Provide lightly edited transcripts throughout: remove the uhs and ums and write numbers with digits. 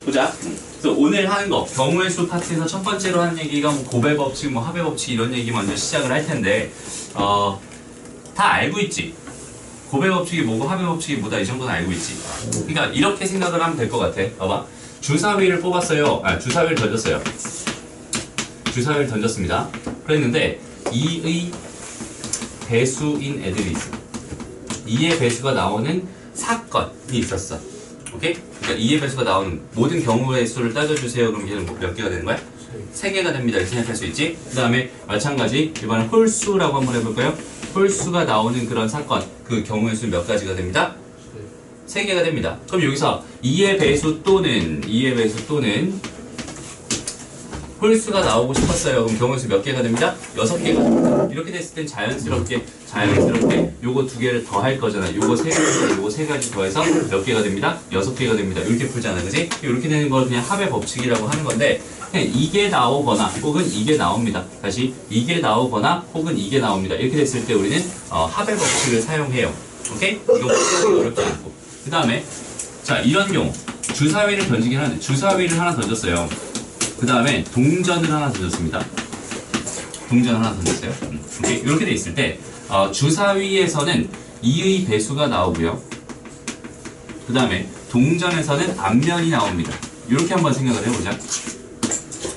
보자. 그래서 오늘 하는 거 경우의 수 파트에서 첫 번째로 하는 얘기가 뭐 고배 법칙, 뭐 합의 법칙 이런 얘기 먼저 시작을 할 텐데 다 알고 있지. 고배 법칙이 뭐고 합의 법칙이 뭐다 이 정도는 알고 있지. 그러니까 이렇게 생각을 하면 될 것 같아. 봐봐. 주사위를 뽑았어요. 주사위를 던졌어요. 주사위를 던졌습니다. 그랬는데 2의 배수인 애들이 있어. 2의 배수가 나오는 사건이 있었어. 오케이? 그러니까 2의 배수가 나오는 모든 경우의 수를 따져주세요. 그럼 얘는 몇 개가 되는 거야? 3개가 됩니다. 이렇게 생각할 수 있지? 그 다음에 마찬가지 이번엔 홀수라고 한번 해볼까요? 홀수가 나오는 그런 사건, 그 경우의 수 몇 가지가 됩니다? 3개가 됩니다. 그럼 여기서 2의 배수 또는 홀수가 나오고 싶었어요. 그럼 경우의 수 몇 개가 됩니다? 6개가 됩니다. 이렇게 됐을 땐 자연스럽게 요거 2개를 더 할 거잖아. 요거 3가지, 요거 3가지 더해서 몇 개가 됩니다? 6개가 됩니다. 이렇게 풀잖아. 그지? 이렇게 되는 걸 그냥 합의 법칙이라고 하는 건데, 그냥 이게 나오거나 혹은 이게 나옵니다. 다시 이게 나오거나 혹은 이게 나옵니다. 이렇게 됐을 때 우리는 합의 법칙을 사용해요. 오케이? 이거 어렵지 않고. 그 다음에 자, 이런 경우 주사위를 던지긴 하는데 주사위를 하나 던졌어요. 그 다음에 동전을 하나 던졌습니다. 동전을 하나 던졌어요. 오케이? 이렇게 돼 있을 때 주사위에서는 2의 배수가 나오고요. 그 다음에 동전에서는 앞면이 나옵니다. 이렇게 한번 생각을 해보자.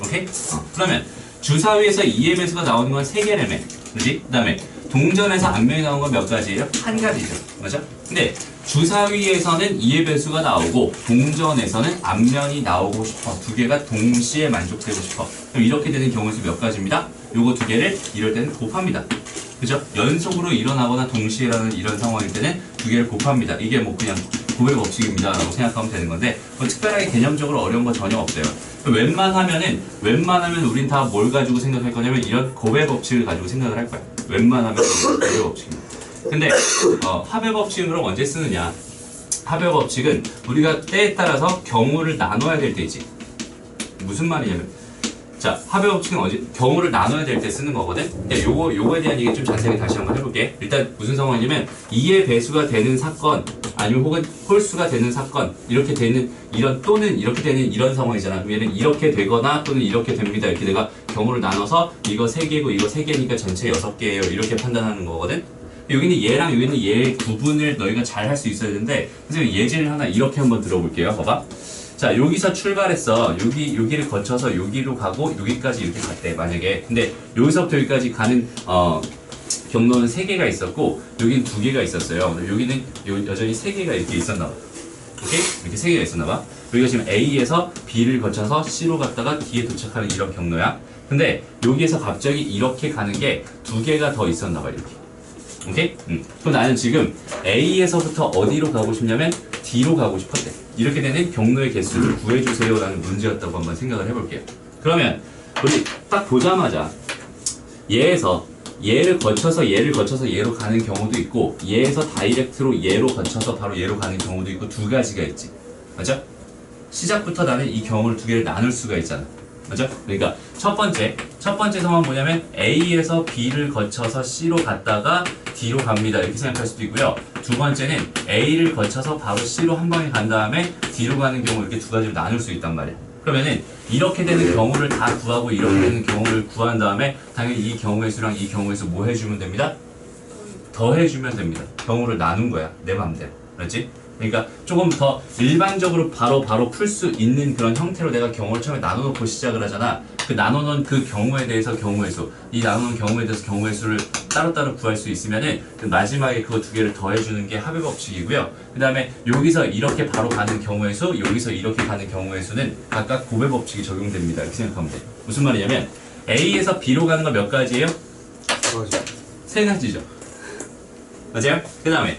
오케이? 그러면 주사위에서 2의 배수가 나오는 건 3개라며. 그지? 그 다음에 동전에서 앞면이 나오는 건 몇 가지예요? 한 가지죠. 맞아? 근데 주사위에서는 2의 배수가 나오고 동전에서는 앞면이 나오고 싶어. 2개가 동시에 만족되고 싶어. 그럼 이렇게 되는 경우의 수 몇 가지입니다? 요거 2개를 이럴 때는 곱합니다. 그죠? 연속으로 일어나거나 동시에라는 이런 상황일 때는 2개를 곱합니다. 이게 뭐 그냥 고배 법칙입니다 라고 생각하면 되는 건데 뭐 특별하게 개념적으로 어려운 거 전혀 없어요. 웬만하면 우린 다 뭘 가지고 생각할 거냐면 이런 고배 법칙을 가지고 생각을 할 거야. 웬만하면 고배 법칙입니다. 근데 합의 법칙은 그럼 언제 쓰느냐? 합의 법칙은 우리가 때에 따라서 경우를 나눠야 될 때 있지. 무슨 말이냐면 자, 합의 법칙은 경우를 나눠야 될 때 쓰는 거거든? 요거에 대한 얘기 좀 자세하게 다시 한번 해볼게. 일단 무슨 상황이냐면 2의 배수가 되는 사건 아니면 혹은 홀수가 되는 사건 이렇게 되는 이런 또는 이렇게 되는 이런 상황이잖아. 그럼 얘는 이렇게 되거나 또는 이렇게 됩니다. 이렇게 내가 경우를 나눠서 이거 3개고 이거 3개니까 전체 6개예요. 이렇게 판단하는 거거든? 여기는 얘랑 여기는 얘의 구분을 너희가 잘 할 수 있어야 되는데 선생님 예제를 하나 이렇게 한번 들어볼게요. 봐봐. 자, 여기서 출발했어. 여기를 거쳐서 여기로 가고 여기까지 이렇게 갔대. 만약에. 근데 여기서부터 여기까지 가는 경로는 3개가 있었고 여기는 2개가 있었어요. 여기는 여전히 3개가 이렇게 있었나 봐. 오케이? 이렇게 3개가 있었나 봐. 여기가 지금 A에서 B를 거쳐서 C로 갔다가 D에 도착하는 이런 경로야. 근데 여기에서 갑자기 이렇게 가는 게 2개가 더 있었나 봐. 이렇게. 오케이? 그럼 나는 지금 A에서부터 어디로 가고 싶냐면 D로 가고 싶었대. 이렇게 되는 경로의 개수를 구해주세요 라는 문제였다고 한번 생각을 해볼게요. 그러면 우리 딱 보자마자 얘에서 얘를 거쳐서 얘로 가는 경우도 있고 얘에서 다이렉트로 얘로 거쳐서 바로 얘로 가는 경우도 있고 2가지가 있지. 맞죠? 시작부터 나는 이 경우를 2개를 나눌 수가 있잖아. 맞죠? 그러니까 첫 번째 상황은 뭐냐면 A에서 B를 거쳐서 C로 갔다가 D로 갑니다. 이렇게 생각할 수도 있고요. 두 번째는 A를 거쳐서 바로 C로 한 방에 간 다음에 D로 가는 경우 이렇게 2가지로 나눌 수 있단 말이야. 그러면은 이렇게 되는 경우를 다 구하고 이렇게 되는 경우를 구한 다음에 당연히 이 경우의 수랑 이 경우의 수 뭐 해주면 됩니다? 더해주면 됩니다. 경우를 나눈 거야. 내 맘대로. 그렇지? 그러니까 조금 더 일반적으로 바로 풀 수 있는 그런 형태로 내가 경우를 처음에 나눠놓고 시작을 하잖아. 그 나눠놓은 그 경우에 대해서 경우의 수, 이 나눠놓은 경우에 대해서 경우의 수를 따로따로 구할 수 있으면은 그 마지막에 그거 2개를 더해주는 게 합의 법칙이고요. 그 다음에 여기서 이렇게 바로 가는 경우의 수, 여기서 이렇게 가는 경우의 수는 각각 고배 법칙이 적용됩니다. 이렇게 생각하면 돼요. 무슨 말이냐면 A에서 B로 가는 건 몇 가지예요? 3가지죠. 맞아요? 그 다음에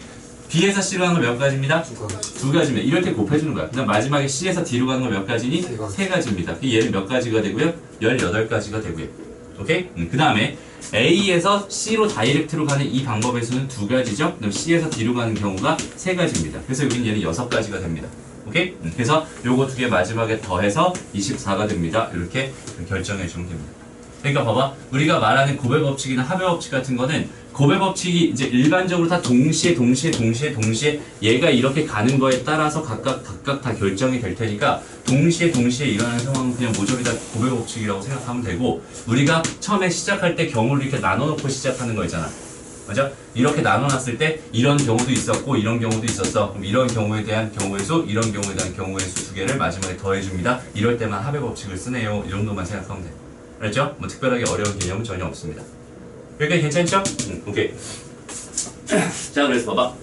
B에서 C로 가는 건 몇 가지입니다? 2가지입니다. 이렇게 곱해주는 거야. 그다음 마지막에 C에서 D로 가는 건 몇 가지니? 3가지입니다. 얘는 몇 가지가 되고요? 18가지가 되고요. 오케이? 그 다음에 A에서 C로 다이렉트로 가는 이 방법의 수는 2가지죠? 그럼 C에서 D로 가는 경우가 3가지입니다. 그래서 여기는 얘는 6가지가 됩니다. 오케이? 그래서 요거 2개 마지막에 더해서 24가 됩니다. 이렇게 결정해 주면 됩니다. 그러니까 봐봐. 우리가 말하는 고배 법칙이나 합의 법칙 같은 거는 곱의 법칙이 이제 일반적으로 다 동시에 얘가 이렇게 가는 거에 따라서 각각 다 결정이 될 테니까 동시에 일어나는 상황은 그냥 모조리 다 곱의 법칙이라고 생각하면 되고, 우리가 처음에 시작할 때 경우를 이렇게 나눠놓고 시작하는 거 있잖아. 맞아? 이렇게 나눠놨을 때 이런 경우도 있었고 이런 경우도 있었어. 그럼 이런 경우에 대한 경우의 수, 이런 경우에 대한 경우의 수 두 개를 마지막에 더해줍니다. 이럴 때만 합의 법칙을 쓰네요. 이 정도만 생각하면 돼. 알았죠? 뭐 특별하게 어려운 개념은 전혀 없습니다. 여기까지 괜찮죠? 오케이. 자, 그래서 봐봐.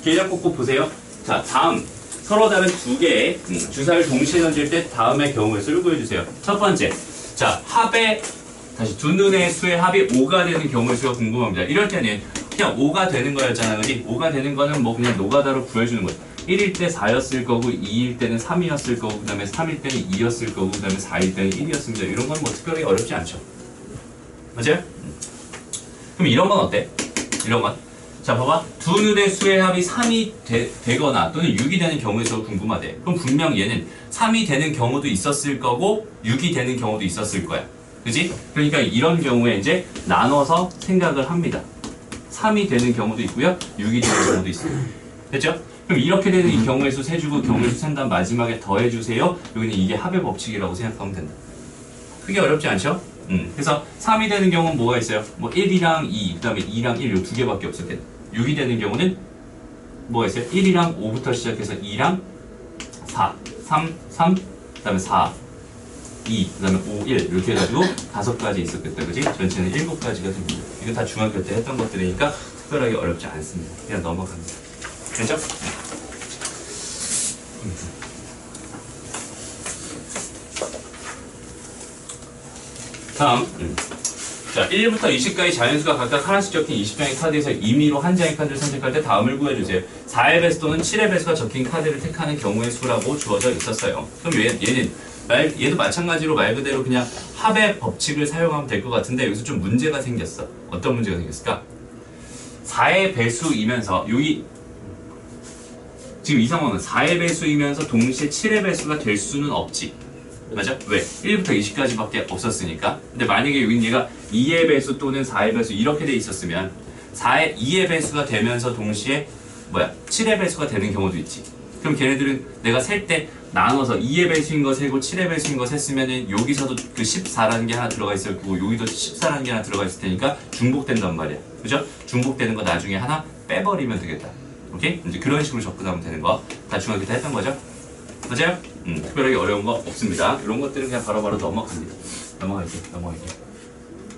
개념 꼭꼭 보세요. 자, 다음. 서로 다른 두 개의 주사를 동시에 던질 때 다음의 경우의 수를 구해주세요. 첫 번째. 자, 합의, 다시 두 눈의 수의 합이 5가 되는 경우의 수가 궁금합니다. 이럴 때는 그냥 5가 되는 거였잖아. 그지? 5가 되는 거는 뭐 그냥 노가다로 구해주는 거야. 1일 때 4였을 거고, 2일 때는 3이었을 거고, 그 다음에 3일 때는 2였을 거고, 그 다음에 4일 때는 1이었습니다. 이런 건 뭐 특별히 어렵지 않죠. 맞아요? 그럼 이런 건 어때? 이런 건. 자, 봐봐. 두 눈의 수의 합이 3이 되거나 또는 6이 되는 경우에 서 궁금하대. 그럼 분명 얘는 3이 되는 경우도 있었을 거고 6이 되는 경우도 있었을 거야. 그지? 그러니까 이런 경우에 이제 나눠서 생각을 합니다. 3이 되는 경우도 있고요. 6이 되는 경우도 있어요. 됐죠? 그럼 이렇게 되는 이 경우의 수 세주고 경우의 수 센 다음 마지막에 더해주세요. 여기는 이게 합의 법칙이라고 생각하면 된다. 크게 어렵지 않죠? 그래서 3이 되는 경우는 뭐가 있어요? 뭐 1이랑 2, 그 다음에 2랑 1, 이 두 개밖에 없을 때. 6이 되는 경우는 뭐가 있어요? 1이랑 5부터 시작해서 2랑 4, 3, 그 다음에 4, 2, 그 다음에 5, 1 이렇게 해가지고 5가지 있었겠다. 그지? 전체는 7가지가 됩니다. 이거 다 중학교 때 했던 것들이니까 특별하게 어렵지 않습니다. 그냥 넘어갑니다. 됐죠? 다음. 자, 1부터 20까지 자연수가 각각 하나씩 적힌 20장의 카드에서 임의로 한 장의 카드를 선택할 때 다음을 구해주세요. 4의 배수 또는 7의 배수가 적힌 카드를 택하는 경우의 수라고 주어져 있었어요. 그럼 얘는 얘도 마찬가지로 말 그대로 그냥 합의 법칙을 사용하면 될 것 같은데 여기서 좀 문제가 생겼어. 어떤 문제가 생겼을까? 4의 배수이면서 여기 지금 이 상황은 4의 배수이면서 동시에 7의 배수가 될 수는 없지. 맞아? 왜? 1부터 20까지밖에 없었으니까. 근데 만약에 여긴 얘가 2의 배수 또는 4의 배수 이렇게 돼 있었으면 2의 배수가 되면서 동시에 7의 배수가 되는 경우도 있지. 그럼 걔네들은 내가 셀 때 나눠서 2의 배수인 거 세고 7의 배수인 거 셌으면은 여기서도 그 14라는 게 하나 들어가 있을 거고 여기도 14라는 게 하나 들어가 있을 테니까 중복된단 말이야. 그죠? 중복되는 거 나중에 하나 빼버리면 되겠다. 오케이? 이제 그런 식으로 접근하면 되는 거. 다 중학교 때 했던 거죠? 맞아요? 특별하게 어려운 거 없습니다. 이런 것들은 그냥 바로바로 넘어갑니다.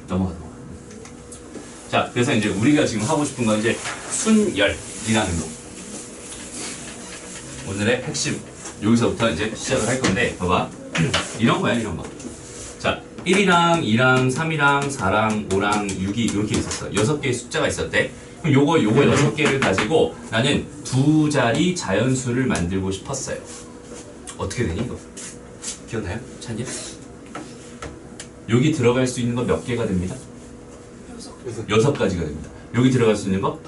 넘어가. 자, 그래서 이제 우리가 지금 하고 싶은 건 이제 순열이라는 거. 오늘의 핵심. 여기서부터 이제 시작을 할 건데, 봐봐. 이런 거야, 이런 거. 자, 1이랑 2랑 3이랑 4랑 5랑 6이 이렇게 있었어. 6개의 숫자가 있었대. 그럼 요거 6개를 가지고 나는 두 자리 자연수를 만들고 싶었어요. 어떻게 되니 이거? 기억나요? 찾냐? 여기 들어갈 수 있는 거 몇 개가 됩니다? 6가지가 됩니다. 여기 들어갈 수 있는 거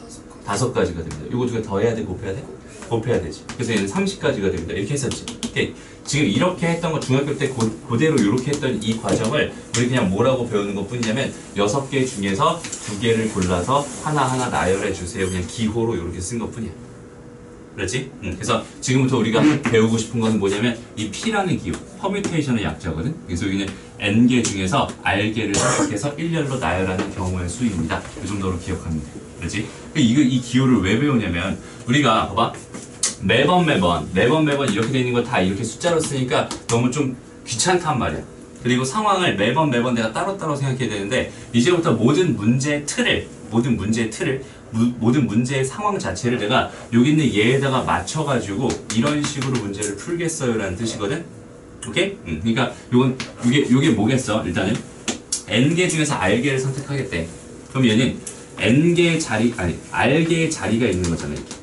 5가지가 됩니다. 이거 두 개 더 해야 돼? 곱해야 돼? 곱해야 되지. 그래서 얘는 30가지가 됩니다. 이렇게 했었지. 오케이. 지금 이렇게 했던 거 중학교 때 그대로 이렇게 했던 이 과정을 우리 그냥 뭐라고 배우는 것 뿐이냐면 6개 중에서 2개를 골라서 하나하나 나열해 주세요. 그냥 기호로 이렇게 쓴 것 뿐이야. 그렇지? 그래서 지금부터 우리가 배우고 싶은 건 뭐냐면 이 P라는 기호, 퍼뮤테이션의 약자거든. 그래서 여기는 N개 중에서 R개를 선택해서 일렬로 나열하는 경우의 수입니다. 이 정도로 기억하면 돼. 그렇지? 이 기호를 왜 배우냐면 우리가 봐봐. 매번 이렇게 되는 거 다 이렇게 숫자로 쓰니까 너무 좀 귀찮단 말이야. 그리고 상황을 매번 내가 따로따로 생각해야 되는데 이제부터 모든 문제의 상황 자체를 내가 여기 있는 얘에다가 맞춰가지고 이런 식으로 문제를 풀겠어요 라는 뜻이거든. 오케이? 그러니까 요게 뭐겠어? 일단은 N개 중에서 R개를 선택하겠대. 그럼 얘는 R개의 자리가 있는 거잖아. 이렇게.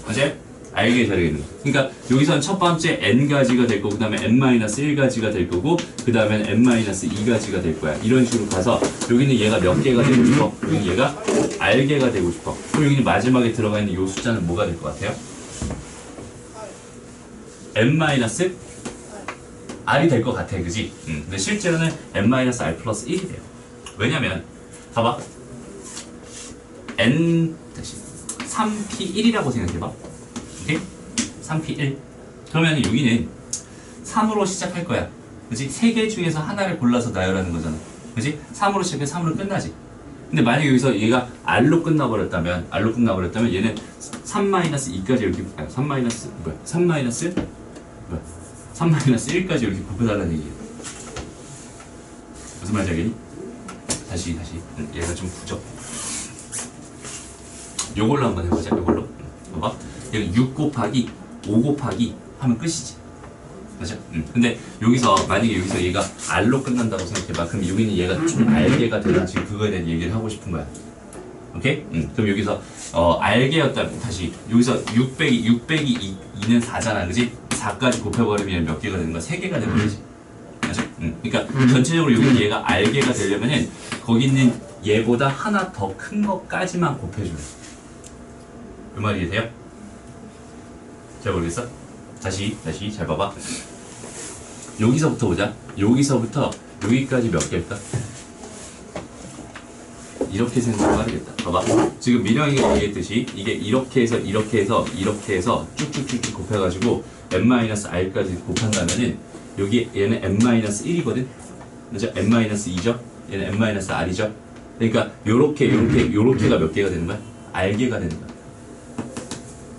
맞아요? R개의 자리가 있는 거. 그러니까 여기서는 첫 번째 N가지가 될 거고 그 다음에 N-1가지가 될 거고 그 다음엔 N-2가지가 될 거야. 이런 식으로 가서 여기는 얘가 몇 개가 되고 싶어? 여기는 얘가 R개가 되고 싶어. 그럼 여기는 마지막에 들어가 있는 이 숫자는 뭐가 될 것 같아요? N-R이 될 것 같아. 그지? 근데 실제로는 N-R 플러스 1이 돼요. 왜냐면 봐봐. n 다시 3p1이라고 생각해봐. 오케이? 3p1. 그러면 여기는 3으로 시작할 거야. 그치? 3개 중에서 하나를 골라서 나열하는 거잖아. 그치? 3으로 시작해서 3으로 끝나지. 근데 만약에 여기서 얘가 R로 끝나버렸다면 얘는 3-2까지 이렇게, 3-1까지 이렇게 곱해달라는 얘기야. 무슨 말인지 알겠니? 다시. 얘가 좀 부적. 요걸로 한번 해보자, 요걸로. 봐봐. 여기 6 곱하기 5 곱하기 하면 끝이지. 맞죠? 근데 여기서 만약에 여기서 얘가 R로 끝난다고 생각해봐. 그럼 여기는 얘가 좀 R개가 되나 지금 그거에 대한 얘기를 하고 싶은 거야. 오케이? 그럼 여기서 R개였다면 다시 여기서 6 빼기 2는 4잖아. 그지? 4까지 곱해버리면 몇 개가 되는 거야? 3개가 되버리지. 맞죠? 그러니까 전체적으로 여기는 얘가 R개가 되려면은 거기 있는 얘보다 하나 더 큰 것까지만 곱해줘요. 그 말이 이해돼요? 잘 모르겠어? 다시 잘 봐봐. 여기서부터 보자. 여기서부터 여기까지 몇 개일까? 이렇게 생각하겠다. 봐봐. 지금 민영이가 얘기했듯이 이게 이렇게 해서 쭉쭉쭉쭉 곱해가지고 n-r까지 곱한다면은 여기 얘는 n-1이거든? 그죠? n-2죠? 얘는 n-r이죠? 그러니까 요렇게가 몇 개가 되는 거야? r개가 되는 거야.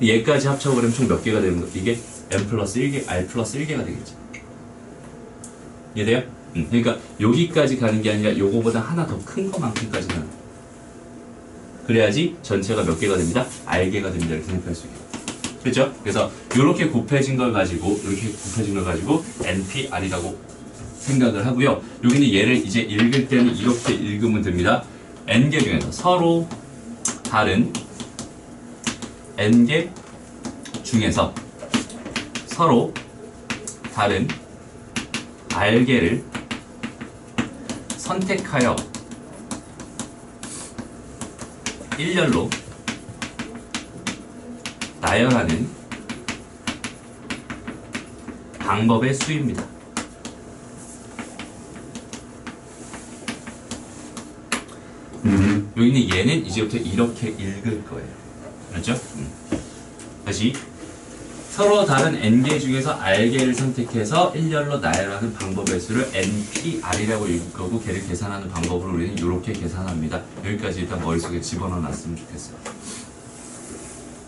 얘까지 합쳐버리면 총 몇 개가 되는 거야? 이게 n 플러스 1개, r 플러스 1개가 되겠지. 이해돼요? 그러니까 여기까지 가는 게 아니라 요거보다 하나 더 큰 거만큼까지 가는 거야. 그래야지 전체가 몇 개가 됩니다? r개가 됩니다. 이렇게 생각할 수 있겠죠. 그렇죠? 그래서 이렇게 곱해진 걸 가지고 npr이라고 생각을 하고요. 여기는 얘를 이제 읽을 때는 이렇게 읽으면 됩니다. n개 중에서 서로 다른 n개 중에서 서로 다른 r개를 선택하여 일렬로 나열하는 방법의 수입니다. 여기는 얘는 이제부터 이렇게 읽을 거예요. 그렇죠? 다시 서로 다른 n개 중에서 r개를 선택해서 일렬로 나열하는 방법의 수를 npr이라고 읽을 거고 걔를 계산하는 방법으로 우리는 이렇게 계산합니다. 여기까지 일단 머릿속에 집어넣어 놨으면 좋겠어요.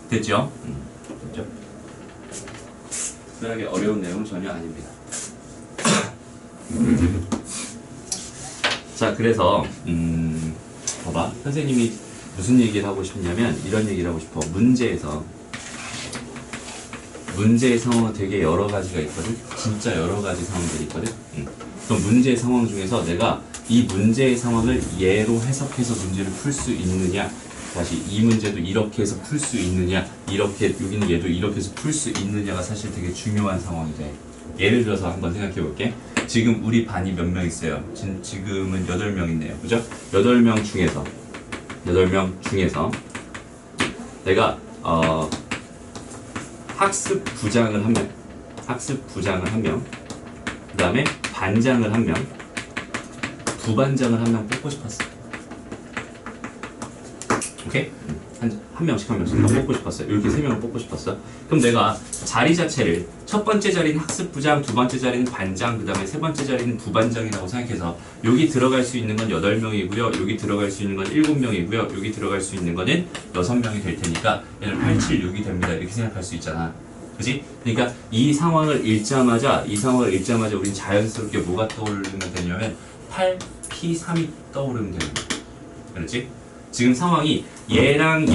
됐죠? 됐죠? 특별하게 어려운 내용은 전혀 아닙니다. 자, 그래서 봐봐. 선생님이 무슨 얘기를 하고 싶냐면 이런 얘기를 하고 싶어. 문제의 상황은 되게 여러 가지가 있거든. 진짜 여러 가지 상황들이 있거든. 그럼 문제의 상황 중에서 내가 이 문제의 상황을 얘로 해석해서 문제를 풀 수 있느냐, 다시 이 문제도 이렇게 해서 풀 수 있느냐, 이렇게 여기는 얘도 이렇게 해서 풀 수 있느냐가 사실 되게 중요한 상황이 돼. 예를 들어서 한번 생각해 볼게. 지금 우리 반이 몇 명 있어요? 지금은 8명 있네요. 그죠? 8명 중에서 내가 학습부장을 한 명, 그 다음에 반장을 한 명, 부반장을 한 명 뽑고 싶었어. 오케이? 한 명씩 다 뽑고 싶었어요. 이렇게 3명을 뽑고 싶었어. 그럼 내가 자리 자체를 첫 번째 자리는 학습부장, 두 번째 자리는 반장, 그 다음에 세 번째 자리는 부반장이라고 생각해서 여기 들어갈 수 있는 건 8명이고요. 여기 들어갈 수 있는 건 7명이고요. 여기 들어갈 수 있는 거는 6명이 될 테니까 얘는 876이 됩니다. 이렇게 생각할 수 있잖아. 그지? 그러니까 이 상황을 읽자마자 우린 자연스럽게 뭐가 떠오르면 되냐면 8P3이 떠오르면 되는 거야. 그렇지? 지금 상황이 얘랑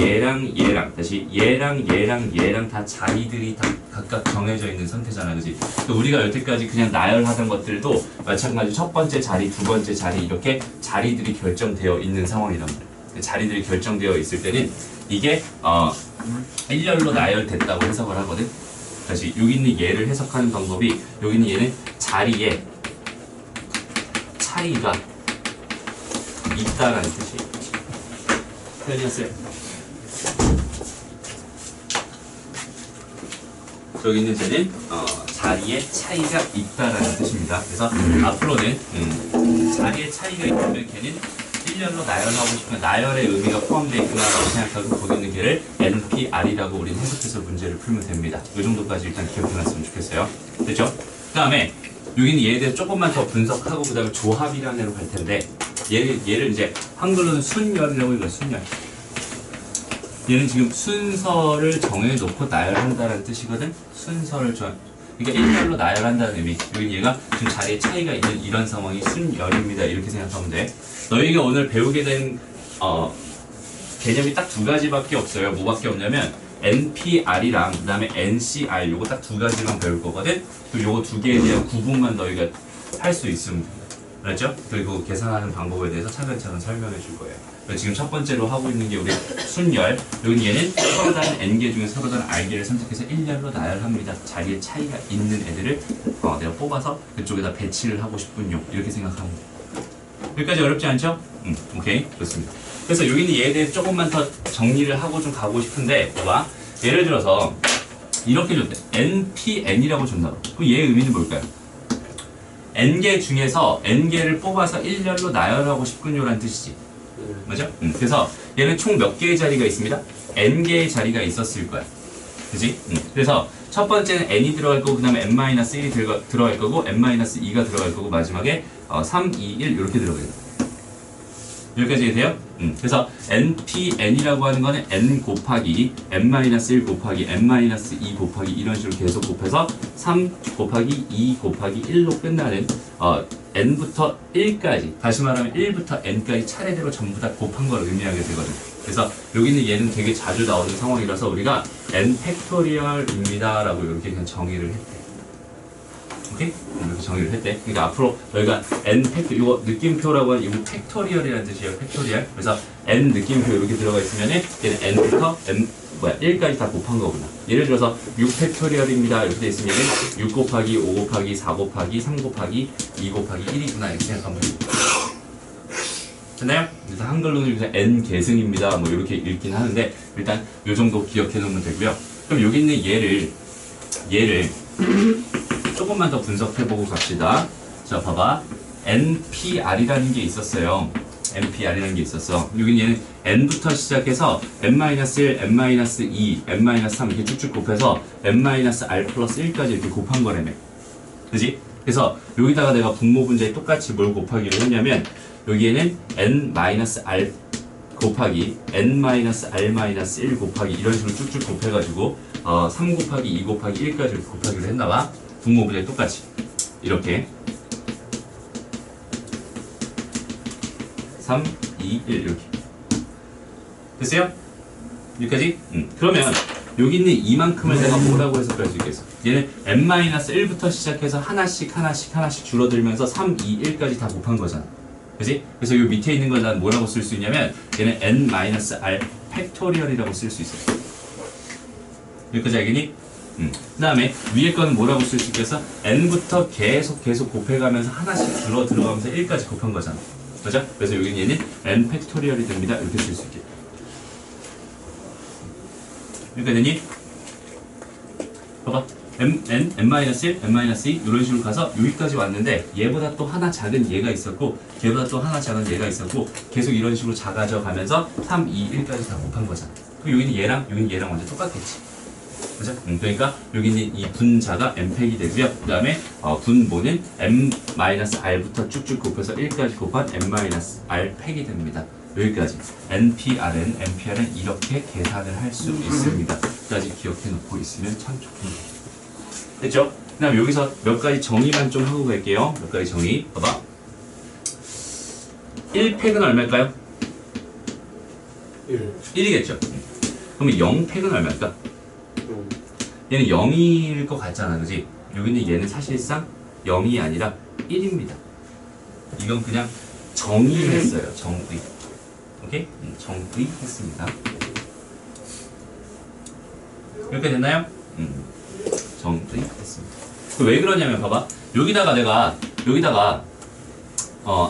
다시 얘랑 다 자리들이 다 각각 정해져 있는 상태잖아. 그지? 우리가 여태까지 그냥 나열하던 것들도 마찬가지로 첫 번째 자리, 두 번째 자리 이렇게 자리들이 결정되어 있는 상황이란 말이야. 자리들이 결정되어 있을 때는 이게 일렬로 나열됐다고 해석을 하거든. 다시 여기 있는 얘를 해석하는 방법이 여기 있는 얘는 자리에 차이가 있다라는 뜻이에요. 표현이었어요. 여기 있는 쟤는 자리에 차이가 있다라는 뜻입니다. 그래서 앞으로는 자리에 차이가 있다면 걔는 1열로 나열하고 싶으면 나열의 의미가 포함되어 있구나라고 생각하고 거기 있는 개를 NPR이라고 우리는 해석해서 문제를 풀면 됩니다. 이 정도까지 일단 기억해놨으면 좋겠어요. 됐죠? 그 다음에 여기는 얘에 대해서 조금만 더 분석하고 그 다음에 조합이라는 애로 갈 텐데 얘를 이제 한글로는 순열이라고 읽어요. 순열. 얘는 지금 순서를 정해놓고 나열한다는 뜻이거든. 순서를 그러니까 1열로 나열한다는 의미. 여기 얘가 지금 자리에 차이가 있는 이런 상황이 순열입니다. 이렇게 생각하면 돼. 너희가 오늘 배우게 된 개념이 딱 두 가지밖에 없어요. 뭐밖에 없냐면 NPR이랑 그 다음에 NCR 요거 딱 두 가지만 배울 거거든. 그리고 요거 두 개에 대한 구분만 너희가 할 수 있으면 알았죠? 그리고 계산하는 방법에 대해서 차근차근 설명해 줄 거예요. 지금 첫 번째로 하고 있는 게 우리 순열. 여기 얘는 서로 다른 N개 중에 서로 다른 R개를 선택해서 1열로 나열합니다. 자리에 차이가 있는 애들을 내가 뽑아서 그쪽에다 배치를 하고 싶군요. 이렇게 생각하면 돼요. 여기까지 어렵지 않죠? 오케이. 좋습니다. 그래서 여기는 얘에 대해서 조금만 더 정리를 하고 좀 가고 싶은데 봐봐. 예를 들어서 이렇게 줬대. NPN이라고 줬나 봐. 그럼 얘의 의미는 뭘까요? N개 중에서 N개를 뽑아서 1열로 나열하고 싶군요 라는 뜻이지. 맞죠? 그래서 얘는 총 몇 개의 자리가 있습니다? N개의 자리가 있었을 거야. 그지? 그래서 첫 번째는 N이 들어갈 거고 그 다음에 N-1이 들어갈 거고 N-2가 들어갈 거고 마지막에 3, 2, 1 이렇게 들어가요. 여기까지 돼요? 그래서 NPN이라고 하는 거는 N 곱하기 N-1 곱하기 N-2 곱하기 이런 식으로 계속 곱해서 3 곱하기 2 곱하기 1로 끝나는 N부터 1까지 다시 말하면 1부터 N까지 차례대로 전부 다 곱한 걸 의미하게 되거든. 그래서 여기는 얘는 되게 자주 나오는 상황이라서 우리가 N 팩토리얼입니다 라고 이렇게 그냥 정의를 했대. 오케이? 이렇게 정의를 했대. 그러니까 앞으로 너희가 N 팩토, 이거 느낌표라고 하는 이거 팩토리얼이라는 뜻이에요. 팩토리얼. 그래서 N 느낌표 이렇게 들어가 있으면은 얘는 N부터 1까지 다 곱한 거구나. 예를 들어서 6 팩토리얼입니다. 이렇게 돼 있으면 6 곱하기 5 곱하기 4 곱하기 3 곱하기 2 곱하기 1이구나. 이렇게 생각하면 됩니다. 됐나요? 그래서 한글로는 여기서 N 계승입니다. 뭐 이렇게 읽긴 하는데 일단 요 정도 기억해 놓으면 되고요. 그럼 여기 있는 얘를 조금만 더 분석해보고 갑시다. 자, 봐봐. NPR이라는 게 있었어요. NPR이라는 게 있었어. 여긴 얘는 N부터 시작해서 N-1, N-2, N-3 이렇게 쭉쭉 곱해서 N-R 플러스 1까지 이렇게 곱한 거라며. 그지? 그래서 여기다가 내가 분모 분자에 똑같이 뭘 곱하기로 했냐면 여기에는 N-R 곱하기 N-R-1 곱하기 이런 식으로 쭉쭉 곱해가지고 3 곱하기 2 곱하기 1까지 이렇게 곱하기로 했나봐. 분모 분자에 똑같이 이렇게 3, 2, 1 이렇게 됐어요? 여기까지? 그러면 여기 있는 이만큼을 내가 뭐라고 해석할 수 있겠어? 얘는 N-1부터 시작해서 하나씩 줄어들면서 3, 2, 1까지 다 곱한 거잖아. 그지? 그래서 이 밑에 있는 걸 난 뭐라고 쓸 수 있냐면 얘는 N-R 팩토리얼이라고 쓸 수 있어. 여기까지 알겠니? 그 다음에 위에 거는 뭐라고 쓸 수 있겠어? N부터 계속 곱해가면서 하나씩 들어가면서 1까지 곱한 거잖아. 그죠? 그래서 여기는 얘는 N 팩토리얼이 됩니다. 이렇게 쓸 수 있게. 여기까지 되니? 봐봐. N-1, N-2 이런 식으로 가서 여기까지 왔는데 얘보다 또 하나 작은 얘가 있었고 걔보다 또 하나 작은 얘가 있었고 계속 이런 식으로 작아져 가면서 3, 2, 1까지 다 곱한 거잖아. 그럼 여기는 얘랑 완전 똑같겠지. 그죠? 그러니까 여기 있는 이 분자가 N팩이 되고요. 그 다음에 분모는 M-R부터 쭉쭉 곱해서 1까지 곱한 M-R 팩이 됩니다. 여기까지. NPR은 이렇게 계산을 할 수 있습니다. 여기까지 기억해 놓고 있으면 참 좋겠네요. 됐죠? 그 다음 여기서 몇 가지 정의만 좀 하고 갈게요. 몇 가지 정의. 봐봐. 1팩은 얼마일까요? 1이겠죠? 그러면 0팩은 얼마일까? 얘는 0일 것 같잖아, 그지? 여기는 얘는 사실상 0이 아니라 1입니다. 이건 그냥 정의했어요, 정의. 오케이? 정의했습니다. 이렇게 됐나요? 정의했습니다. 왜 그러냐면 봐봐. 여기다가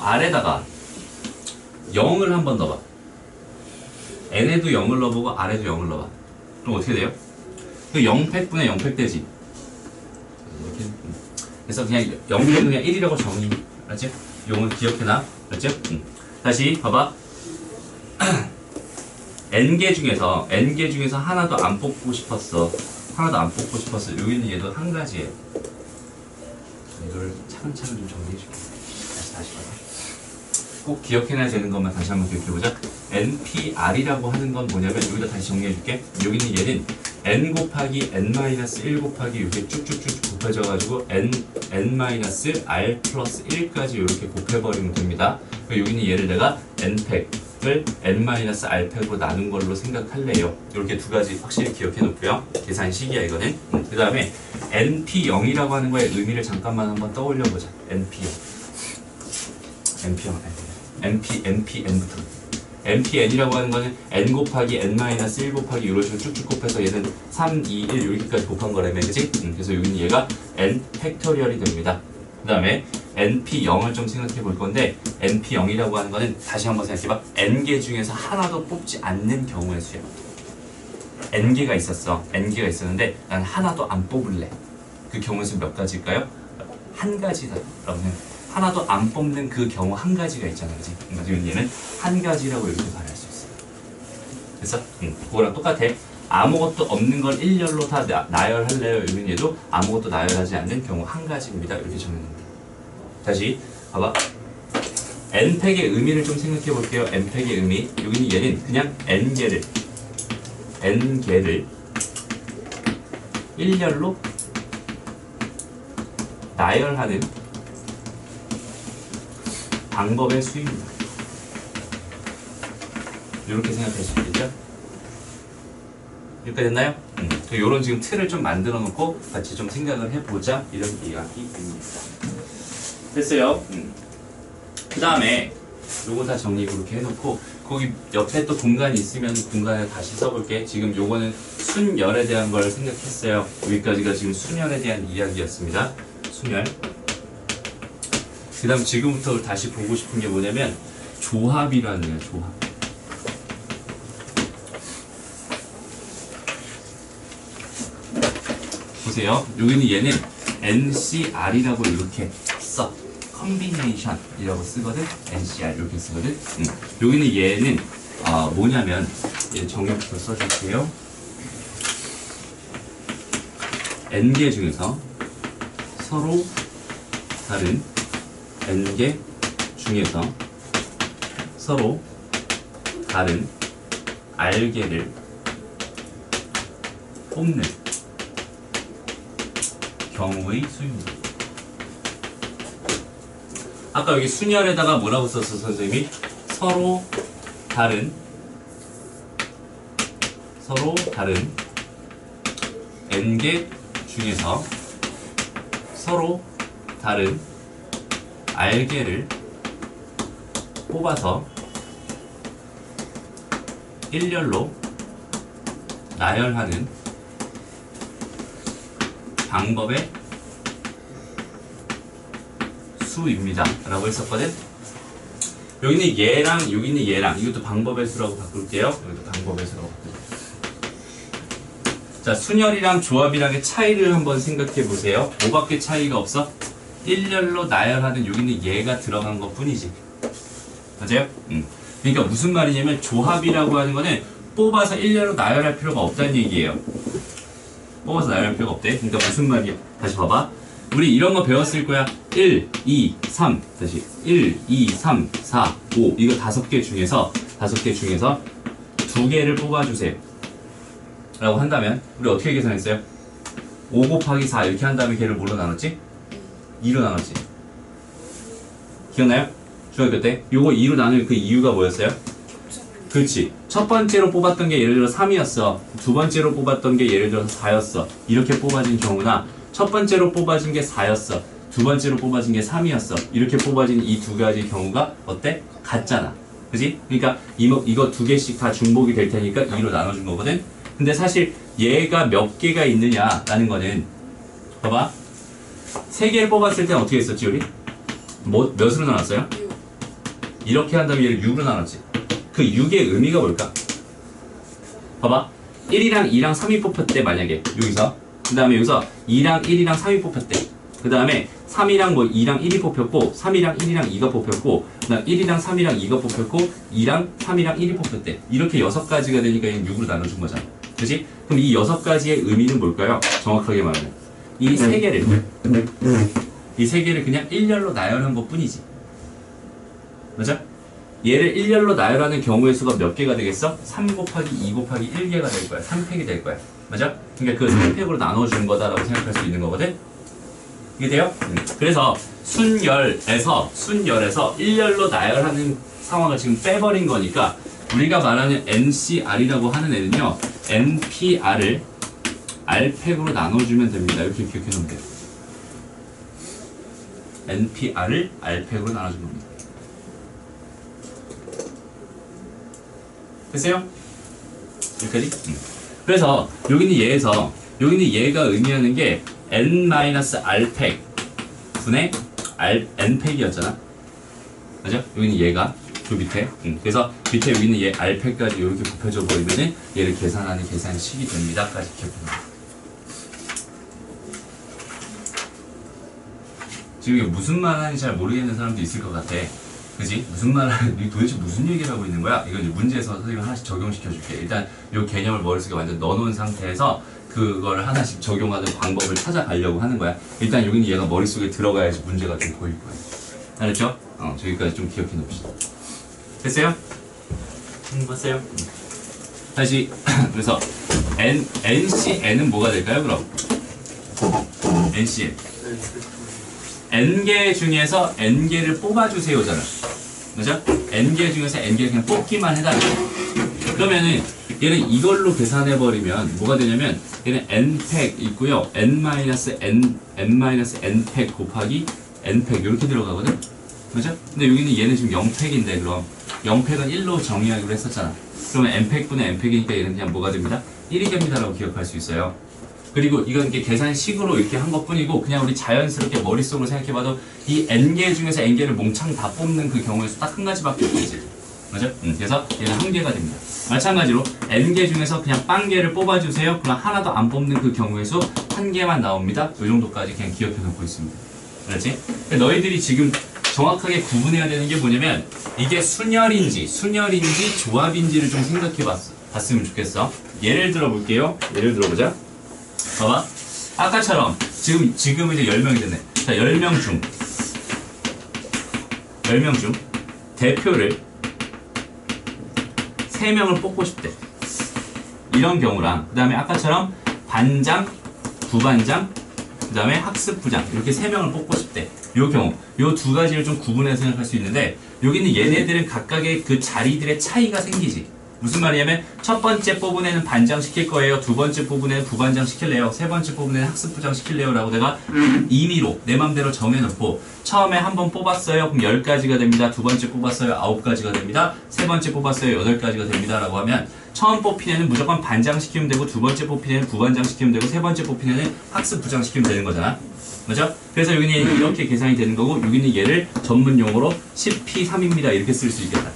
아래다가 0을 한번 넣어봐. n에도 0을 넣어보고 R에도 0을 넣어봐. 그럼 어떻게 돼요? 그 0팩분의 0팩 되지. 이렇게. 그래서 그냥 0팩은 그냥 1이라고 정의. 알았지? 0을 기억해놔. 알았지? 다시 봐봐. n개 중에서 하나도 안 뽑고 싶었어. 여기는 얘도 한 가지예요. 이걸 차근차근 좀 정리해줄게. 다시 봐봐. 꼭 기억해놔야 되는 것만 다시 한번 기억해보자. NPR이라고 하는 건 뭐냐면 여기다 다시 정리해줄게. 여기는 얘는 n 곱하기 n-1 곱하기 이렇게 쭉쭉쭉 곱해져가지고 n-r 플러스 1까지 이렇게 곱해버리면 됩니다. 여기는 얘를 내가 n팩을 n-r팩으로 나눈 걸로 생각할래요. 이렇게 두 가지 확실히 기억해 놓고요. 계산식이야 이거는. 그 다음에 np0이라고 하는 거의 의미를 잠깐만 한번 떠올려보자. npn부터. npn이라고 하는 거는 n 곱하기 n-1 곱하기 이런 식으로 쭉쭉 곱해서 얘는 3, 2, 1 여기까지 곱한 거라며, 그치? 그래서 여기는 얘가 n 팩토리얼이 됩니다. 그 다음에 np0을 좀 생각해 볼 건데, np0이라고 하는 거는 다시 한번 생각해봐. n개 중에서 하나도 뽑지 않는 경우의 수야. n개가 있었는데 난 하나도 안 뽑을래. 그 경우의 수 몇 가지일까요? 한 가지다라고 생각해. 하나도 안 뽑는 그 경우 한 가지가 있잖아, 그지? 그래서 얘는 한 가지라고 이렇게 말할 수 있어. 그래서 그거랑 똑같아. 아무것도 없는 걸 일렬로 다 나열할래요. 여기는 얘도 아무것도 나열하지 않는 경우 한 가지입니다. 이렇게 정리합니다. 다시 봐봐. n팩의 의미를 좀 생각해 볼게요. n팩의 의미. 여기는 얘는 그냥 n개를 일렬로 나열하는 방법의 수입니다. 이렇게 생각할 수 있겠죠? 여기까지 됐나요? 이런 지금 틀을 좀 만들어 놓고 같이 좀 생각을 해보자, 이런 이야기입니다. 됐어요? 그 다음에 요거 다 정리 그렇게 해놓고 거기 옆에 또 공간이 있으면 공간을 다시 써볼게. 지금 요거는 순열에 대한 걸 생각했어요. 여기까지가 지금 순열에 대한 이야기였습니다. 순열. 그 다음 지금부터 다시 보고 싶은 게 뭐냐면 조합이라는 거예요. 조합. 보세요. 여기는 얘는 NCR이라고 이렇게 써. 컨비네이션이라고 쓰거든. NCR 이렇게 쓰거든. 여기는 얘는 뭐냐면 얘 정의부터 써줄게요. N개 중에서 서로 다른 n개 중에서 서로 다른 r개를 뽑는 경우의 수입니다. 아까 여기 순열에다가 뭐라고 썼어, 선생님이? 서로 다른 n개 중에서 서로 다른 r개를 뽑아서 일렬로 나열하는 방법의 수입니다 라고 했었거든. 여기는 얘랑 여기는 얘랑 이것도 방법의 수라고 바꿀게요. 여기도 방법의 수라고 바꿀게요. 자, 순열이랑 조합이랑의 차이를 한번 생각해 보세요. 뭐밖에 차이가 없어? 일렬로 나열하는 여기는 얘가 들어간 것 뿐이지. 맞아요? 그러니까 무슨 말이냐면 조합이라고 하는 거는 뽑아서 일렬로 나열할 필요가 없다는 얘기예요. 뽑아서 나열할 필요가 없대. 그러니까 무슨 말이야? 다시 봐봐. 우리 이런 거 배웠을 거야. 1, 2, 3 다시 1, 2, 3, 4, 5 이거 5개 중에서 2개를 뽑아주세요 라고 한다면 우리 어떻게 계산했어요? 5 곱하기 4 이렇게 한 다음에 걔를 뭘로 나눴지? 2로 나눴지. 기억나요? 중학교 때 요거 2로 나눈 그 이유가 뭐였어요? 그렇지. 첫 번째로 뽑았던 게 예를 들어 3이었어. 두 번째로 뽑았던 게 예를 들어서 4였어. 이렇게 뽑아진 경우나 첫 번째로 뽑아진 게 4였어. 두 번째로 뽑아진 게 3이었어. 이렇게 뽑아진 이 두 가지 경우가 어때? 같잖아. 그지? 그러니까 이거 두 개씩 다 중복이 될 테니까 2로 나눠준 거거든? 근데 사실 얘가 몇 개가 있느냐라는 거는 봐봐. 3개를 뽑았을 때는 어떻게 했었지 우리? 몇으로 나눴어요? 6. 이렇게 한다면 얘를 6으로 나눴지. 그 6의 의미가 뭘까? 봐봐. 1이랑 2랑 3이 뽑혔대 만약에 여기서. 그 다음에 여기서 2랑 1이랑 3이 뽑혔대. 그 다음에 3이랑 뭐 2랑 1이 뽑혔고 3이랑 1이랑 2가 뽑혔고 그 다음 1이랑 3이랑 2가 뽑혔고 2랑 3이랑 1이 뽑혔대. 이렇게 6가지가 되니까 6으로 나눠준 거잖아. 그치? 그럼 이 6가지의 의미는 뭘까요? 정확하게 말하면 이 세 개를 그냥 일렬로 나열한 것 뿐이지. 맞아? 얘를 일렬로 나열하는 경우의 수가 몇 개가 되겠어? 3 곱하기 2 곱하기 1개가 될 거야. 3팩이 될 거야. 맞아? 그러니까 그 3팩으로 나눠주는 거다라고 생각할 수 있는 거거든? 이게 돼요? 그래서 순열에서 일렬로 나열하는 상황을 지금 빼버린 거니까 우리가 말하는 NCR이라고 하는 애는요, NPR을 R팩으로 나눠주면 됩니다. 이렇게 기억해 놓으면 돼요. NPR을 R팩으로 나눠주는 겁니다. 됐어요? 여기까지? 그래서 여기는 얘가 의미하는 게 N-R팩 분의 N팩이었잖아. 맞아? 여기는 얘가 그 밑에. 그래서 밑에 여기는 얘 R팩까지 이렇게 곱해줘 버리면은 얘를 계산하는 계산식이 됩니다.까지 기억해놔. 지금 이게 무슨 말 하는지 잘 모르겠는 사람도 있을 것 같아. 그지? 무슨 말 하는, 도대체 무슨 얘기를 하고 있는 거야? 이거 이제 문제에서 선생님이 하나씩 적용시켜 줄게. 일단 이 개념을 머릿속에 완전 넣어놓은 상태에서 그걸 하나씩 적용하는 방법을 찾아가려고 하는 거야. 일단 여기는 얘가 머릿속에 들어가야지 문제가 좀 보일 거야. 알았죠? 저기까지 좀 기억해 놓읍시다. 됐어요? 봤어요? 다시 그래서 NCN은 뭐가 될까요? 그럼 NCN N개 중에서 N개를 뽑아주세요잖아. 그죠? N개 중에서 N개를 그냥 뽑기만 해달라. 그러면은 얘는 이걸로 계산해버리면 뭐가 되냐면 얘는 N팩 있고요. N-N팩 곱하기 N팩 이렇게 들어가거든? 그죠? 근데 여기는 얘는 지금 0팩인데 그럼 0팩은 1로 정의하기로 했었잖아. 그러면 N팩분의 N팩이니까 얘는 그냥 뭐가 됩니다? 1이 됩니다라고 기억할 수 있어요. 그리고 이건 이렇게 계산식으로 이렇게 한 것 뿐이고 그냥 우리 자연스럽게 머릿속으로 생각해봐도 이 N개 중에서 N개를 몽창 다 뽑는 그 경우의 수 딱 한 가지밖에 없지. 맞아? 그래서 얘는 한 개가 됩니다. 마찬가지로 N개 중에서 그냥 빵개를 뽑아주세요. 그럼 하나도 안 뽑는 그 경우의 수 한 개만 나옵니다. 이 정도까지 그냥 기억해 놓고 있습니다. 알았지? 너희들이 지금 정확하게 구분해야 되는 게 뭐냐면 이게 순열인지 조합인지를 좀 생각해 봤으면 좋겠어. 예를 들어 볼게요. 예를 들어 보자. 봐봐. 아까처럼 지금 이제 10명이 됐네. 자, 10명 중 대표를 3명을 뽑고 싶대. 이런 경우랑 그 다음에 아까처럼 반장, 부반장, 그 다음에 학습부장 이렇게 3명을 뽑고 싶대. 요 경우 요 두 가지를 좀 구분해서 생각할 수 있는데 여기는 얘네들은 각각의 그 자리들의 차이가 생기지. 무슨 말이냐면 첫 번째 뽑은 애는 반장 시킬 거예요. 두 번째 뽑은 애는 부반장 시킬래요. 세 번째 뽑은 애는 학습부장 시킬래요. 라고 내가 임의로 내 맘대로 정해놓고 처음에 한 번 뽑았어요. 그럼 10가지가 됩니다. 두 번째 뽑았어요. 9가지가 됩니다. 세 번째 뽑았어요. 8가지가 됩니다. 라고 하면 처음 뽑힌 애는 무조건 반장 시키면 되고 두 번째 뽑힌 애는 부반장 시키면 되고 세 번째 뽑힌 애는 학습부장 시키면 되는 거잖아. 그죠? 그래서 여기는 이렇게 계산이 되는 거고 여기는 얘를 전문 용어로 10P3입니다. 이렇게 쓸 수 있겠다.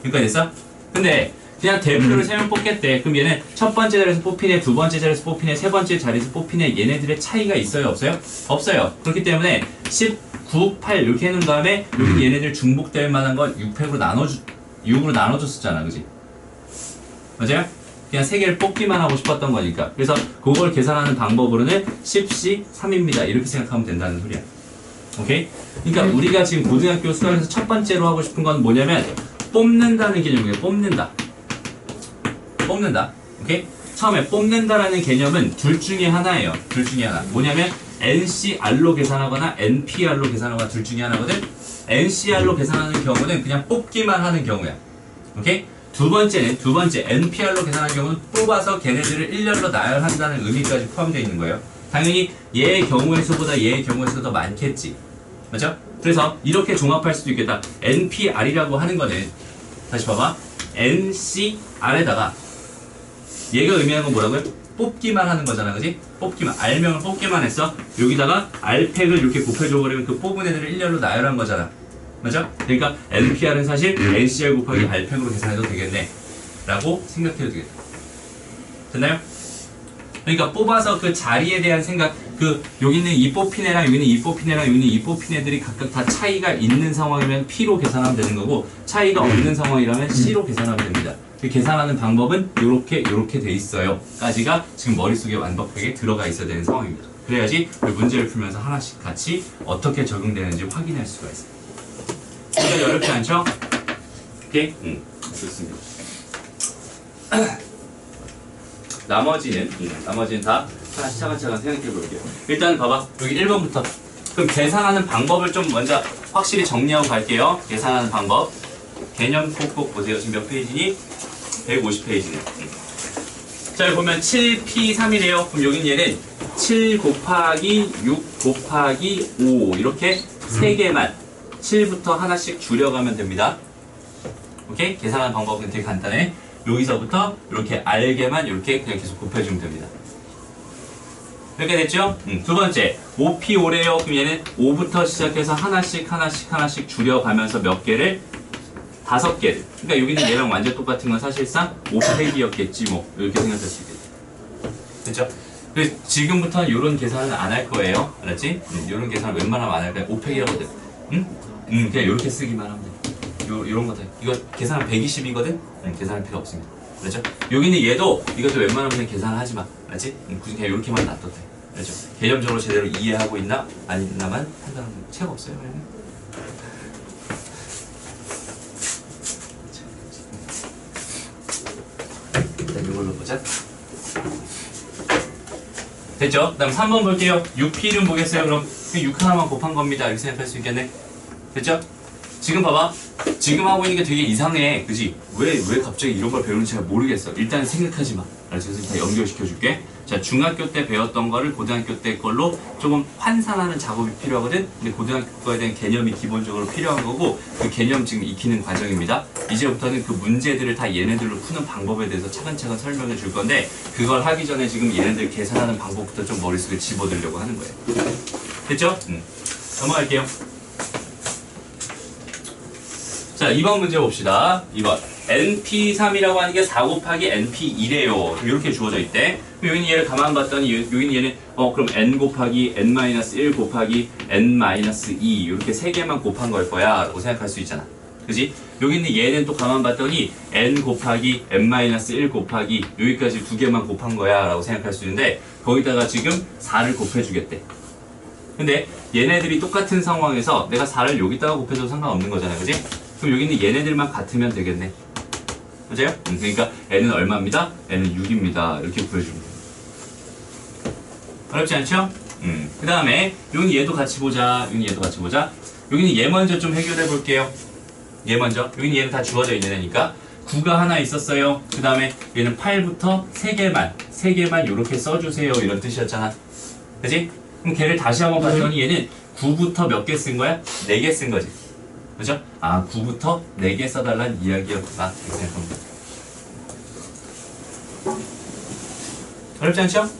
여기까지 됐어? 근데 그냥 대표를 3명 뽑겠대. 그럼 얘는 첫 번째 자리에서 뽑힌 애, 두 번째 자리에서 뽑힌 애, 세 번째 자리에서 뽑힌 애 얘네들의 차이가 있어요? 없어요? 없어요. 그렇기 때문에 10, 9, 8 이렇게 해놓은 다음에 여기 얘네들 중복될 만한 건 6으로 나눠줬었잖아. 그지? 맞아요? 그냥 3개를 뽑기만 하고 싶었던 거니까. 그래서 그걸 계산하는 방법으로는 10C 3입니다. 이렇게 생각하면 된다는 소리야. 오케이? 그러니까 우리가 지금 고등학교 수학에서 첫 번째로 하고 싶은 건 뭐냐면 뽑는다는 개념이에요. 뽑는다. 오케이? 처음에 뽑는다라는 개념은 둘 중에 하나예요. 둘 중에 하나. 뭐냐면 NCR로 계산하거나 NPR로 계산하거나 둘 중에 하나거든. NCR로 계산하는 경우는 그냥 뽑기만 하는 경우야. 오케이? 두 번째 NPR로 계산하는 경우는 뽑아서 걔네들을 일렬로 나열한다는 의미까지 포함되어 있는 거예요. 당연히 얘의 경우의 수보다 얘의 경우의 수가 더 많겠지. 맞죠? 그래서 이렇게 종합할 수도 있겠다. NPR이라고 하는 거는 다시 봐봐. NCR에다가 얘가 의미하는 건 뭐라고요? 뽑기만 하는 거잖아. 그지? 뽑기만. R명을 뽑기만 했어. 여기다가 R팩을 이렇게 곱해줘버리면 그 뽑은 애들을 일렬로 나열한 거잖아. 맞죠? 그러니까 NPR은 사실 NCR 곱하기 R팩으로 계산해도 되겠네 라고 생각해도 되겠다. 됐나요? 그러니까 뽑아서 그 자리에 대한 생각, 여기는 이뽀핀애랑 여기는 이뽀핀애랑 여기는 이뽀핀애들이 각각 다 차이가 있는 상황이면 P로 계산하면 되는 거고 차이가 없는 상황이라면 C로 계산하면 됩니다. 계산하는 방법은 요렇게 돼 있어요. 까지가 지금 머릿속에 완벽하게 들어가 있어야 되는 상황입니다. 그래야지 문제를 풀면서 하나씩 같이 어떻게 적용되는지 확인할 수가 있어요. 진짜 어렵지 않죠? 오케이? 좋습니다. 나머지는 다 하나씩 차근차근 생각해 볼게요. 일단 봐봐. 여기 1번부터. 그럼 계산하는 방법을 좀 먼저 확실히 정리하고 갈게요. 계산하는 방법. 개념 꼭꼭 보세요. 지금 몇 페이지니? 150페이지네. 자, 여기 보면 7P3이래요. 그럼 여긴 얘는 7 곱하기 6 곱하기 5 이렇게 3개만 7부터 하나씩 줄여가면 됩니다. 오케이? 계산하는 방법은 되게 간단해. 여기서부터 이렇게 알게만 이렇게 그냥 계속 곱해주면 됩니다. 이렇게 됐죠? 두 번째 5P5래요. 그럼 얘는 5부터 시작해서 하나씩 줄여가면서 몇 개를 5개를. 그러니까 여기는 얘랑 완전 똑같은 건 사실상 5팩이었겠지 뭐 이렇게 생각할 수 있겠죠. 됐죠? 그래서 지금부터는 이런 계산은 안 할 거예요. 알았지? 이런 계산은 웬만하면 안 할 거예요. 5팩이라고 돼. 응? 그냥 이렇게 쓰기만 하면 돼. 요런 것들. 이거 계산은 120이거든? 계산할 필요 없습니다. 그렇죠? 여기는 얘도 이것도 웬만하면 그냥 계산을 하지 마. 알았지? 굳이 그냥 이렇게만 놔둬도 돼. 그렇죠? 개념적으로 제대로 이해하고 있나? 아니나만 판단하는 책 없어요. 일단 이걸로 보자. 됐죠? 그 다음 3번 볼게요. 6P는 보겠어요. 그럼 6 하나만 곱한 겁니다. 이렇게 생각할 수 있겠네. 됐죠? 지금 봐봐. 지금 하고 있는 게 되게 이상해. 그지? 왜 갑자기 이런 걸 배우는지 잘 모르겠어. 일단 생각하지 마. 그래서 다 연결시켜 줄게. 자, 중학교 때 배웠던 거를 고등학교 때 걸로 조금 환산하는 작업이 필요하거든? 근데 고등학교 거에 대한 개념이 기본적으로 필요한 거고, 그 개념 지금 익히는 과정입니다. 이제부터는 그 문제들을 다 얘네들로 푸는 방법에 대해서 차근차근 설명해 줄 건데, 그걸 하기 전에 지금 얘네들 계산하는 방법부터 좀 머릿속에 집어들려고 하는 거예요. 됐죠? 넘어갈게요. 자, 2번 문제 봅시다. 2번. NP3이라고 하는 게 4 곱하기 NP1이에요. 이렇게 주어져 있대. 여기는 얘를 가만 봤더니, 여기는 얘는, 그럼 N 곱하기 N-1 곱하기 N-2 이렇게 3개만 곱한 걸 거야. 라고 생각할 수 있잖아. 그지? 여기는 얘는 또 가만 봤더니 N 곱하기 N-1 곱하기 여기까지 2개만 곱한 거야. 라고 생각할 수 있는데, 거기다가 지금 4를 곱해주겠대. 근데 얘네들이 똑같은 상황에서 내가 4를 여기다가 곱해줘도 상관없는 거잖아. 그지? 그럼 여기는 얘네들만 같으면 되겠네. 맞아요? 그러니까 n은 얼마입니다? n은 6입니다. 이렇게 구해주면 돼요. 어렵지 않죠? 그 다음에 여기 얘도 같이 보자. 여기는 얘 먼저 좀 해결해 볼게요. 얘 먼저. 여기는 얘는 다 주어져 있는 애니까 9가 하나 있었어요. 그 다음에 얘는 8부터 3개만 이렇게 써주세요. 이런 뜻이었잖아. 그지? 그럼 걔를 다시 한번 봤더니 얘는 9부터 몇 개 쓴 거야? 4개 쓴 거지. 그죠? 9부터 4개 써달라는 이야기였구나. 이렇게 생각합니다. 어렵지 않죠?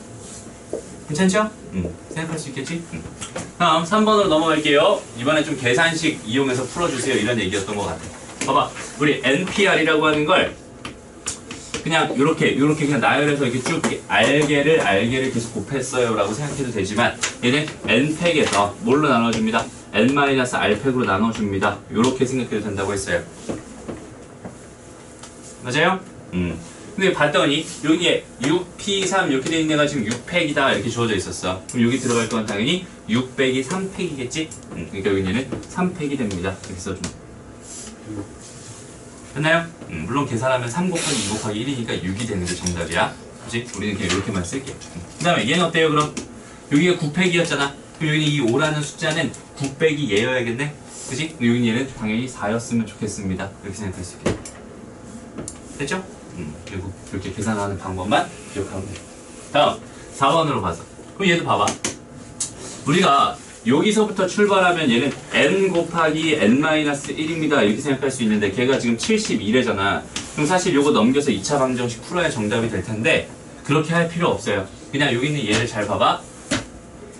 괜찮죠? 생각할 수 있겠지? 다음 3번으로 넘어갈게요. 이번에 좀 계산식 이용해서 풀어주세요. 이런 얘기였던 것 같아요. 봐봐. 우리 NPR이라고 하는 걸 그냥 요렇게 그냥 나열해서 이렇게 쭉 알게를 계속 곱했어요. 라고 생각해도 되지만 얘는 N팩에서 뭘로 나눠줍니다? N-R팩으로 나눠줍니다. 요렇게 생각해도 된다고 했어요. 맞아요? 근데 봤더니 여기에 6P3 이렇게 돼 있는 애가 지금 6팩이다 이렇게 주어져 있었어. 그럼 여기 들어갈 건 당연히 6 빼기 3팩이겠지? 그러니까 여기는 3팩이 됩니다. 이렇게 써주면 됐나요? 물론 계산하면 3 곱하기 2 곱하기 1이니까 6이 되는 게 정답이야. 그치? 우리는 그냥 이렇게만 쓸게. 그 다음에 얘는 어때요 그럼? 여기가 9팩이었잖아. 그럼 여기 이 5라는 숫자는 9 빼기 얘여야겠네? 그치? 여기 얘는 당연히 4였으면 좋겠습니다. 이렇게 생각할 수 있겠네. 됐죠? 그리고 이렇게 계산하는 방법만 기억하면 돼. 다음 4번으로 가서. 그럼 얘도 봐봐. 우리가 여기서부터 출발하면 얘는 n 곱하기 n-1입니다. 이렇게 생각할 수 있는데 걔가 지금 71회잖아. 그럼 사실 요거 넘겨서 2차 방정식 풀어야 정답이 될 텐데 그렇게 할 필요 없어요. 그냥 여기 있는 얘를 잘 봐봐.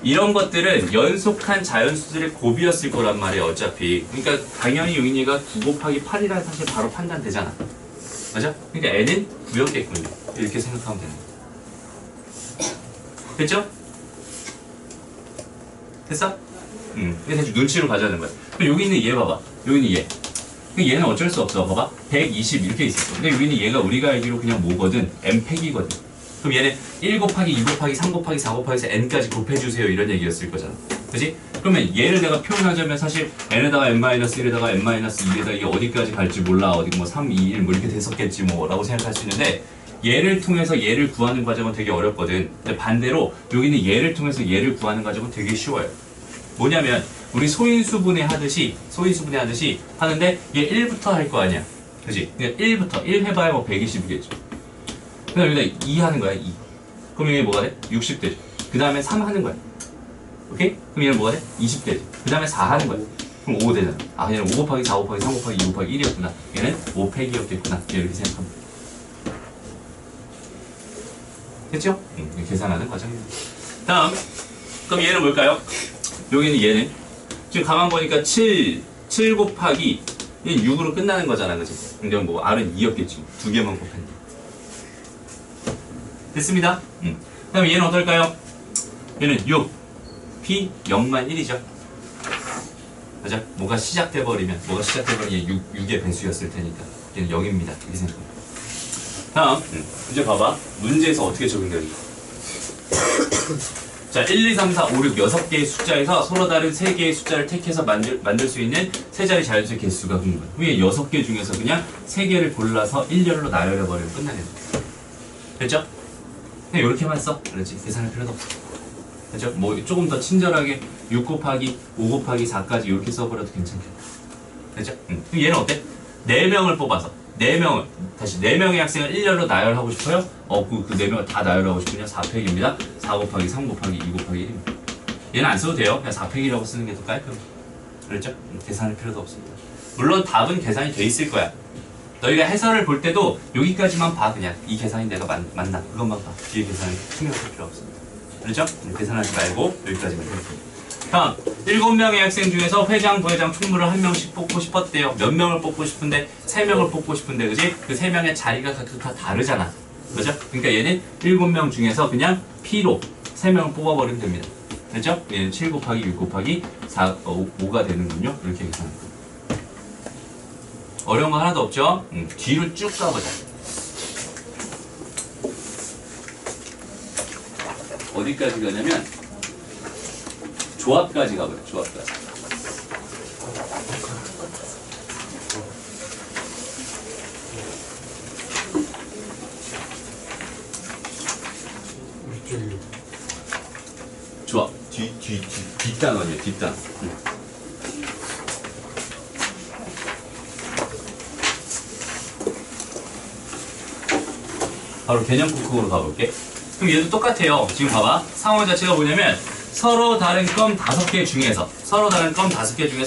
이런 것들은 연속한 자연수들의 곱이었을 거란 말이에요. 어차피. 그러니까 당연히 여기 있는 얘가 9 곱하기 8이라는 사실 바로 판단되잖아. 맞아? 그러니까 n은 9였겠군요. 이렇게 생각하면 되는 거야. 됐죠? 됐어? 이게 대충 눈치로 가져가는 거야. 그럼 여기 있는 얘 봐봐. 여기 있는 얘. 얘는 어쩔 수 없어. 봐봐. 120 이렇게 있었어. 근데 여기 있는 얘가 우리가 알기로 그냥 뭐거든? m 팩이거든. 그럼 얘는 1 곱하기 2 곱하기 3 곱하기 4 곱하기 4 n까지 곱해주세요. 이런 얘기였을 거잖아. 그지? 그러면 얘를 내가 표현하자면 사실 n에다가 n-1에다가 n-2에다가 이게 어디까지 갈지 몰라. 어디 뭐 3, 2, 1 뭐 이렇게 됐었겠지 뭐 라고 생각할 수 있는데 얘를 통해서 얘를 구하는 과정은 되게 어렵거든. 근데 반대로 여기는 얘를 통해서 얘를 구하는 과정은 되게 쉬워요. 뭐냐면 우리 소인수분해 하듯이 하는데 얘 1부터 할 거 아니야. 그지? 그냥 1부터 1 해봐야 뭐 120이겠죠. 그다음 여기다 2 하는 거야. 2. 그럼 이게 뭐가 돼? 60 되죠. 그 다음에 3 하는 거야. 오케이? 그럼 얘는 뭐가 돼? 20 되죠. 그 다음에 4 하는 거야. 그럼 5 되잖아. 아, 얘는 5 곱하기 4 곱하기 3 곱하기 2 곱하기 1이었구나. 얘는 5 팩이었겠구나. 이렇게 생각합니다. 됐죠? 계산하는 과정입니다. 다음, 그럼 얘는 뭘까요? 여기는 얘는 지금 가만 보니까 7 곱하기 얘는 6으로 끝나는 거잖아, 그치? 근데 뭐 R은 2였겠지. 두 개만 곱했네. 됐습니다. 그럼 얘는 어떨까요? 얘는 6, P 0만 1이죠. 맞아? 뭐가 시작돼버리면 얘 6의 배수였을 테니까 얘는 0입니다. 이렇게 생각합니다. 다음, 이제 봐봐. 문제에서 어떻게 적용되는지. 자, 1, 2, 3, 4, 5, 6, 6개의 숫자에서 서로 다른 3개의 숫자를 택해서 만들 수 있는 세 자리 자연수의 개수가 궁금해. 위에 6개 중에서 그냥 3개를 골라서 일렬로 나열해버리면 끝나겠네. 됐죠? 그냥 이렇게만 써. 그렇지. 계산할 필요도 없어. 됐죠? 뭐 조금 더 친절하게 6 곱하기 5 곱하기 4까지 이렇게 써버려도 괜찮겠다. 됐죠? 그럼 얘는 어때? 4명을 뽑아서 4명의 학생을 일렬로 나열하고 싶어요? 그 4명을 다 나열하고 싶으냐? 4팩입니다. 4 곱하기 3 곱하기 2 곱하기 1입니다. 얘는 안 써도 돼요. 그냥 4팩이라고 쓰는 게 더 깔끔해. 그렇죠? 계산할 필요도 없습니다. 물론 답은 계산이 돼 있을 거야. 너희가 해설을 볼 때도 여기까지만 봐. 그냥 이 계산이 내가 맞나 그것만 봐. 뒤에 계산을 신경 쓸 필요 없습니다. 그렇죠? 계산하지 말고 여기까지만 해볼게요. 다음, 7명의 학생 중에서 회장, 부회장, 총무를 1명씩 뽑고 싶었대요. 몇 명을 뽑고 싶은데? 3명을 뽑고 싶은데, 그지? 그 3명의 자리가 각각 다 다르잖아. 그죠? 그러니까 얘는 7명 중에서 그냥 P로 3명을 뽑아버리면 됩니다. 그죠? 얘는 7 곱하기 6 곱하기 5가 되는군요. 이렇게 계산합니다. 어려운 거 하나도 없죠? 뒤로 쭉 가보자. 어디까지 가냐면, 조합까지 가봐요. 조합까지. 조합. 뒷단원이에요. 뒷단. 바로 개념 쿠크로 가볼게. 그럼 얘도 똑같아요. 지금 봐봐. 상호 자체가 뭐냐면 서로 다른 껌 5개 중에서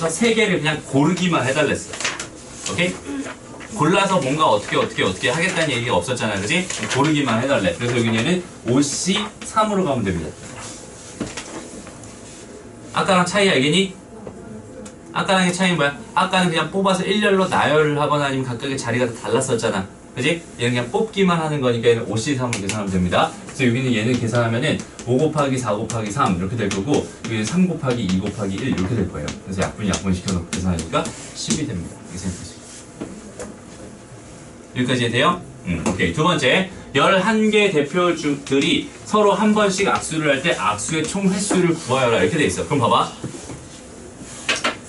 3개를 그냥 고르기만 해달랬어. 오케이? 골라서 뭔가 어떻게 하겠다는 얘기가 없었잖아. 그지? 고르기만 해달래. 그래서 여기는 OC 3으로 가면 됩니다. 아까랑 차이 알겠니? 아까랑 의 차이는 뭐야? 아까는 그냥 뽑아서 일렬로 나열을 하거나 아니면 각각의 자리가 다 달랐었잖아. 그지? 얘는 그냥 뽑기만 하는 거니까 얘는 OC3으로 계산하면 됩니다. 그래서 여기는 얘는 계산하면은 5 곱하기 4 곱하기 3 이렇게 될 거고 여기는 3 곱하기 2 곱하기 1 이렇게 될 거예요. 그래서 약분 시켜놓고 계산하니까 10이 됩니다. 이렇게 생각하시죠. 여기까지 돼요? 오케이. 두 번째, 11개 대표들이 서로 한 번씩 악수를 할 때 악수의 총 횟수를 구하여라 이렇게 돼 있어. 그럼 봐봐.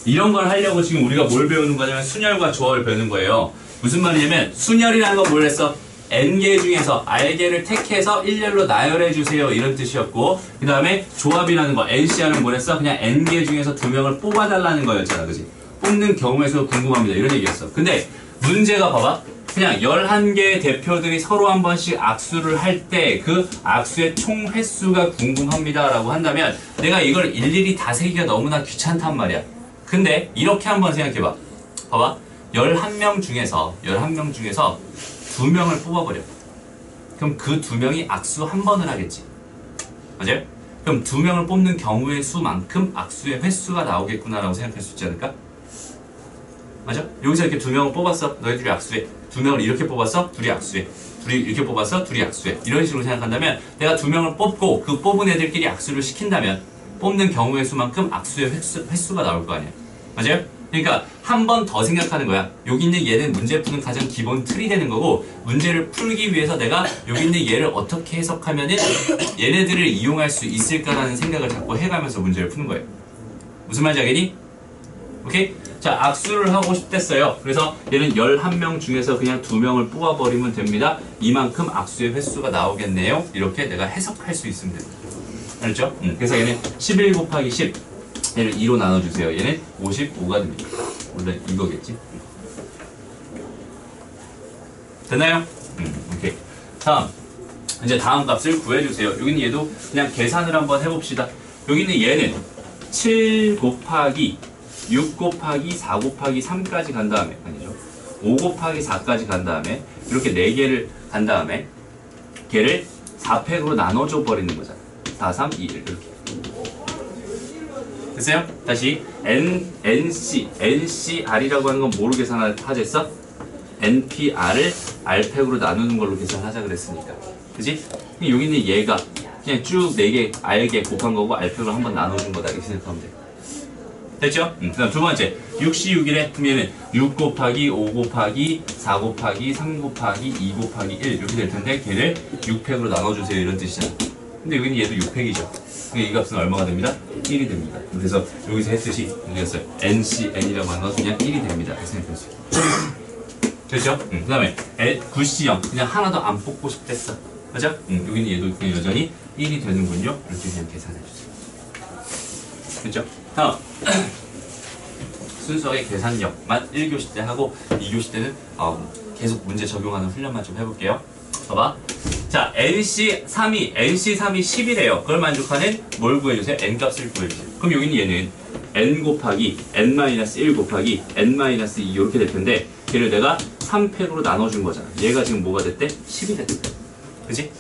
이런 걸 하려고 지금 우리가 뭘 배우는 거냐면 순열과 조합을 배우는 거예요. 무슨 말이냐면 순열이라는 건 뭘 했어? n개 중에서 r개를 택해서 일렬로 나열해 주세요 이런 뜻이었고 그 다음에 조합이라는 거 NCR은 뭘 했어? 그냥 n개 중에서 2명을 뽑아달라는 거였잖아. 그지? 뽑는 경우의 수가 궁금합니다 이런 얘기였어. 근데 문제가 봐봐. 그냥 11개의 대표들이 서로 한 번씩 악수를 할 때 그 악수의 총 횟수가 궁금합니다 라고 한다면 내가 이걸 일일이 다 세기가 너무나 귀찮단 말이야. 근데 이렇게 한번 생각해봐. 봐봐. 11명 중에서 2명을 뽑아버려. 그럼 그 2명이 악수 한 번을 하겠지. 맞아요? 그럼 2명을 뽑는 경우의 수만큼 악수의 횟수가 나오겠구나라고 생각할 수 있지 않을까? 맞아? 여기서 이렇게 2명을 뽑았어. 너희들이 악수해. 2명을 이렇게 뽑았어. 둘이 악수해. 둘이 이렇게 뽑았어. 둘이 악수해. 이런 식으로 생각한다면 내가 2명을 뽑고 그 뽑은 애들끼리 악수를 시킨다면 뽑는 경우의 수만큼 악수의 횟수가 나올 거 아니야. 맞아요? 그러니까 한 번 더 생각하는 거야. 여기 있는 얘는 문제 푸는 가장 기본 틀이 되는 거고, 문제를 풀기 위해서 내가 여기 있는 얘를 어떻게 해석하면은 얘네들을 이용할 수 있을까라는 생각을 자꾸 해가면서 문제를 푸는 거예요. 무슨 말인지 알겠니? 오케이? 자, 악수를 하고 싶댔어요. 그래서 얘는 11명 중에서 그냥 2명을 뽑아버리면 됩니다. 이만큼 악수의 횟수가 나오겠네요. 이렇게 내가 해석할 수 있으면 됩니다. 알았죠? 그래서 얘는 11 곱하기 10, 얘를 2로 나눠주세요. 얘는 55가 됩니다. 원래 이거겠지? 됐나요? 오케이. 이제 다음 값을 구해주세요. 여기는 얘도 그냥 계산을 한번 해봅시다. 여기는 얘는 7 곱하기 6 곱하기 4 곱하기 3까지 간 다음에, 아니죠, 5 곱하기 4까지 간 다음에 이렇게 4개를 간 다음에 걔를 4팩으로 나눠줘 버리는 거잖아. 4, 3, 2, 1 이렇게. 됐어요? 다시 NCR이라고 하는 건 뭐로 계산하겠어? NPR을 R팩으로 나누는 걸로 계산하자 그랬으니까. 그치? 여기 있는 얘가 그냥 쭉 4개 R개 곱한 거고 R팩으로 한번 나눠준 거다 이렇게 생각하면 돼. 됐죠? 그 다음 두 번째 6C6이래. 그럼 얘는 6 곱하기 5 곱하기 4 곱하기 3 곱하기 2 곱하기 1 이렇게 될 텐데 걔를 6팩으로 나눠주세요 이런 뜻이잖아. 근데 여기는 얘도 6팩이죠. 이 값은 얼마가 됩니다? 1이 됩니다. 그래서 여기서 했듯이 여기였어요. NCN이라고 하는 건 그냥 1이 됩니다. 이렇게 생각해주세요. 됐죠? 그 다음에 9C형 그냥 하나도 안 뽑고 싶댔어. 맞아? 여기는 얘도 그냥 여전히 1이 되는군요. 이렇게 그냥 계산해주세요. 됐죠? 다음 순수하게 계산력만 1교시 때 하고 2교시 때는 계속 문제 적용하는 훈련만 좀 해볼게요. 봐봐. 자, NC3이 10이래요. 그걸 만족하는 뭘 구해주세요? N값을 구해주세요. 그럼 여기는 얘는 N 곱하기 N-1 곱하기 N-2 이렇게 될 텐데 걔를 내가 3팩으로 나눠준 거잖아. 얘가 지금 뭐가 됐대? 10이 됐대. 그치?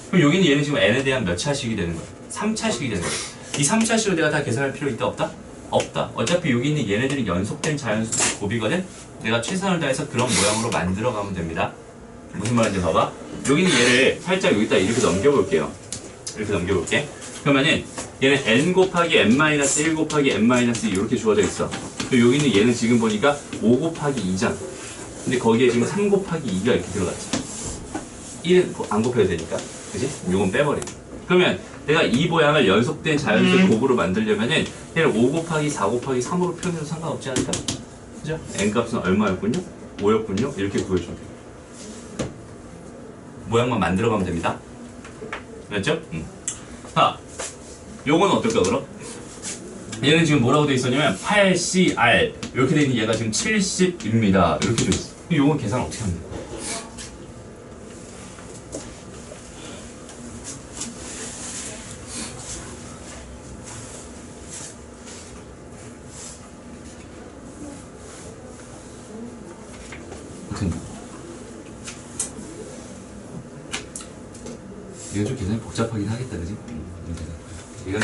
그럼 여기는 얘는 지금 N에 대한 몇 차식이 되는 거야? 3차식이 되는 거야. 이 3차식으로 내가 다 계산할 필요 있다 없다? 없다. 어차피 여기 있는 얘네들이 연속된 자연수 곱이거든? 내가 최선을 다해서 그런 모양으로 만들어가면 됩니다. 무슨 말인지 봐봐. 여기는 얘를 살짝 여기다 이렇게 넘겨볼게요. 이렇게 넘겨볼게. 그러면은 얘는 n 곱하기 n-1 곱하기 n-2 이렇게 주어져 있어. 그리고 여기는 얘는 지금 보니까 5 곱하기 2잖아. 근데 거기에 지금 3 곱하기 2가 이렇게 들어갔지. 1은 안 곱해도 되니까. 그치? 요건 빼버리고. 그러면 내가 이 모양을 연속된 자연수의 곱으로 만들려면은 얘를 5 곱하기 4 곱하기 3으로 표현해도 상관없지 않을까? 그죠? n값은 얼마였군요? 5였군요? 이렇게 구해주면 돼요. 모양만 만들어가면 됩니다. 됐죠? 자, 요건 어떨까 그럼? 얘는 지금 뭐라고 돼 있었냐면 8CR 이렇게 돼 있는 얘가 지금 70입니다. 이렇게 돼 있어. 요건 계산 어떻게 하면 돼? 이건 좀 계산이 복잡하긴 하겠다, 그지? 이건,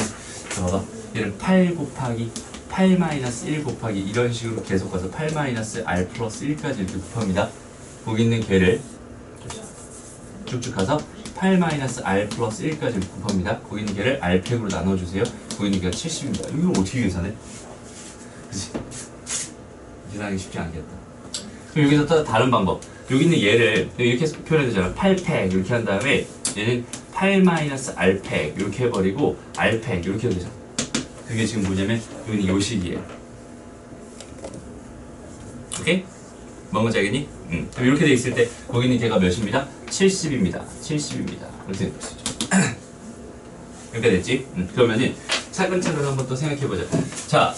봐봐. 얘는 8 곱하기 8-1 곱하기 이런 식으로 계속 가서 8-R 플러스 1까지 이렇게 곱합니다. 거기 있는 걔를 쭉쭉 가서 8-R 플러스 1까지 이렇게 곱합니다. 거기 있는 걔를 R팩으로 나눠주세요. 거기 있는 걔가 70입니다. 이걸 어떻게 계산해? 그치? 계산하기 쉽지 않겠다. 그럼 여기서 또 다른 방법. 여기 있는 얘를 이렇게 표현해도 되잖아. 8팩 이렇게 한 다음에 얘는 8-R팩 이렇게 해버리고 R팩 이렇게 해도 되잖아. 그게 지금 뭐냐면 여기는 요식이에요. 오케이? 뭔지 알겠니? 이렇게 돼 있을 때 거기는 걔가 몇입니다? 70입니다. 70입니다. 이렇게 될 수 있죠. 이렇게 됐지? 그러면은 차근차근 한번 또 생각해보자. 자,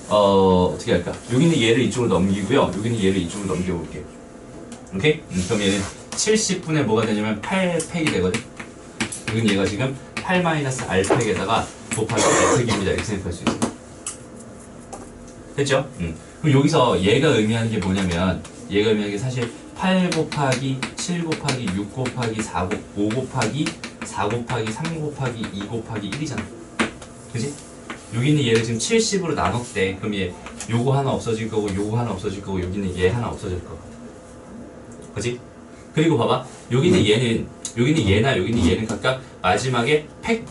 어떻게 할까? 여기는 얘를 이쪽으로 넘기고요. 여기는 얘를 이쪽으로 넘겨볼게요. 오케이? 그럼 얘는 70분의 뭐가 되냐면 8팩이 되거든. 여기는 얘가 지금 8-R팩에다가 곱하기 R팩입니다. 이렇게 생각할 수 있어요. 됐죠? 그럼 여기서 얘가 의미하는 게 뭐냐면 얘가 의미하는 게 사실 8 곱하기 7 곱하기 6 곱하기 5 곱하기 4 곱하기 3 곱하기 2 곱하기 1이잖아. 그치? 여기 있는 얘를 지금 70으로 나눴대. 그럼 얘 요거 하나 없어질 거고 요거 하나 없어질 거고 여기 있는 얘 하나 없어질 거. 그치? 그리고 봐봐. 여기 있는 얘는 여기는 얘나 여기는 얘는 각각 마지막에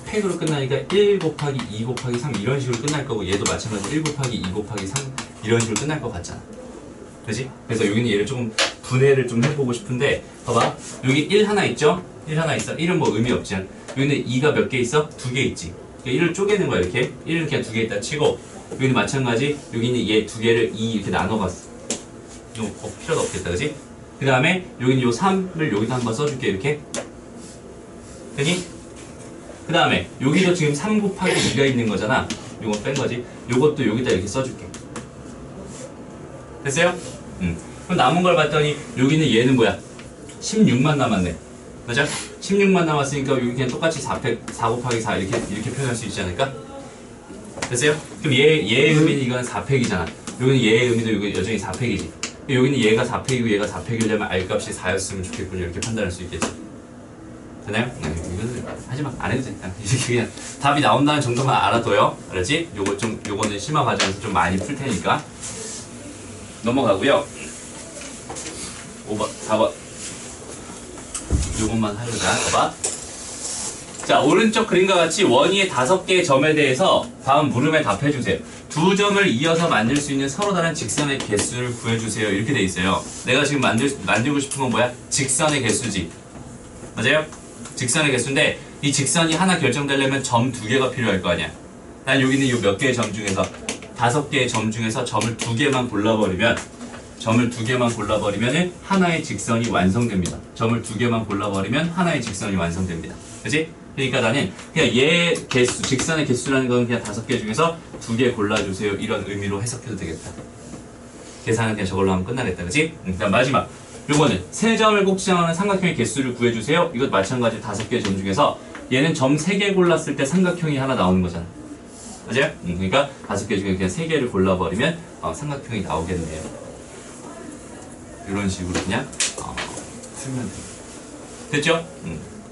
팩으로 끝나니까 1 곱하기 2 곱하기 3 이런 식으로 끝날 거고 얘도 마찬가지로 1 곱하기 2 곱하기 3 이런 식으로 끝날 것 같잖아. 그지? 그래서 여기는 얘를 조금 분해를 좀 해보고 싶은데 봐봐. 여기 1 하나 있죠? 1 하나 있어. 1은 뭐 의미 없지. 여기는 2가 몇 개 있어? 2개 있지. 그러니까 1을 쪼개는 거야 이렇게. 1을 그냥 2개 있다 치고 여기는 마찬가지 여기는 얘 2개를 2 이렇게 나눠봤어. 좀 필요도 없겠다 그지? 그 다음에 여기는 요 3을 여기다 한번 써줄게 이렇게. 되니? 그 다음에 여기도 지금 3 곱하기 2가 있는 거잖아. 요거 뺀 거지. 요것도 여기다 이렇게 써줄게. 됐어요? 그럼 남은 걸 봤더니 여기는 얘는 뭐야? 16만 남았네. 맞아? 16만 남았으니까 여기 그냥 똑같이 4 곱하기 4 이렇게 표현할 수 있지 않을까? 됐어요? 그럼 얘의 의미는 이건 4팩이잖아. 여기는 얘의 의미도 여기 여전히 4팩이지. 여기는 얘가 4팩이고 얘가 4팩이려면 R값이 4였으면 좋겠군요. 이렇게 판단할 수 있겠지. 되나요? 네, 이거는 하지마. 안 해도 돼. 그냥 답이 나온다는 정도만 알아둬요. 알았지? 요거는 심화 과정에서 좀 많이 풀 테니까. 넘어가고요. 5번, 4번. 요것만 하려자. 봐봐. 자, 오른쪽 그림과 같이 원위의 5개의 점에 대해서 다음 물음에 답해주세요. 두 점을 이어서 만들 수 있는 서로 다른 직선의 개수를 구해주세요. 이렇게 돼 있어요. 내가 지금 만들고 싶은 건 뭐야? 직선의 개수지. 맞아요? 직선의 개수인데 이 직선이 하나 결정되려면 점 2개가 필요할 거 아니야. 난 여기는 이 몇 개의 점 중에서 5개의 점 중에서 점을 2개만 골라버리면 하나의 직선이 완성됩니다. 점을 2개만 골라버리면 하나의 직선이 완성됩니다. 그치? 그러니까 나는 그냥 얘 개수, 직선의 개수라는 건 그냥 5개 중에서 2개 골라주세요. 이런 의미로 해석해도 되겠다. 계산은 그냥 저걸로 하면 끝나겠다. 그치? 그다음 마지막. 요거는 세 점을 꼭 지정하는 삼각형의 개수를 구해주세요. 이것 마찬가지 5개의 점 중에서 얘는 점 3개 골랐을 때 삼각형이 하나 나오는 거잖아. 맞아요? 그러니까 5개 중에 그냥 3개를 골라버리면 삼각형이 나오겠네요. 이런 식으로 그냥 풀면 돼요. 됐죠?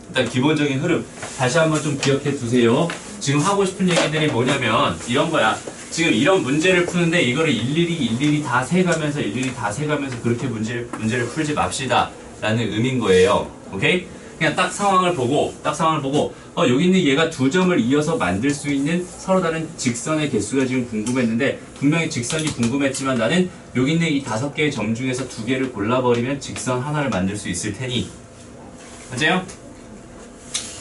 일단 기본적인 흐름 다시 한번 좀 기억해 두세요. 지금 하고 싶은 얘기들이 뭐냐면 이런 거야. 지금 이런 문제를 푸는데 이거를 일일이 다 세가면서 그렇게 문제를 풀지 맙시다 라는 의미인 거예요. 오케이? 그냥 딱 상황을 보고 여기 있는 얘가 두 점을 이어서 만들 수 있는 서로 다른 직선의 개수가 지금 궁금했는데 분명히 직선이 궁금했지만 나는 여기 있는 이 5개의 점 중에서 2개를 골라버리면 직선 하나를 만들 수 있을 테니 맞아요?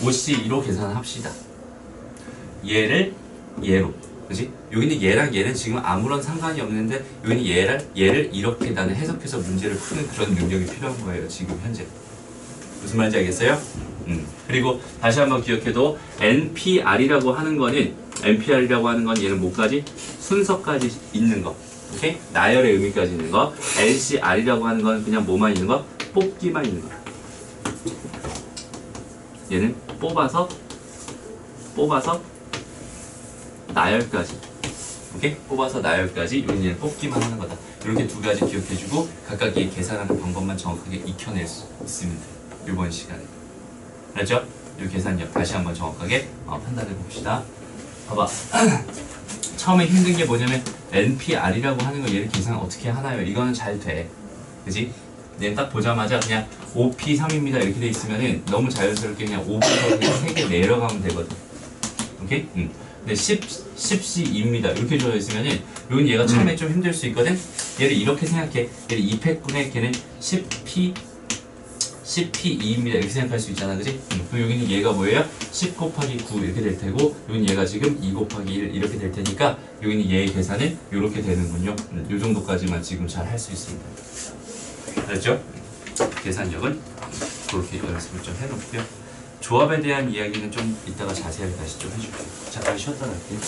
OC2로 계산합시다. 얘를 얘로 그치? 여기는 얘랑 얘는 지금 아무런 상관이 없는데 여기는 얘를 이렇게 나는 해석해서 문제를 푸는 그런 능력이 필요한 거예요. 지금 현재. 무슨 말인지 알겠어요? 그리고 다시 한번 기억해도 NPR이라고 하는 거는 얘는 뭐까지? 순서까지 있는 거. 오케이? 나열의 의미까지 있는 거. NCR이라고 하는 건 그냥 뭐만 있는 거? 뽑기만 있는 거. 얘는 뽑아서 나열까지. 오케이? 뽑아서 나열까지 여기는 뽑기만 하는 거다. 이렇게 2가지 기억해주고 각각 이 계산하는 방법만 정확하게 익혀낼 수 있으면 돼요. 이번 시간에. 알았죠? 이 계산력 다시 한번 정확하게 판단해 봅시다. 봐봐. 처음에 힘든 게 뭐냐면 NPR이라고 하는 거 얘를 계산 어떻게 하나요? 이거는 잘 돼. 그지? 얘는 딱 보자마자 그냥 OP3입니다. 이렇게 돼 있으면은 너무 자연스럽게 그냥 5부터 그냥 3개 내려가면 되거든. 오케이? 근데 10C2입니다. 이렇게 주어져 있으면은 요건 얘가 처음에 좀 힘들 수 있거든? 얘를 이렇게 생각해. 얘를 2팩분의 걔는 10P2입니다. 이렇게 생각할 수 있잖아. 그지? 그럼 여기는 얘가 뭐예요? 10 곱하기 9 이렇게 될 테고 여기는 얘가 지금 2 곱하기 1 이렇게 될 테니까 여기는 얘의 계산은 이렇게 되는군요. 요 정도까지만 지금 잘 할 수 있습니다. 알았죠? 계산력은 그렇게 연습을 좀 해놓고요. 조합에 대한 이야기는 좀 이따가 자세하게 다시 좀 해줄게요. 잠깐 쉬었다 갈게요.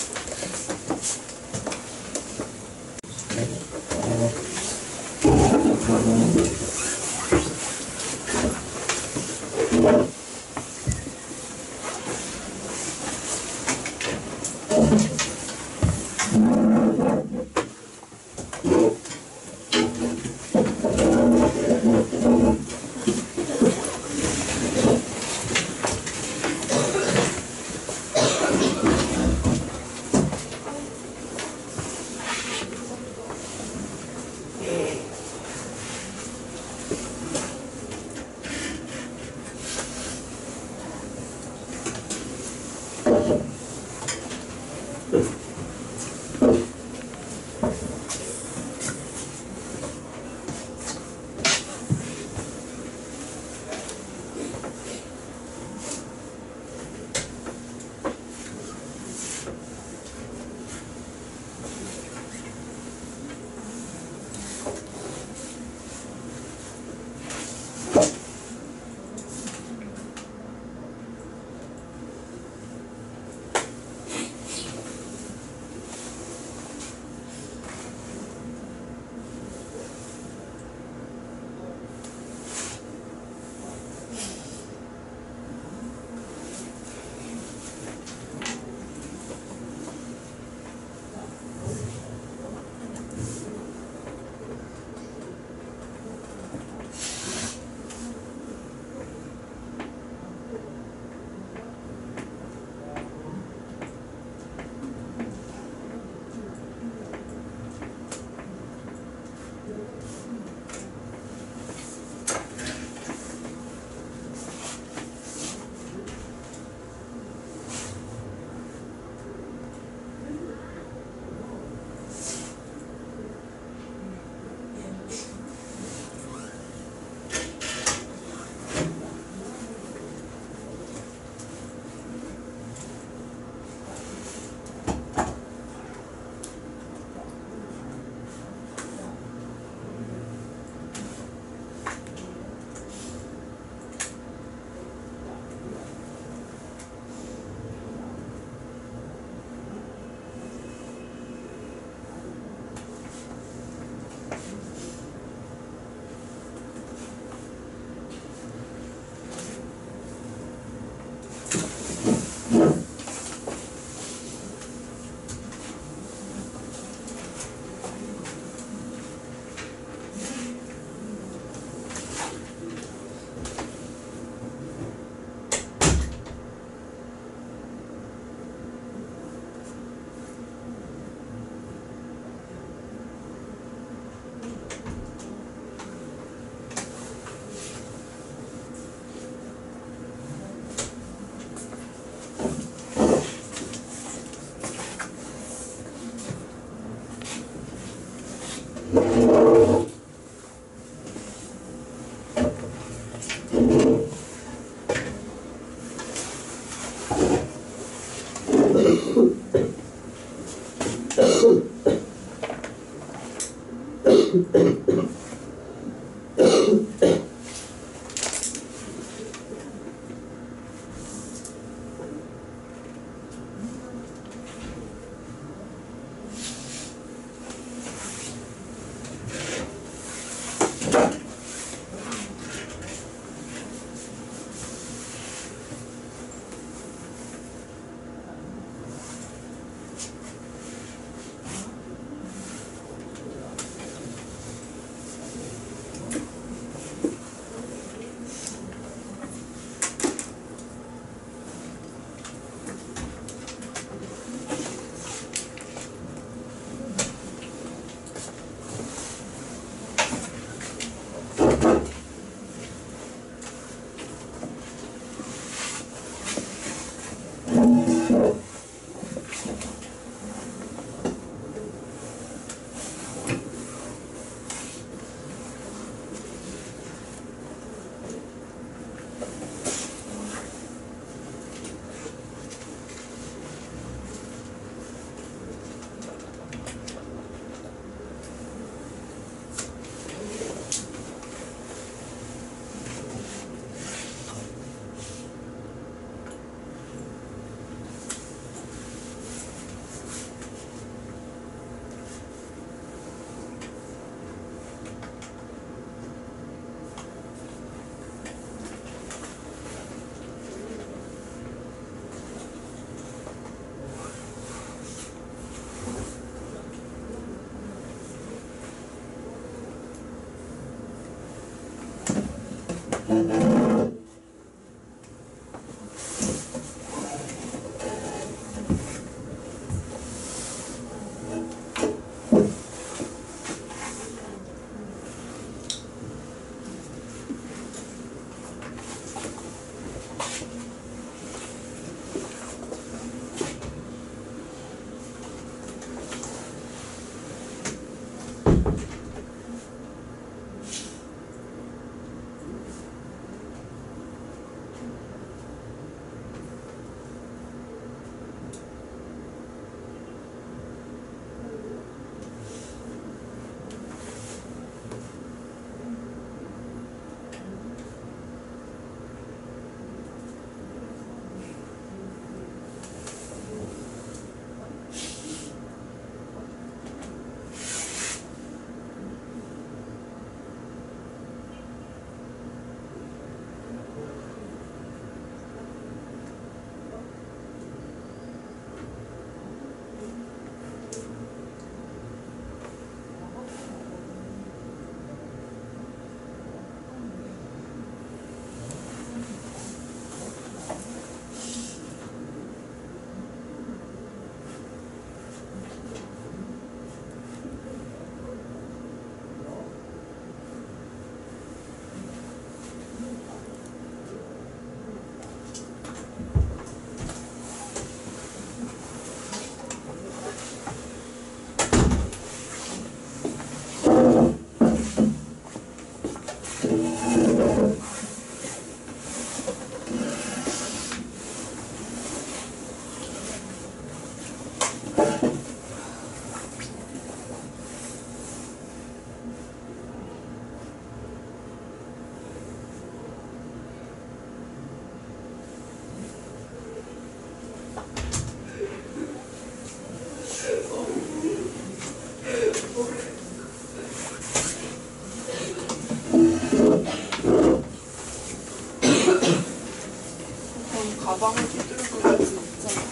가방을 두들고 가지 있잖아.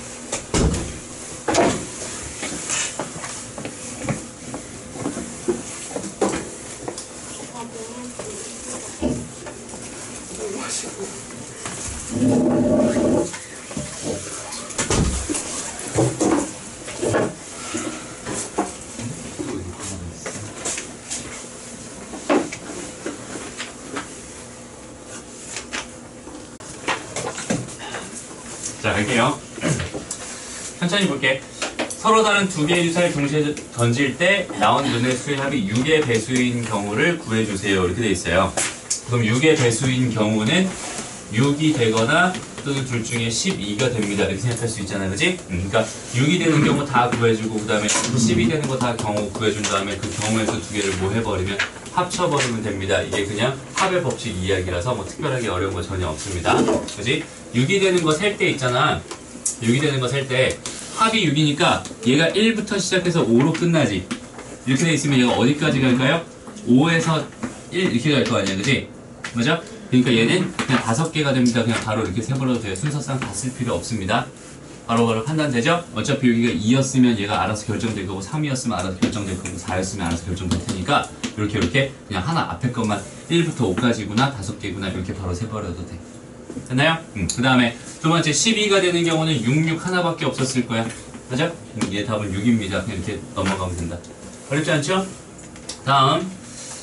물 마시고. 자, 갈게요. 천천히 볼게. 서로 다른 두 개의 유사를 동시에 던질 때 나온 눈의 수의 합이 6의 배수인 경우를 구해주세요. 이렇게 돼 있어요. 그럼 6의 배수인 경우는 6이 되거나 또는 둘 중에 12가 됩니다. 이렇게 생각할 수 있잖아요. 그지? 그러니까 6이 되는 경우 다 구해주고 그 다음에 10이 되는 거 다 경우 구해준 다음에 그 경우에서 두 개를 뭐 해버리면 합쳐버리면 됩니다. 이게 그냥 합의 법칙 이야기라서 뭐 특별하게 어려운 거 전혀 없습니다. 그지? 6이 되는 거 셀 때 있잖아. 6이 되는 거 셀 때 합이 6이니까 얘가 1부터 시작해서 5로 끝나지. 이렇게 돼 있으면 얘가 어디까지 갈까요? 5에서 1 이렇게 갈 거 아니야. 그지? 맞아? 그러니까 얘는 그냥 5개가 됩니다. 그냥 바로 이렇게 세버려도 돼요. 순서상 다 쓸 필요 없습니다. 바로바로 판단되죠? 어차피 여기가 2였으면 얘가 알아서 결정될 거고 3이었으면 알아서 결정될 거고 4였으면 알아서 결정될 테니까 이렇게 그냥 하나 앞에 것만 1부터 5까지구나 5개구나 이렇게 바로 세버려도 돼. 됐나요? 그 다음에 두 번째 12가 되는 경우는 6, 6 하나밖에 없었을 거야. 맞아? 얘 답은 6입니다. 그냥 이렇게 넘어가면 된다. 어렵지 않죠? 다음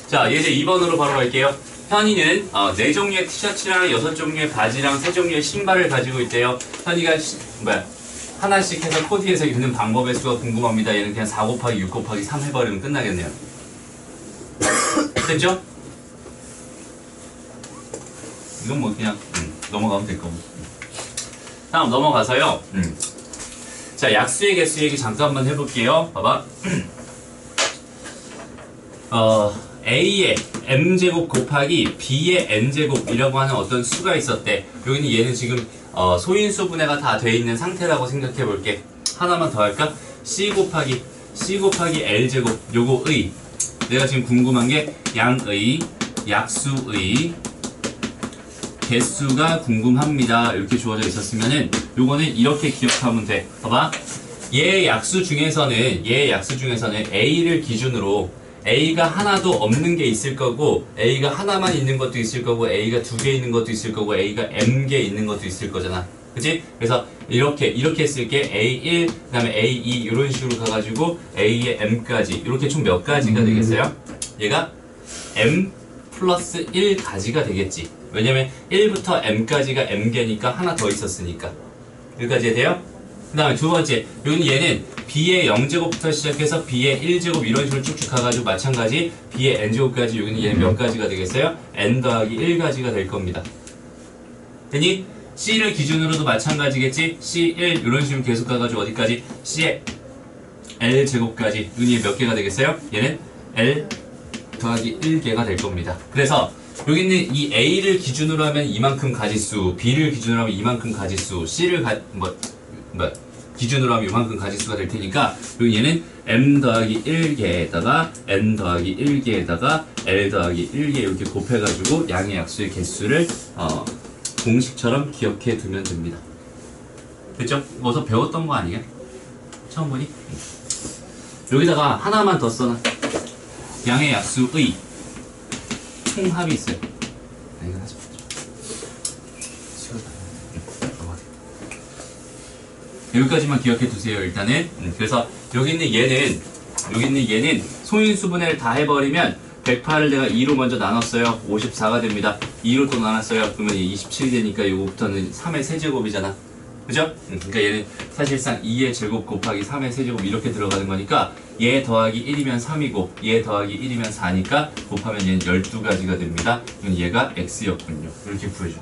자 이제 2번으로 바로 갈게요. 현이는 4종류의 티셔츠랑 6종류의 바지랑 3종류의 신발을 가지고 있대요. 현이가 하나씩 해서 코디해서 입는 방법의 수가 궁금합니다. 얘는 그냥 4 곱하기 6 곱하기 3 해버리면 끝나겠네요. 됐죠? 이건 뭐 그냥 넘어가면 될 거고. 다음 넘어가서요. 자 약수의 개수 얘기 잠깐만 해볼게요. 봐봐. A의 m제곱 곱하기 B의 n제곱이라고 하는 어떤 수가 있었대. 여기는 얘는 지금 소인수 분해가 다 돼 있는 상태라고 생각해 볼게. 하나만 더 할까? C 곱하기 L제곱 요거의 내가 지금 궁금한 게 양의 약수의 개수가 궁금합니다. 이렇게 주어져 있었으면은 요거는 이렇게 기억하면 돼. 봐봐. 얘 약수 중에서는 A를 기준으로 A가 하나도 없는 게 있을 거고 A가 하나만 있는 것도 있을 거고 A가 2개 있는 것도 있을 거고 A가 m개 있는 것도 있을 거잖아. 그치? 그래서 이렇게 쓸게. A1 그 다음에 A2 이런 식으로 가가지고 A의 m까지 이렇게 총 몇 가지가 되겠어요? 얘가 m 플러스 1가지가 되겠지. 왜냐면 1부터 m까지가 m개니까 하나 더 있었으니까. 여기까지 돼요? 그 다음에 두 번째 여기는 얘는 B의 0제곱부터 시작해서 B의 1제곱 이런 식으로 쭉쭉 가가지고 마찬가지 B의 n제곱까지 여기는 얘는 몇 가지가 되겠어요? n 더하기 1가지가 될 겁니다. 되니 C를 기준으로도 마찬가지겠지? C1 이런 식으로 계속 가가지고 어디까지? C의 L제곱까지 여기는 몇 개가 되겠어요? 얘는 L 더하기 1개가 될 겁니다. 그래서 여기 있는 이 A를 기준으로 하면 이만큼 가지수, B를 기준으로 하면 이만큼 가지수, C를 기준으로 하면 이만큼 가지수가 될 테니까 여기 얘는 m 더하기 1개에다가 n 더하기 1개에다가 l 더하기 1개 이렇게 곱해가지고 양의 약수의 개수를 공식처럼 기억해 두면 됩니다. 됐죠? 어서 배웠던 거 아니에요? 처음 보니? 여기다가 하나만 더 써놔. 양의 약수의 총합이 있어요. 이거 하지 마. 여기까지만 기억해 두세요. 일단은 그래서 여기 있는 얘는 소인수분해를 다 해버리면 108을 내가 2로 먼저 나눴어요. 54가 됩니다. 2로 또 나눴어요. 그러면 27이 되니까 요거부터는 3의 세제곱이잖아. 그죠? 그러니까 얘는 사실상 2의 제곱 곱하기 3의 세제곱 이렇게 들어가는 거니까 얘 더하기 1이면 3이고 얘 더하기 1이면 4니까 곱하면 얘는 12가지가 됩니다. 그럼 얘가 x였군요. 이렇게 구해줘.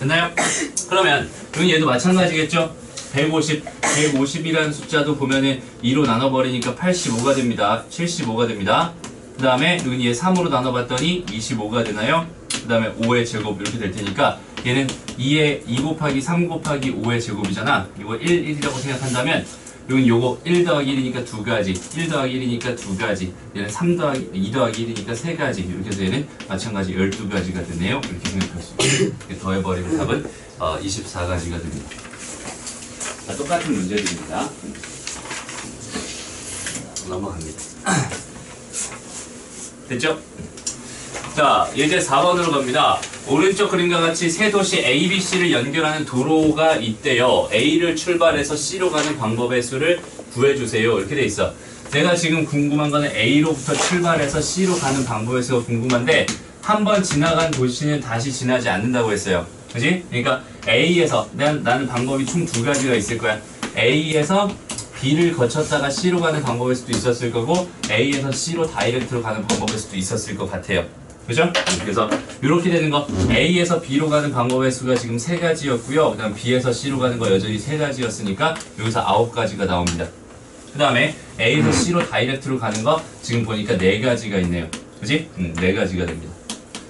됐나요? 그러면 여기 얘도 마찬가지겠죠? 150이라는 숫자도 보면은 2로 나눠버리니까 85가 됩니다. 75가 됩니다. 그 다음에 여기 얘 3으로 나눠봤더니 25가 되나요? 그 다음에 5의 제곱 이렇게 될 테니까 얘는 2 곱하기 3 곱하기 5의 제곱이잖아. 이거 1이라고 생각한다면 여긴 요거 1 더하기 1이니까 2가지, 1 더하기 1이니까 2가지, 얘는 2 더하기 1이니까 3가지. 이렇게 해서 얘는 마찬가지 12가지가 되네요. 이렇게 생각할 수 있어요. 더해버리면 답은 24가지가 됩니다. 자, 똑같은 문제들입니다. 넘어갑니다. 됐죠? 자, 이제 4번으로 갑니다. 오른쪽 그림과 같이 세 도시 A, B, C를 연결하는 도로가 있대요. A를 출발해서 C로 가는 방법의 수를 구해주세요. 이렇게 돼 있어. 내가 지금 궁금한 거는 A로부터 출발해서 C로 가는 방법의 수가 궁금한데 한 번 지나간 도시는 다시 지나지 않는다고 했어요. 그지? 그러니까 A에서 나는 방법이 총 두 가지가 있을 거야. A에서 B를 거쳤다가 C로 가는 방법일 수도 있었을 거고 A에서 C로 다이렉트로 가는 방법일 수도 있었을 것 같아요. 그죠? 그래서 이렇게 되는 거 A에서 B로 가는 방법의 수가 지금 3가지였고요. 그 다음 B에서 C로 가는 거 여전히 3가지였으니까 여기서 9가지가 나옵니다. 그 다음에 A에서 C로 다이렉트로 가는 거 지금 보니까 4가지가 있네요. 그지? 4가지가 됩니다.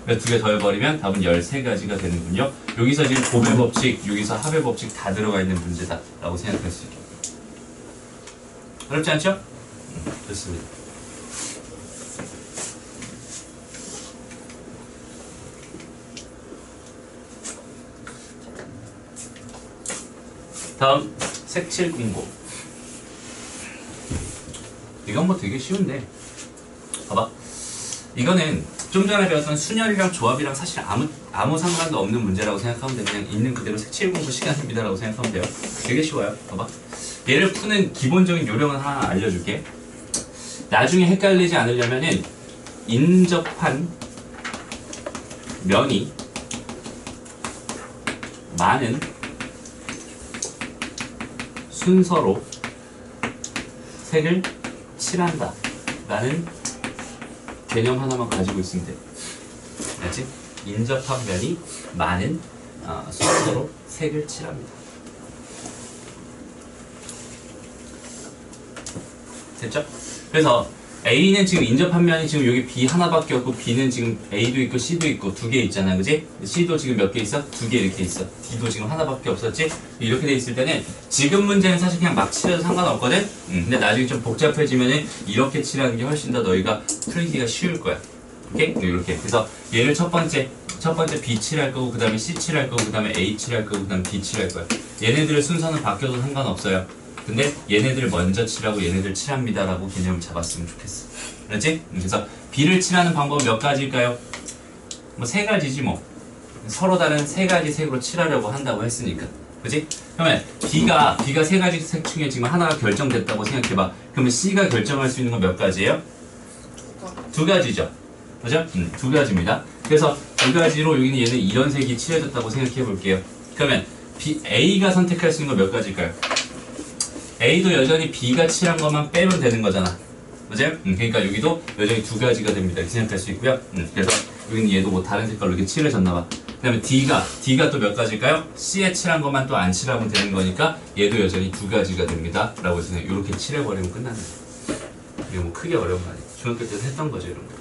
그래서 2개 더해버리면 답은 13가지가 되는군요. 여기서 지금 곱의 법칙, 여기서 합의 법칙 다 들어가 있는 문제다 라고 생각할 수 있겠습니다. 어렵지 않죠? 좋습니다. 다음 색칠 공부. 이건 뭐 되게 쉬운데 봐봐. 이거는 좀 전에 배웠던 순열이랑 조합이랑 사실 아무 상관도 없는 문제라고 생각하면 돼. 그냥 있는 그대로 색칠 공부 시간입니다 라고 생각하면 돼요. 되게 쉬워요. 봐봐. 얘를 푸는 기본적인 요령은 하나 알려줄게. 나중에 헷갈리지 않으려면은 인접한 면이 많은 순서로 색을 칠한다 라는 개념 하나만 가지고 있으면 돼. 알지? 인접한 면이 많은 순서로 색을 칠합니다. 됐죠? 그래서 A는 지금 인접한 면이 지금 여기 B 하나밖에 없고 B는 지금 A도 있고 C도 있고 2개 있잖아, 그지? C도 지금 몇 개 있어? 2개 이렇게 있어. D도 지금 하나밖에 없었지? 이렇게 돼 있을 때는 지금 문제는 사실 그냥 막 칠해도 상관없거든? 근데 나중에 좀 복잡해지면은 이렇게 칠하는 게 훨씬 더 너희가 풀기가 쉬울 거야. 오케이? 이렇게. 그래서 얘를 첫 번째 B 칠할 거고, 그 다음에 C 칠할 거고, 그 다음에 A 칠할 거고, 그 다음에 D 칠할 거야. 얘네들의 순서는 바뀌어도 상관없어요. 근데 얘네들 먼저 칠하고 얘네들 칠합니다 라고 개념을 잡았으면 좋겠어. 그렇지? 그래서 B를 칠하는 방법은 몇 가지일까요? 뭐 3가지지 뭐. 서로 다른 3가지 색으로 칠하려고 한다고 했으니까. 그치? 그러면 B가 3가지 색 중에 지금 하나가 결정됐다고 생각해봐. 그러면 C가 결정할 수 있는 건 몇 가지예요? 2가지죠. 그죠? 2가지입니다. 그래서 2가지로 여기는 얘는 이런 색이 칠해졌다고 생각해 볼게요. 그러면 A가 선택할 수 있는 건 몇 가지일까요? A도 여전히 B가 칠한 것만 빼면 되는 거잖아. 맞아요? 그러니까 여기도 여전히 2가지가 됩니다. 이렇게 생각할 수 있고요. 그래서 여기는 얘도 뭐 다른 색깔로 이렇게 칠해졌나봐. 그 다음에 D가 또 몇 가지일까요? C에 칠한 것만 또 안 칠하면 되는 거니까 얘도 여전히 2가지가 됩니다. 라고 해서 이렇게 칠해버리면 끝나는 거예요. 이거 뭐 크게 어려운 거 아니에요. 중학교 때도 했던 거죠, 이런 거.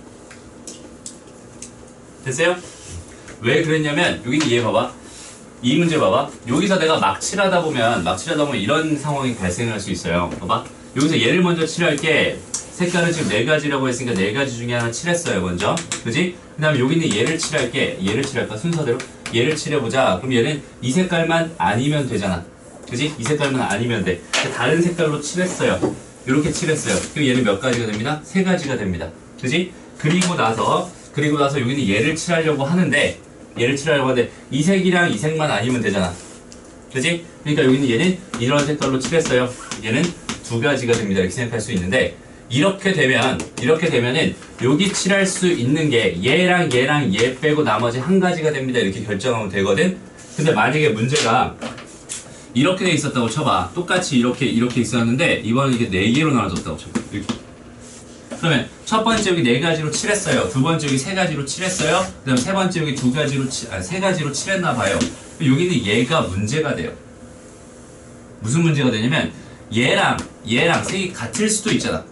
됐어요? 왜 그랬냐면 여기는 얘 봐봐. 이 문제 봐봐. 여기서 내가 막 칠하다 보면 이런 상황이 발생할 수 있어요. 봐봐. 여기서 얘를 먼저 칠할게. 색깔은 지금 4가지라고 했으니까 4가지 중에 하나 칠했어요, 먼저. 그지? 그 다음에 여기는 얘를 칠할게. 얘를 칠할까? 순서대로. 얘를 칠해보자. 그럼 얘는 이 색깔만 아니면 되잖아. 그지? 이 색깔만 아니면 돼. 다른 색깔로 칠했어요. 이렇게 칠했어요. 그럼 얘는 몇 가지가 됩니다? 3가지가 됩니다. 그지? 그리고 나서 여기는 얘를 칠하려고 하는데 이 색이랑 이 색만 아니면 되잖아. 그지? 그러니까 여기는 얘는 이런 색깔로 칠했어요. 얘는 2가지가 됩니다. 이렇게 생각할 수 있는데 이렇게 되면은 여기 칠할 수 있는 게 얘랑 얘 빼고 나머지 1가지가 됩니다. 이렇게 결정하면 되거든. 근데 만약에 문제가 이렇게 돼 있었다고 쳐봐. 똑같이 이렇게 있었는데 이번엔 이게 4개로 나눠졌다고 쳐봐. 이렇게. 그러면 첫 번째 여기 4가지로 칠했어요. 두 번째 여기 3가지로 칠했어요. 그 다음 세 번째 여기 3가지로 칠했나 봐요. 여기는 얘가 문제가 돼요. 무슨 문제가 되냐면 얘랑 색이 같을 수도 있잖아.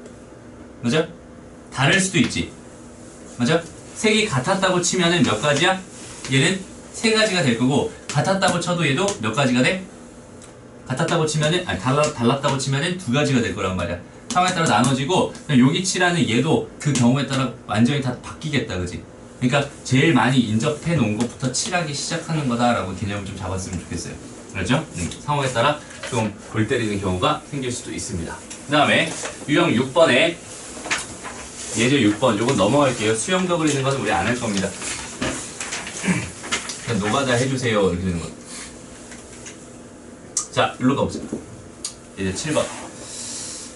맞아? 다를 수도 있지. 맞아? 색이 같았다고 치면은 몇 가지야? 얘는 3가지가 될 거고 같았다고 쳐도 얘도 몇 가지가 돼? 같았다고 치면은 달랐다고 치면은 2가지가 될 거란 말이야. 상황에 따라 나눠지고 여기 칠하는 얘도 그 경우에 따라 완전히 다 바뀌겠다, 그지? 그러니까 제일 많이 인접해 놓은 것부터 칠하기 시작하는 거다라고 개념을 좀 잡았으면 좋겠어요. 그렇죠? 상황에 따라 좀 골 때리는 경우가 생길 수도 있습니다. 그 다음에 유형 6번에 예제 6번 요건 넘어갈게요. 수영도 그리는 것은 우리 안 할 겁니다. 그냥 노가다 해주세요 이렇게 되는 거. 자, 일로 가보세요. 이제 7번.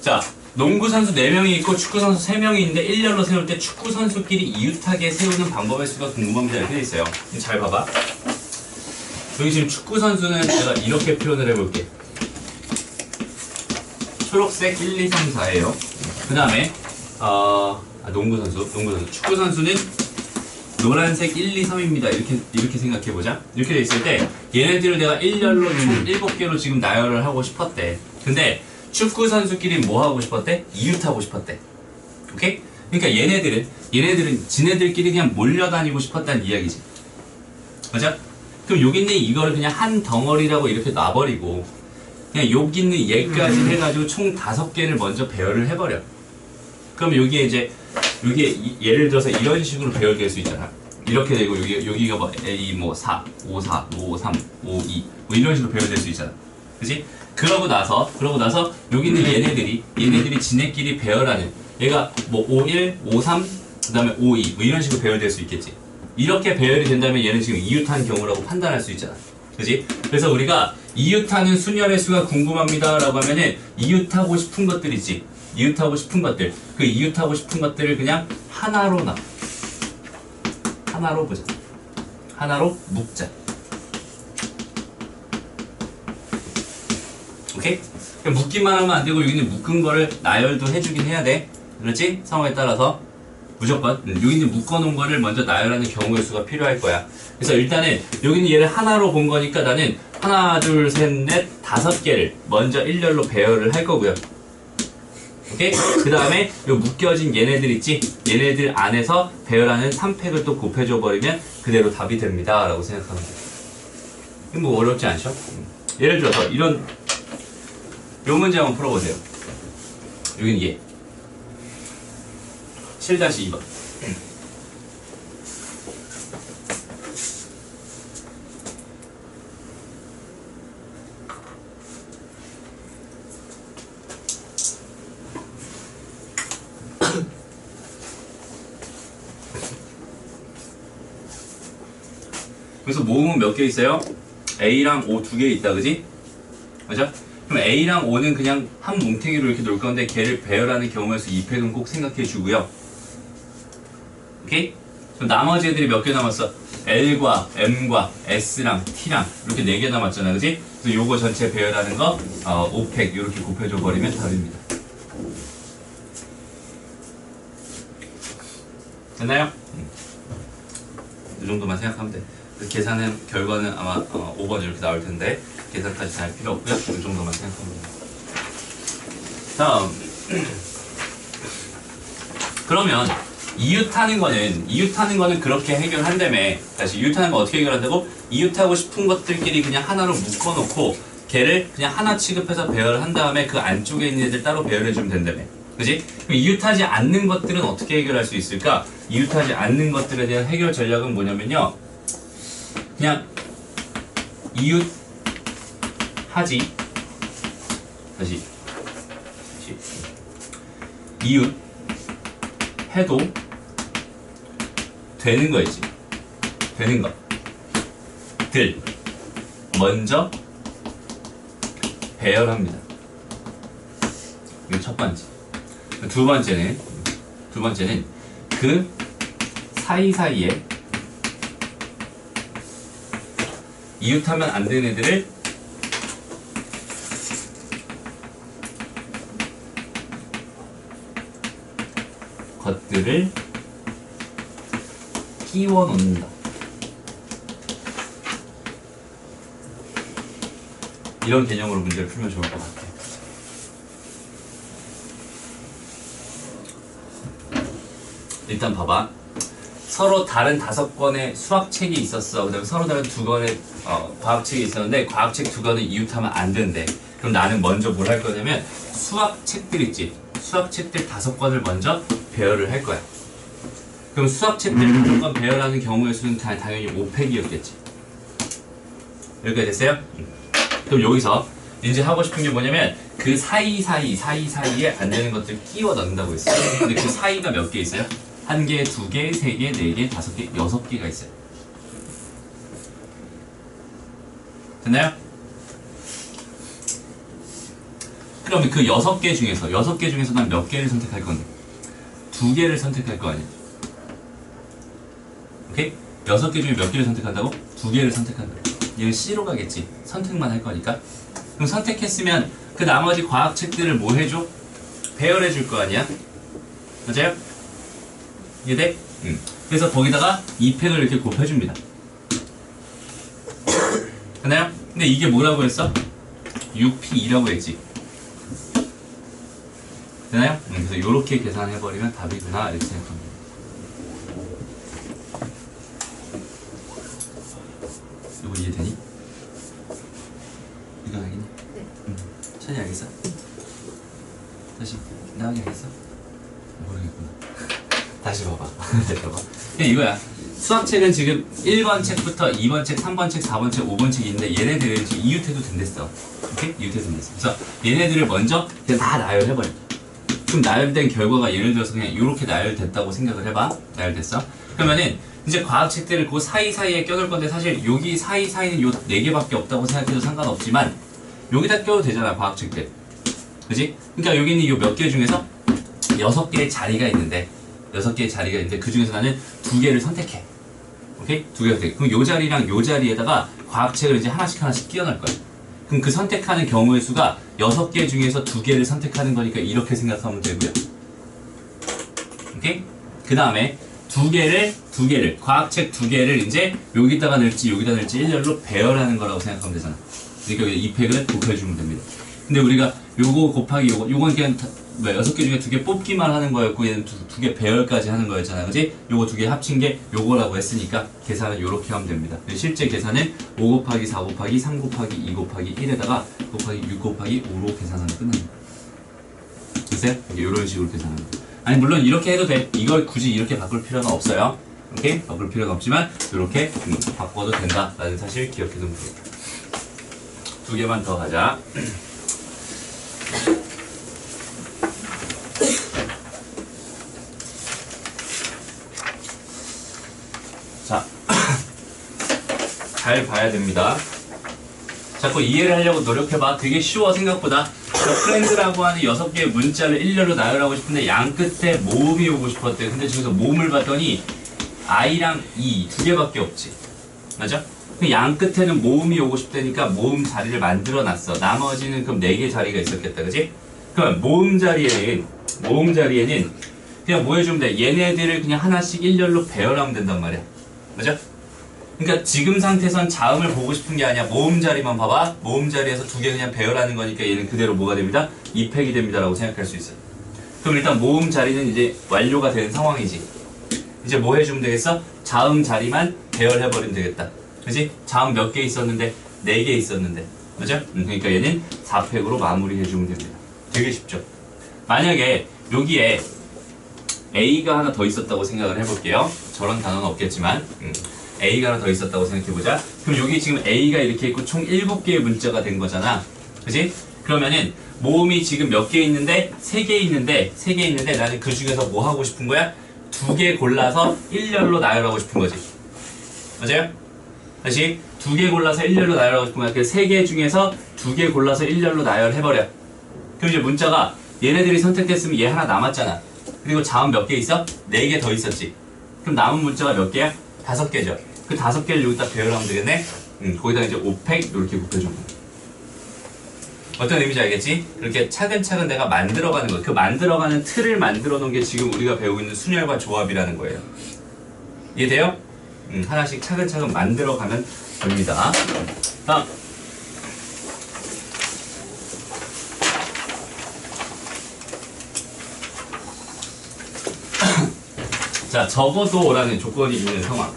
자, 농구 선수 4명이 있고 축구 선수 3명이 있는데 일렬로 세울 때 축구 선수끼리 이웃하게 세우는 방법의 수가 궁금합니다. 이렇게 돼 있어요. 잘 봐봐. 여기 지금 축구 선수는 내가 이렇게 표현을 해볼게. 초록색 1, 2, 3, 4예요. 그 다음에 농구 선수. 축구 선수는 노란색 1, 2, 3입니다. 이렇게 생각해보자. 이렇게 돼 있을 때 얘네들을 내가 일렬로 총 7개로 지금 나열을 하고 싶었대. 근데 축구 선수끼리 뭐 하고 싶었대? 이웃하고 싶었대. 오케이? 그러니까 얘네들은 지네들끼리 그냥 몰려다니고 싶었다는 이야기지. 맞아? 그럼 여기 있는 이거를 그냥 한 덩어리라고 이렇게 놔버리고 그냥 여기 있는 얘까지 해가지고 총 5개를 먼저 배열을 해버려. 그럼 여기에 예를 들어서 이런 식으로 배열될 수 있잖아. 이렇게 되고 여기가 뭐 A 4, 5, 4, 5, 3, 5, 2 뭐 이런 식으로 배열될 수 있잖아. 그치? 그러고 나서 여기 있는 얘네들이 지네끼리 배열하는 얘가 뭐 5, 1, 5, 3 그 다음에 5, 2 뭐 이런 식으로 배열될 수 있겠지. 이렇게 배열이 된다면 얘는 지금 이웃한 경우라고 판단할 수 있잖아. 그치? 그래서 우리가 이웃하는 수열의 수가 궁금합니다 라고 하면은 이웃하고 싶은 것들 있지. 이웃하고 싶은 것들. 그 이웃하고 싶은 것들을 그냥 하나로 보자. 하나로 묶자. 오케이? 그럼 묶기만 하면 안 되고 여기는 묶은 거를 나열도 해주긴 해야 돼. 그렇지? 상황에 따라서 무조건 여기 있는 묶어놓은 거를 먼저 나열하는 경우의 수가 필요할 거야. 그래서 일단은 여기는 얘를 하나로 본 거니까 나는 하나, 둘, 셋, 넷, 5개를 먼저 일렬로 배열을 할 거고요. 오케이? 그 다음에 요 묶여진 얘네들 있지? 얘네들 안에서 배열하는 3팩을 또 곱해줘 버리면 그대로 답이 됩니다 라고 생각하면 돼. 이거 뭐 어렵지 않죠? 예를 들어서 요 문제 한번 풀어보세요. 여기는 얘 7-2번. 그래서 모음은 몇 개 있어요? A랑 O 2개 있다, 그지? 맞아? 그럼 A랑 O는 그냥 한 뭉탱이로 이렇게 놓을 건데 걔를 배열하는 경우에서 2팩은 꼭 생각해 주고요. 오케이? 그럼 나머지 애들이 몇 개 남았어? L과 M과 S랑 T랑 이렇게 4개 남았잖아, 그지? 그래서 요거 전체 배열하는 거 5팩 이렇게 곱해줘 버리면 답입니다. 됐나요? 이 정도만 생각하면 돼. 계산은 결과는 아마 5번 이렇게 나올 텐데 계산까지 다 할 필요 없고요. 이 정도만 생각하면 돼요. 다음. 그러면 이웃하는 거는 그렇게 해결한다며. 다시 이웃하는 거 어떻게 해결한다고? 이웃하고 싶은 것들끼리 그냥 하나로 묶어놓고 걔를 그냥 하나 취급해서 배열을 한 다음에 그 안쪽에 있는 애들 따로 배열해주면 된다며. 그지? 그럼 이웃하지 않는 것들은 어떻게 해결할 수 있을까? 이웃하지 않는 것들에 대한 해결 전략은 뭐냐면요. 그냥 이웃하지 이웃 해도 되는 거 있지. 되는 것들 먼저 배열합니다. 이게 첫 번째. 두 번째는 그 사이사이에 이웃하면 안 되는 애들을 것들을 끼워 놓는다. 이런 개념으로 문제를 풀면 좋을 것 같아요. 일단 봐봐. 서로 다른 5권의 수학책이 있었어. 그 다음에 서로 다른 2권의 과학책이 있었는데 과학책 2권을 이웃하면 안 된대. 그럼 나는 먼저 뭘 할 거냐면 수학책들 있지. 수학책들 5권을 먼저 배열을 할 거야. 그럼 수학책들 5권 배열하는 경우의 수는 당연히 5팩이었겠지. 여기까지 됐어요? 그럼 여기서 이제 하고 싶은 게 뭐냐면 그 사이사이에 안 되는 것들 끼워 넣는다고 했어요. 근데 그 사이가 몇 개 있어요? 1개, 2개, 3개, 4개, 5개, 6개가 있어요. 됐나요? 그러면 그 6개 중에서 난 몇 개를 선택할 건데? 2개를 선택할 거 아니야. 오케이? 6개 중에 몇 개를 선택한다고? 2개를 선택한다. 얘는 C로 가겠지. 선택만 할 거니까. 그럼 선택했으면 그 나머지 과학책들을 뭐 해줘? 배열해 줄 거 아니야? 맞아요? 이해돼? 그래서 거기다가 2팩을 이렇게 곱해줍니다. 됐나요? 근데 이게 뭐라고 했어? 6P2라고 했지. 되나요? 그래서 이렇게 계산해버리면 답이구나 이렇게 생각합니다. 이거 이해되니? 이거 알겠니? 네. 천이 알겠어? 다시 나가게 알겠어? 모르겠구나. 다시 봐봐. 다시 봐봐. 그냥 이거야. 수학책은 지금 1번 책부터 2번 책, 3번 책, 4번 책, 5번 책이 있는데 얘네들은 지금 이유태도 된댔어. 오케이? 이유태도 된댔어. 그래서 얘네들을 먼저 그냥 다 나열해버려. 그럼 나열된 결과가 예를 들어서 그냥 이렇게 나열됐다고 생각을 해봐. 나열됐어. 그러면은 이제 과학책들을 그 사이사이에 껴둘 건데 사실 여기 사이사이는 요 4개밖에 없다고 생각해도 상관없지만 여기다 껴도 되잖아, 과학책들. 그지? 그러니까 여기 있는 요 몇 개 중에서 6개의 자리가 있는데 6개의 자리가 있는데 그 중에서 나는 2개를 선택해. 오케이? 2개 선택해. 그럼 요 자리랑 요 자리에다가 과학책을 이제 하나씩 끼워 넣을 거야. 그럼 그 선택하는 경우의 수가 6개 중에서 2개를 선택하는 거니까 이렇게 생각하면 되고요. 오케이? 그 다음에 2개를, 과학책 2개를 이제 여기다가 넣을지 여기다 넣을지 일렬로 배열하는 거라고 생각하면 되잖아. 그러니까 이 팩을 곱해주면 됩니다. 근데 우리가 요거 곱하기 요건 그냥 6개 중에 2개 뽑기만 하는 거였고 얘는 2개 배열까지 하는 거였잖아. 그지? 요거 2개 합친 게 요거라고 했으니까 계산은 요렇게 하면 됩니다. 실제 계산은 5 곱하기 4 곱하기 3 곱하기 2 곱하기 1에다가 곱하기 6 곱하기 5로 계산하면 끝납니다. 됐어요? 이런 식으로 계산하는 거. 아니 물론 이렇게 해도 돼. 이걸 굳이 이렇게 바꿀 필요는 없어요. 오케이? 바꿀 필요는 없지만 이렇게 바꿔도 된다라는 사실 기억해두면 됩니다. 2개만 더 가자. 자, 잘 봐야 됩니다. 자꾸 이해를 하려고 노력해봐. 되게 쉬워 생각보다. 프렌드라고 하는 6개의 문자를 일렬로 나열하고 싶은데 양 끝에 모음이 오고 싶었대. 근데 저기서 모음을 봤더니 I랑 E 2개밖에 없지. 맞아? 양 끝에는 모음이 오고 싶다니까 모음 자리를 만들어 놨어. 나머지는 그럼 4개 자리가 있었겠다. 그지? 그럼 모음 자리에는 그냥 뭐 해주면 돼? 얘네들을 그냥 하나씩 일렬로 배열하면 된단 말이야. 맞아? 그러니까 지금 상태에선 자음을 보고 싶은 게 아니야. 모음 자리만 봐봐. 모음 자리에서 2개 그냥 배열하는 거니까 얘는 그대로 뭐가 됩니다? 2팩이 됩니다 라고 생각할 수 있어요. 그럼 일단 모음 자리는 이제 완료가 된 상황이지. 이제 뭐 해주면 되겠어? 자음 자리만 배열해버리면 되겠다. 그지? 자음 몇 개 있었는데? 4개 있었는데. 그죠? 그러니까 얘는 4팩으로 마무리해주면 됩니다. 되게 쉽죠? 만약에 여기에 A가 하나 더 있었다고 생각을 해볼게요. 저런 단어는 없겠지만 A가 하나 더 있었다고 생각해보자. 그럼 여기 지금 A가 이렇게 있고 총 7개의 문자가 된 거잖아. 그지? 그러면은 모음이 지금 몇 개 있는데 3개 있는데 나는 그 중에서 뭐 하고 싶은 거야? 2개 골라서 일렬로 나열하고 싶은 거지. 맞아요? 다시 2개 골라서 일렬로 나열하고 싶은 거야. 그 3개 중에서 2개 골라서 일렬로 나열해버려. 그럼 이제 문자가 얘네들이 선택됐으면 얘 하나 남았잖아. 그리고 자음 몇 개 있어? 4개 더 있었지. 그럼 남은 문자가 몇 개야? 5개죠. 그 5개를 여기다 배열하면 되겠네? 거기다 이제 5팩 이렇게 곱해주는 거야. 어떤 의미인지 알겠지? 그렇게 차근차근 내가 만들어가는 거야. 그 만들어가는 틀을 만들어 놓은 게 지금 우리가 배우고 있는 순열과 조합이라는 거예요. 이해돼요? 하나씩 차근차근 만들어가면 됩니다. 다음. 자, 적어도라는 조건이 있는 상황.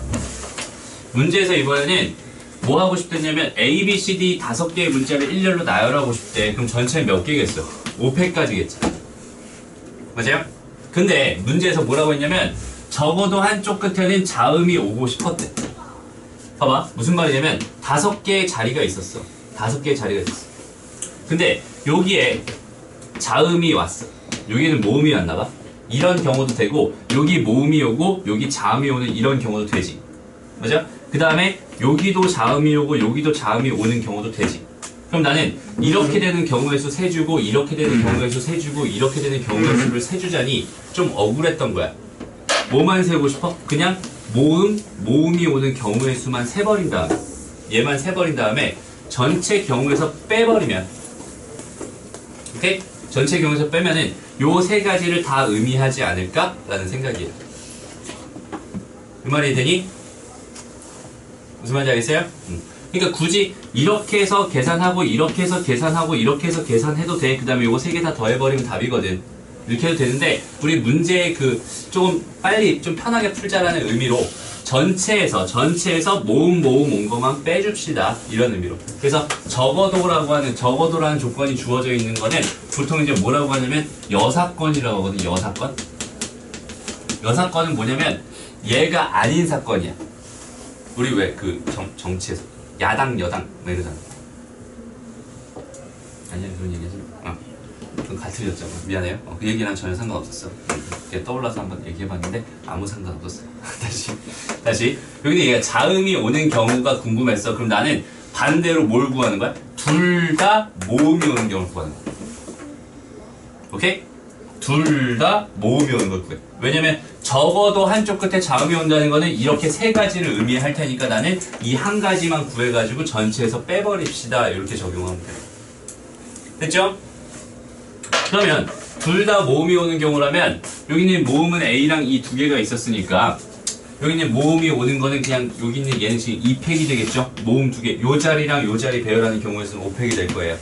문제에서 이번에는 뭐 하고 싶댔냐면 A, B, C, D 5개의 문자를 일렬로 나열하고 싶대. 그럼 전체 몇 개겠어? 5팩까지겠지. 맞아요? 근데 문제에서 뭐라고 했냐면 적어도 한쪽 끝에는 자음이 오고 싶었대. 봐봐. 무슨 말이냐면 5개의 자리가 있었어. 5개의 자리가 있었어. 근데 여기에 자음이 왔어. 여기는 모음이 왔나 봐. 이런 경우도 되고 여기 모음이 오고 여기 자음이 오는 이런 경우도 되지. 맞아? 그 다음에 여기도 자음이 오고 여기도 자음이 오는 경우도 되지. 그럼 나는 이렇게 되는 경우의 수 세 주고 이렇게 되는 경우의 수 세 주고 이렇게 되는 경우의 수를 세 주자니 좀 억울했던 거야. 뭐만 세고 싶어? 그냥 모음이 오는 경우의 수만 세버린 다음에 얘만 세버린 다음에 전체 경우에서 빼버리면 오케이? 전체 경우에서 빼면은 요 세 가지를 다 의미하지 않을까라는 생각이에요. 그 말이 되니? 무슨 말인지 알겠어요? 그러니까 굳이 이렇게 해서 계산하고 이렇게 해서 계산하고 이렇게 해서 계산해도 돼. 그 다음에 요거 세 개 다 더해버리면 답이거든. 이렇게 해도 되는데 우리 문제의 그 조금 빨리 좀 편하게 풀자라는 의미로 전체에서 모음 온 것만 빼줍시다. 이런 의미로. 그래서 적어도라는 조건이 주어져 있는 거는 보통 이제 뭐라고 하냐면 여사건이라고 하거든요. 여사건. 여사건은 뭐냐면 얘가 아닌 사건이야. 우리 왜 그 정치에서 야당 여당 뭐 이러잖아. 아니야 그런 얘기하지 마. 그건 가틀렸잖아. 미안해요. 그 얘기랑 전혀 상관없었어. 떠올라서 한번 얘기해봤는데 아무 상관없었어요. 다시 여기는 얘가 자음이 오는 경우가 궁금했어. 그럼 나는 반대로 뭘 구하는 거야? 둘 다 모음이 오는 경우를 구하는 거야. 오케이? 둘 다 모음이 오는 걸 구해. 왜냐면 적어도 한쪽 끝에 자음이 온다는 거는 이렇게 세 가지를 의미할 테니까 나는 이 한 가지만 구해가지고 전체에서 빼버립시다. 이렇게 적용하면 돼요. 됐죠? 그러면 둘 다 모음이 오는 경우라면 여기는 모음은 A랑 이 두 개가 있었으니까 여기는 모음이 오는 거는 그냥 여기 있는 얘는 지금 2팩이 되겠죠? 모음 두 개. 요 자리랑 요 자리 배열하는 경우에서는 5팩이 될 거예요.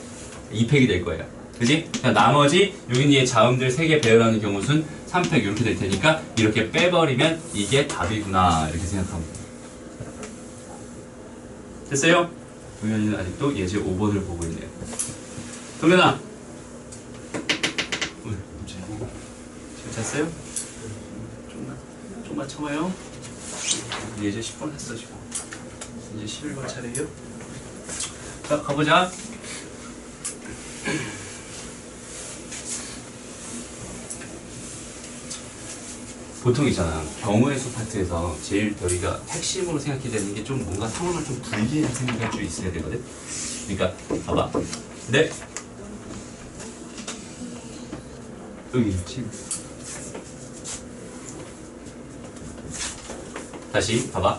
2팩이 될 거예요. 그지? 나머지 여기 있는 얘 자음들 3개 배열하는 경우는 3팩 이렇게 될 테니까 이렇게 빼버리면 이게 답이구나 이렇게 생각하면 돼요. 됐어요? 동현이는 아직도 예제 5번을 보고 있네요. 동현아! 잘 잤어요? 좀만 참아요. 예제 10번 했어 지금. 이제 11번 차례예요. 자 가보자. 보통 있잖아. 경우의 수 파트에서 제일 우리가 핵심으로 생각해야 되는 게 좀 뭔가 상황을 좀 분리해서 생각할 수 있어야 되거든. 그러니까 봐봐. 네. 여기 있지. 다시 봐봐.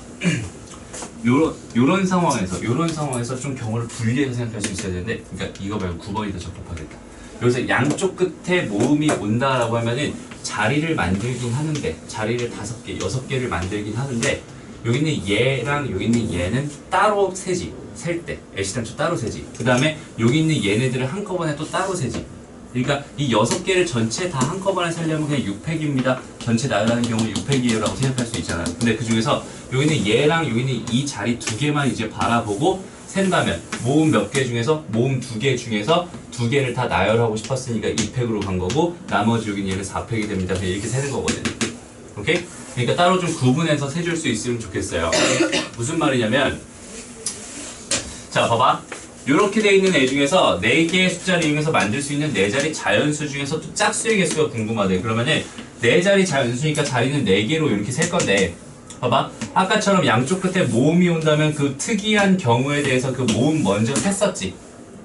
요런 상황에서 좀 경우를 분리해서 생각할 수 있어야 되는데, 그러니까 이거 말고 9번이 더 적합하겠다. 여기서 양쪽 끝에 모음이 온다라고 하면은 자리를 만들긴 하는데, 자리를 5개, 6개를 만들긴 하는데, 여기 있는 얘랑 여기 있는 얘는 따로 세지. 셀 때. 애시당초 따로 세지. 그 다음에 여기 있는 얘네들을 한꺼번에 또 따로 세지. 그러니까 이 6개를 전체 다 한꺼번에 살려면 그냥 6팩입니다. 전체 나열하는 경우 6팩이에요 라고 생각할 수 있잖아요. 근데 그 중에서 여기는 얘랑 여기는 이 자리 2개만 이제 바라보고 센다면 모음 몇 개 중에서 모음 2개 중에서 2개를 다 나열하고 싶었으니까 2팩으로 간 거고 나머지 여기는 얘는 4팩이 됩니다. 그냥 이렇게 세는 거거든요. 오케이? 그러니까 따로 좀 구분해서 세줄 수 있으면 좋겠어요. 무슨 말이냐면 자 봐봐. 이렇게 돼 있는 애 중에서 4개의 숫자를 이용해서 만들 수 있는 4자리 자연수 중에서 또 짝수의 개수가 궁금하대. 그러면은 4자리 자연수니까 자리는 4개로 이렇게 셀 건데 봐봐. 아까처럼 양쪽 끝에 모음이 온다면 그 특이한 경우에 대해서 그 모음 먼저 셌었지.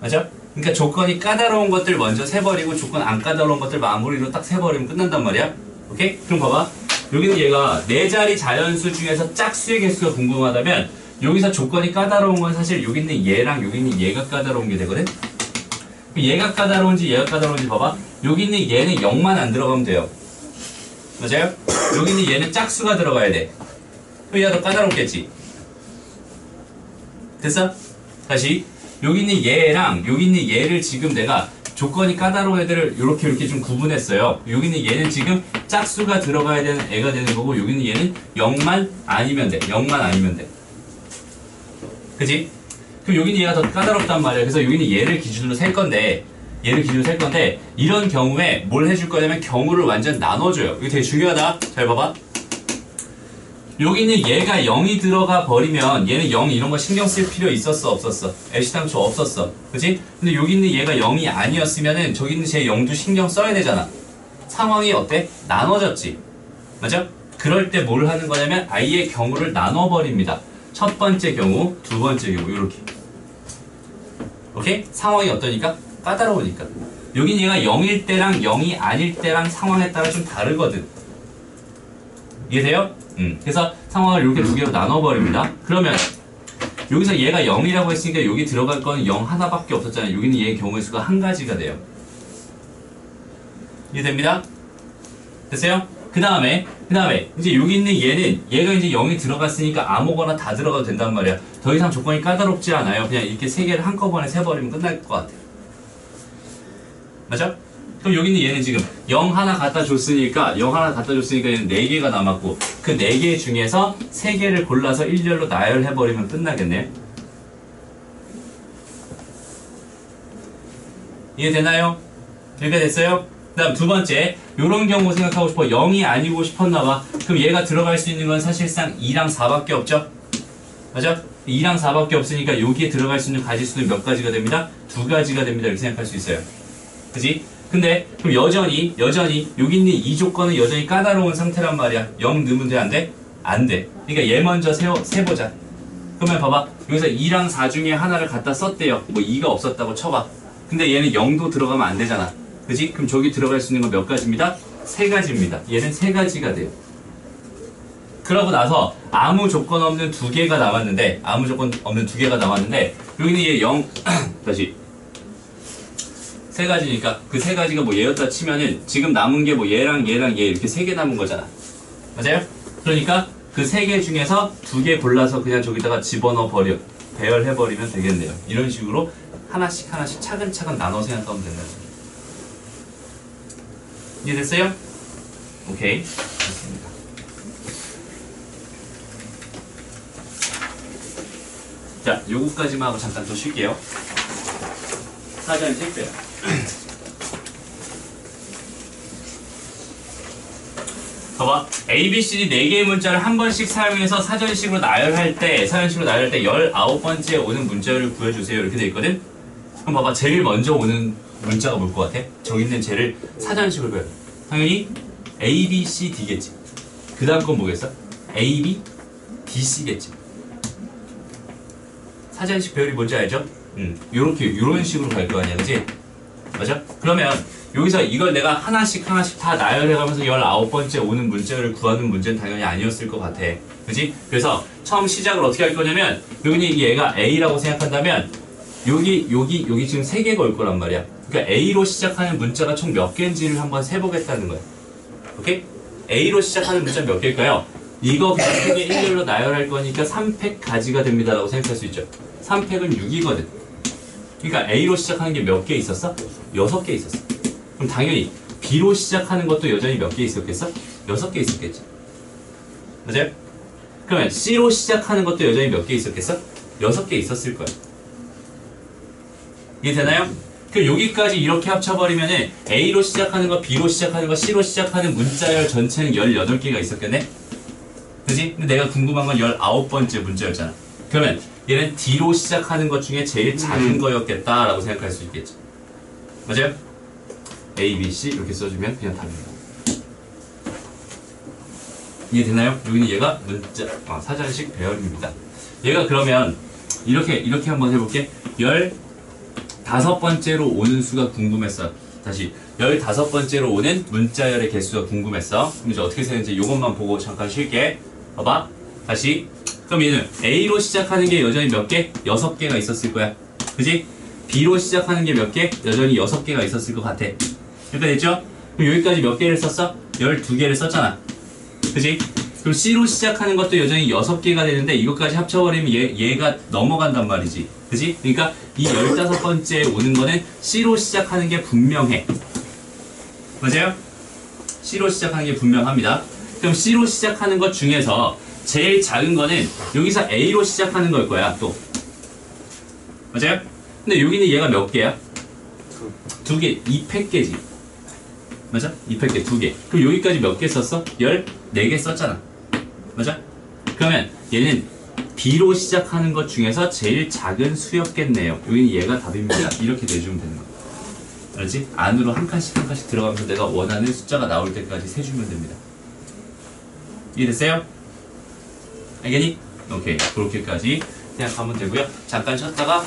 맞아? 그러니까 조건이 까다로운 것들 먼저 세버리고 조건 안 까다로운 것들 마무리로 딱 세버리면 끝난단 말이야. 오케이? 그럼 봐봐. 여기는 얘가 4자리 자연수 중에서 짝수의 개수가 궁금하다면 여기서 조건이 까다로운 건 사실 여기 있는 얘랑 여기 있는 얘가 까다로운 게 되거든? 얘가 까다로운지 얘가 까다로운지 봐봐. 여기 있는 얘는 0만 안 들어가면 돼요. 맞아요? 여기 있는 얘는 짝수가 들어가야 돼. 그럼 얘가 더 까다롭겠지. 됐어? 다시 여기 있는 얘랑 여기 있는 얘를 지금 내가 조건이 까다로운 애들을 이렇게 좀 구분했어요. 여기 있는 얘는 지금 짝수가 들어가야 되는 애가 되는 거고 여기 있는 얘는 0만 아니면 돼. 0만 아니면 돼. 그지? 그럼 여기는 얘가 더 까다롭단 말이야. 그래서 여기는 얘를 기준으로 셀 건데 이런 경우에 뭘 해줄 거냐면 경우를 완전 나눠줘요. 이거 되게 중요하다. 잘 봐봐. 여기는 얘가 0이 들어가 버리면 얘는 0 이런 거 신경 쓸 필요 있었어 없었어? 애시당초 없었어. 그지? 근데 여기 있는 얘가 0이 아니었으면은 저기 있는 제 0도 신경 써야 되잖아. 상황이 어때? 나눠졌지. 맞아? 그럴 때 뭘 하는 거냐면 아예 경우를 나눠버립니다. 첫 번째 경우, 두 번째 경우 이렇게. 오케이? 상황이 어떠니까? 까다로우니까. 여긴 얘가 0일 때랑 0이 아닐 때랑 상황에 따라 좀 다르거든. 이해돼요? 그래서 상황을 이렇게 두 개로 나눠버립니다. 그러면 여기서 얘가 0이라고 했으니까 여기 들어갈 건 0 하나밖에 없었잖아요. 여기는 얘의 경우의 수가 한 가지가 돼요. 이해됩니다? 됐어요? 그 다음에 이제 여기 있는 얘가 이제 0이 들어갔으니까 아무거나 다 들어가도 된단 말이야. 더 이상 조건이 까다롭지 않아요. 그냥 이렇게 세 개를 한꺼번에 세버리면 끝날 것 같아. 맞아? 그럼 여기 있는 얘는 지금 0 하나 갖다 줬으니까 얘는 4개가 남았고 그 4개 중에서 3개를 골라서 일렬로 나열해버리면 끝나겠네. 이해되나요? 이렇게 됐어요? 그 다음 두 번째, 요런 경우 생각하고 싶어. 0이 아니고 싶었나봐. 그럼 얘가 들어갈 수 있는 건 사실상 2랑 4밖에 없죠? 맞아? 2랑 4밖에 없으니까 여기에 들어갈 수 있는 가지수는 몇 가지가 됩니다? 2가지가 됩니다. 이렇게 생각할 수 있어요. 그지? 근데 그럼 여전히 여기 있는 이 조건은 여전히 까다로운 상태란 말이야. 0 넣으면 돼? 안 돼? 안 돼. 그러니까 얘 먼저 세보자. 그러면 봐봐. 여기서 2랑 4 중에 하나를 갖다 썼대요. 뭐 2가 없었다고 쳐봐. 근데 얘는 0도 들어가면 안 되잖아. 그지? 그럼 저기 들어갈 수 있는 건 몇 가지입니다? 3가지입니다. 얘는 3가지가 돼요. 그러고 나서 아무 조건 없는 2개가 남았는데 여기는 얘 0 다시 3가지니까 그 3가지가 뭐 얘였다 치면은 지금 남은 게 뭐 얘랑 얘 이렇게 3개 남은 거잖아. 맞아요? 그러니까 그 3개 중에서 2개 골라서 그냥 저기다가 집어넣어 버려. 배열해버리면 되겠네요. 이런 식으로 하나씩 차근차근 나눠 생각하면 된다. 이해됐어요? 오케이. 됐습니다. 자, 요거까지만 하고 잠깐 또 쉴게요. 사전 실패요. 봐봐. A, B, C, D 4개의 문자를 한 번씩 사용해서 사전식으로 나열할 때 19번째에 오는 문자를 구해주세요. 이렇게 돼 있거든? 그럼 봐봐. 제일 먼저 오는 문자가 뭘 것 같아? 저기 있는 쟤를 사전식으로 배워. 당연히 A, B, C, D겠지. 그 다음 건 뭐겠어? A, B, D, C겠지. 사전식 배열이 뭔지 알죠? 요런 식으로 갈 거 아니야, 그치? 맞아? 그러면 여기서 이걸 내가 하나씩 다 나열해가면서 19번째 오는 문자를 구하는 문제는 당연히 아니었을 것 같아. 그치? 그래서 처음 시작을 어떻게 할 거냐면 여기는 얘가 A라고 생각한다면 여기 지금 3개가 올 거란 말이야. 그러니까 A로 시작하는 문자가 총 몇 개인지를 한번 세보겠다는 거야. 오케이? A로 시작하는 문자 몇 개일까요? 이거 그냥 3개 일렬로 나열할 거니까 3팩 가지가 됩니다 라고 생각할 수 있죠. 3팩은 6이거든. 그러니까 A로 시작하는 게 몇 개 있었어? 6개 있었어. 그럼 당연히 B로 시작하는 것도 여전히 몇 개 있었겠어? 6개 있었겠지. 맞아요? 그러면 C로 시작하는 것도 여전히 몇 개 있었겠어? 6개 있었을 거야. 이해되나요? 그럼 여기까지 이렇게 합쳐버리면은 A로 시작하는 거, B로 시작하는 거, C로 시작하는 문자열 전체는 18개가 있었겠네? 그치? 근데 내가 궁금한 건 19번째 문자였잖아. 그러면 얘는 D로 시작하는 것 중에 제일 작은 거였겠다라고 생각할 수 있겠죠. 맞아요? A, B, C 이렇게 써주면 그냥 답입니다. 이해되나요? 여기는 얘가 문자, 사전식 배열입니다. 얘가 그러면 이렇게 한번 해볼게. 15번째로 오는 수가 궁금했어. 다시 15번째로 오는 문자열의 개수가 궁금했어. 그럼 이제 어떻게 세는지 이것만 보고 잠깐 쉴게. 봐봐. 다시. 그럼 얘는 A로 시작하는 게 여전히 몇 개? 6개가 있었을 거야. 그지? B로 시작하는 게 몇 개? 여전히 6개가 있었을 것 같아. 이렇게 됐죠? 그럼 여기까지 몇 개를 썼어? 12개를 썼잖아. 그지? 그럼 C로 시작하는 것도 여전히 6개가 되는데 이것까지 합쳐버리면 얘가 넘어간단 말이지. 그지? 그러니까 이 15번째에 오는 거는 C로 시작하는 게 분명해. 맞아요? C로 시작하는 게 분명합니다. 그럼 C로 시작하는 것 중에서 제일 작은 거는 여기서 A로 시작하는 걸 거야, 또. 맞아요? 근데 여기는 얘가 몇 개야? 2개, 2팩개지. 맞아? 2팩개, 2개. 그럼 여기까지 몇 개 썼어? 14개 썼잖아. 맞아? 그러면 얘는 B로 시작하는 것 중에서 제일 작은 수였겠네요. 여기는 얘가 답입니다. 이렇게 내주면 되는 거야. 알지? 안으로 한 칸씩 들어가면서 내가 원하는 숫자가 나올 때까지 세주면 됩니다. 이해됐어요? 알겠니? 오케이. 그렇게까지 생각하면 되고요. 잠깐 쉬었다가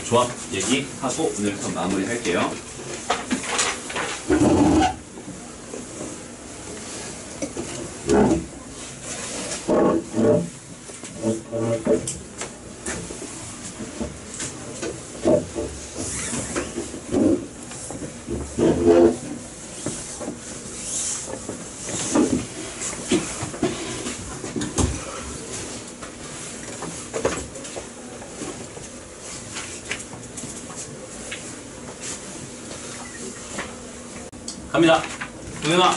조합 얘기하고 오늘 수업 마무리할게요. 갑니다. 동현아.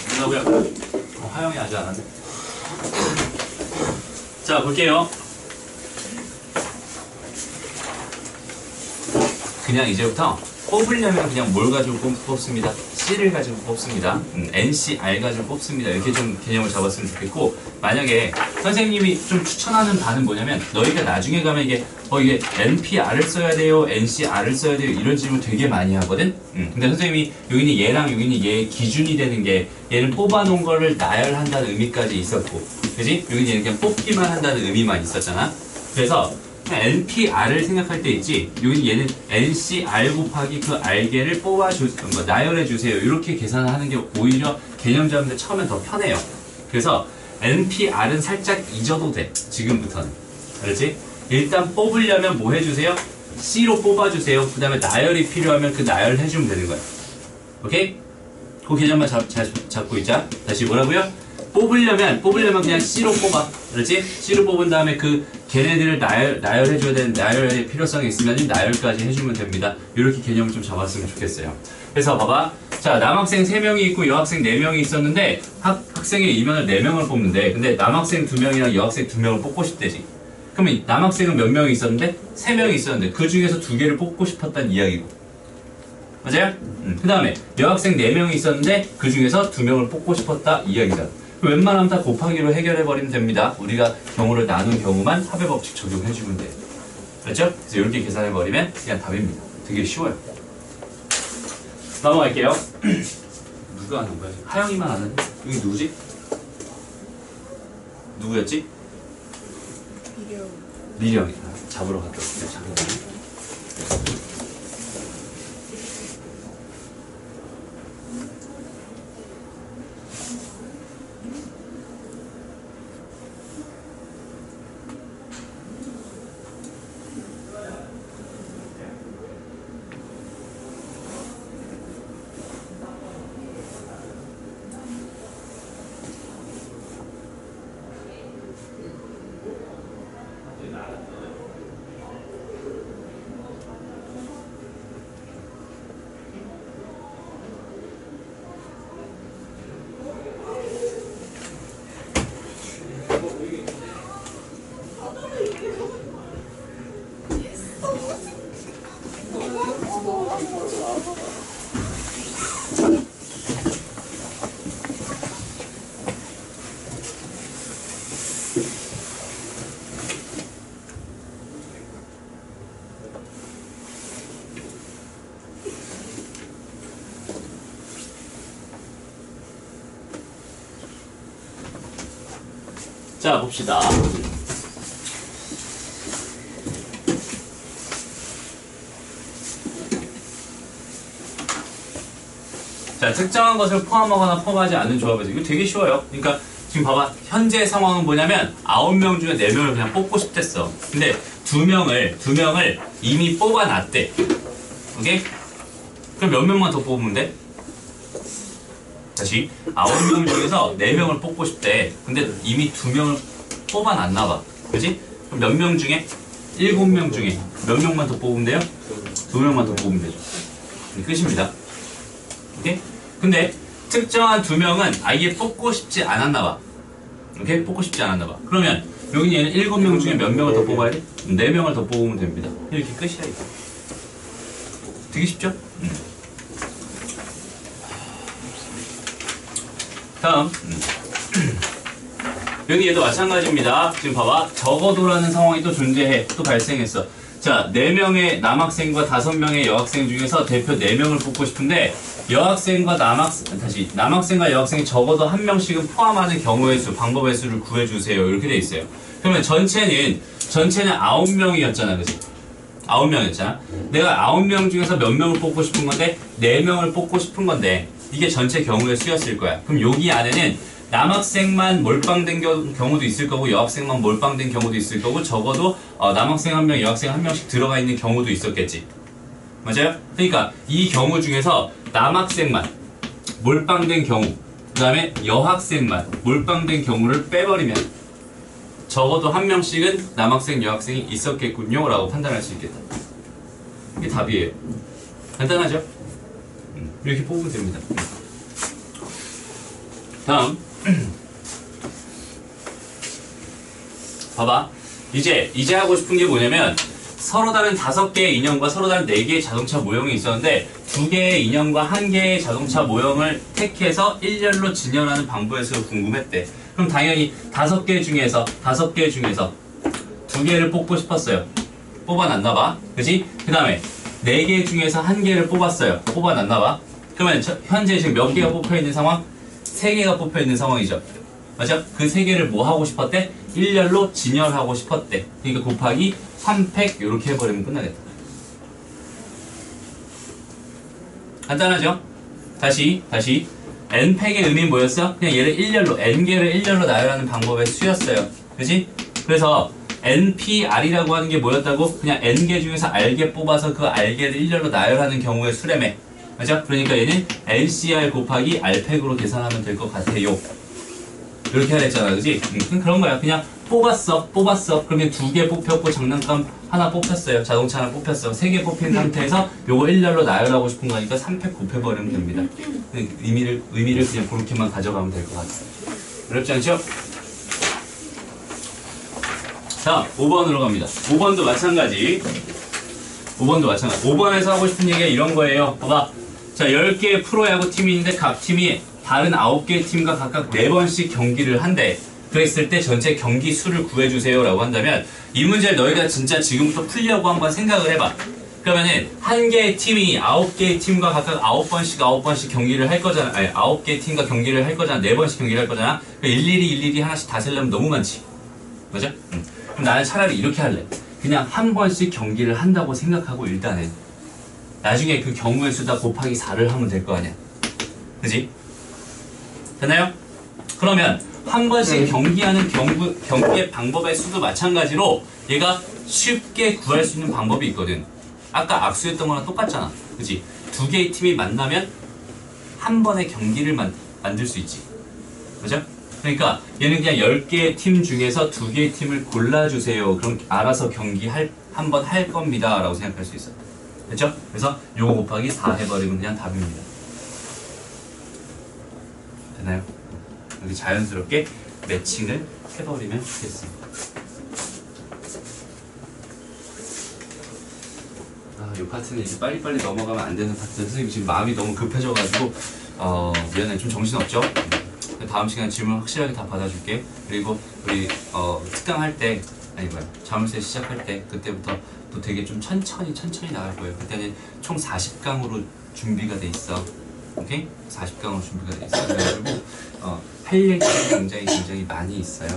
동현아고요. 화영이 아직 안 왔네. 자, 볼게요. 그냥 이제부터 뽑으려면 그냥 뭘 가지고 뽑습니다. C를 가지고 뽑습니다. NCR 가지고 뽑습니다. 이렇게 좀 개념을 잡았으면 좋겠고, 만약에 선생님이 좀 추천하는 바는 뭐냐면, 너희가 나중에 가면 이게 NPR을 써야 돼요, NCR을 써야 돼요, 이런 질문 되게 많이 하거든. 근데 선생님이 여기는 얘랑 여기는 얘의 기준이 되는 게, 얘는 뽑아놓은 거를 나열한다는 의미까지 있었고, 그지? 여기는 얘는 그냥 뽑기만 한다는 의미만 있었잖아. 그래서 NPR을 생각할 때 있지, 여기 얘는 NCR 곱하기 그 R개를 나열해주세요. 이렇게 계산을 하는 게 오히려 개념 잡는데 처음엔 더 편해요. 그래서 NPR은 살짝 잊어도 돼, 지금부터는. 알지? 일단 뽑으려면 뭐 해주세요? C로 뽑아주세요. 그 다음에 나열이 필요하면 그 나열 해주면 되는 거야. 오케이? 그 개념만 잘 잡고 있자. 다시 뭐라고요? 뽑으려면 그냥 C로 뽑아. 그렇지? C로 뽑은 다음에 그 걔네들을 나열해줘야 되는 나열의 필요성이 있으면 나열까지 해주면 됩니다. 이렇게 개념을 좀 잡았으면 좋겠어요. 그래서 봐봐. 자, 남학생 3명이 있고 여학생 4명이 있었는데 학생의 이면을 4명을 뽑는데, 근데 남학생 2명이랑 여학생 2명을 뽑고 싶대지. 그러면 남학생은 몇 명이 있었는데? 3명이 있었는데 그 중에서 2개를 뽑고 싶었다는 이야기고. 맞아요? 그 다음에 여학생 4명이 있었는데 그 중에서 2명을 뽑고 싶었다 이야기잖아. 웬만하면 다 곱하기로 해결해버리면 됩니다. 우리가 경우를 나눈 경우만 합의 법칙 적용해주면 돼요. 그렇죠? 그래서 이렇게 계산해버리면 그냥 답입니다. 되게 쉬워요. 넘어갈게요. 누가 하는 거야? 하영이만 하는? 여기 누구지? 누구였지? 미령이. 잡으러 갔다 올게요. 잠깐만요. 자, 봅시다. 자, 특정한 것을 포함하거나 포함하지 않는 조합에서 이거 되게 쉬워요. 그러니까 지금 봐봐. 현재 상황은 뭐냐면 9명 중에 4명을 그냥 뽑고 싶댔어. 근데 2명을 이미 뽑아놨대. 오케이? 그럼 몇 명만 더 뽑으면 돼? 다시 9명 중에서 4명을 뽑고 싶대. 근데 이미 2명을 뽑아놨나봐. 그치? 그럼 몇 명 중에? 7명 중에 몇 명만 더 뽑으면 돼요? 2명만 더 뽑으면 되죠. 끝입니다. 오케이? 근데 특정한 2명은 아예 뽑고 싶지 않았나봐. 오케이? 뽑고 싶지 않았나봐. 그러면 여기 얘는 7명 중에 몇 명을 더 뽑아야 돼? 4명을 더 뽑으면 됩니다. 이렇게 끝이야, 이거. 되게 쉽죠? 다음. 여기 얘도 마찬가지입니다. 지금 봐봐. 적어도라는 상황이 또 존재해. 또 발생했어. 자, 4명의 남학생과 5명의 여학생 중에서 대표 4명을 뽑고 싶은데, 남학생과 여학생이 적어도 1명씩은 포함하는 경우의 수, 방법의 수를 구해주세요. 이렇게 돼 있어요. 그러면 전체는 9명이었잖아, 그치? 9명이었잖아. 내가 9명 중에서 몇 명을 뽑고 싶은 건데 4명을 뽑고 싶은 건데 이게 전체 경우의 수였을 거야. 그럼 여기 안에는 남학생만 몰빵된 경우도 있을 거고 여학생만 몰빵된 경우도 있을 거고 적어도 남학생 1명, 여학생 1명씩 들어가 있는 경우도 있었겠지. 맞아요? 그러니까 이 경우 중에서 남학생만 몰빵된 경우 그 다음에 여학생만 몰빵된 경우를 빼버리면 적어도 1명씩은 남학생, 여학생이 있었겠군요 라고 판단할 수 있겠다. 이게 답이에요. 간단하죠? 이렇게 뽑으면 됩니다. 다음 봐봐. 이제 하고 싶은 게 뭐냐면 서로 다른 5개의 인형과 서로 다른 4개의 자동차 모형이 있었는데 2개의 인형과 1개의 자동차 모형을 택해서 일렬로 진열하는 방법에서 궁금했대. 그럼 당연히 5개 중에서 2개를 뽑고 싶었어요. 뽑아놨나봐. 그지? 그 다음에 4개 중에서 1개를 뽑았어요. 뽑아놨나봐. 그러면 현재 지금 몇 개가 뽑혀있는 상황? 3개가 뽑혀있는 상황이죠. 맞아? 그 3개를 뭐 하고 싶었대? 일렬로 진열하고 싶었대. 그러니까 곱하기 3팩 이렇게 해버리면 끝나겠다. 간단하죠? 다시 n팩의 의미는 뭐였어? 그냥 얘를 일렬로 n개를 일렬로 나열하는 방법의 수였어요. 그지? 그래서 npr이라고 하는 게 뭐였다고? 그냥 n개 중에서 r개 뽑아서 그 r개를 일렬로 나열하는 경우의 수렴해. 맞아? 그러니까 얘는 ncr 곱하기 r팩으로 계산하면 될 것 같아요. 이렇게 해야 했잖아, 그지? 그런 거야. 그냥 뽑았어. 그러면 2개 뽑혔고 장난감 하나 뽑혔어요. 자동차 하나 뽑혔어. 3개 뽑힌 상태에서 요거 일렬로 나열하고 싶은 거니까 3팩 곱해버리면 됩니다. 의미를 그냥 그렇게만 가져가면 될 것 같아요. 어렵지 않죠? 자, 5번으로 갑니다. 5번도 마찬가지. 5번에서 하고 싶은 얘기가 이런 거예요. 봐봐. 자, 10개의 프로야구 팀이 있는데 각 팀이 다른 9개의 팀과 각각 4번씩 경기를 한대. 그랬을 때 전체 경기 수를 구해주세요 라고 한다면 이 문제를 너희가 진짜 지금부터 풀려고 한번 생각을 해봐. 그러면은 1개의 팀이 9개의 팀과 각각 9번씩 경기를 할 거잖아. 아니 9개의 팀과 경기를 할 거잖아. 4번씩 경기를 할 거잖아. 일일이 하나씩 다 세려면 너무 많지. 맞아? 그럼 나는 차라리 이렇게 할래. 그냥 한 번씩 경기를 한다고 생각하고 일단은 나중에 그 경우의 수다 곱하기 4를 하면 될 거 아니야. 그지? 됐나요? 그러면 한 번씩 경기하는 경기의 방법의 수도 마찬가지로 얘가 쉽게 구할 수 있는 방법이 있거든. 아까 악수했던 거랑 똑같잖아. 그치? 2개의 팀이 만나면 한 번의 경기를 만들 수 있지. 그죠? 그러니까 얘는 그냥 10개의 팀 중에서 2개의 팀을 골라주세요. 그럼 알아서 경기 한 번 할 겁니다. 라고 생각할 수 있어. 됐죠? 그래서 요거 곱하기 4 해버리면 그냥 답입니다. 되나요? 여기 자연스럽게 매칭을 해버리면 되겠습니다. 이 파트는 이제 빨리빨리 넘어가면 안 되는 파트. 선생님 지금 마음이 너무 급해져가지고 미안해. 좀 정신없죠? 다음 시간에 질문 확실하게 다 받아줄게. 그리고 우리 특강 할 때 아니 뭐야 자물쇠 시작할 때 그때부터 또 되게 좀 천천히 나갈 거예요. 그때는 총 40강으로 준비가 돼 있어. 오케이? 40강으로 준비가 돼 있어. 그래가지고 할 얘기가 굉장히 많이 있어요.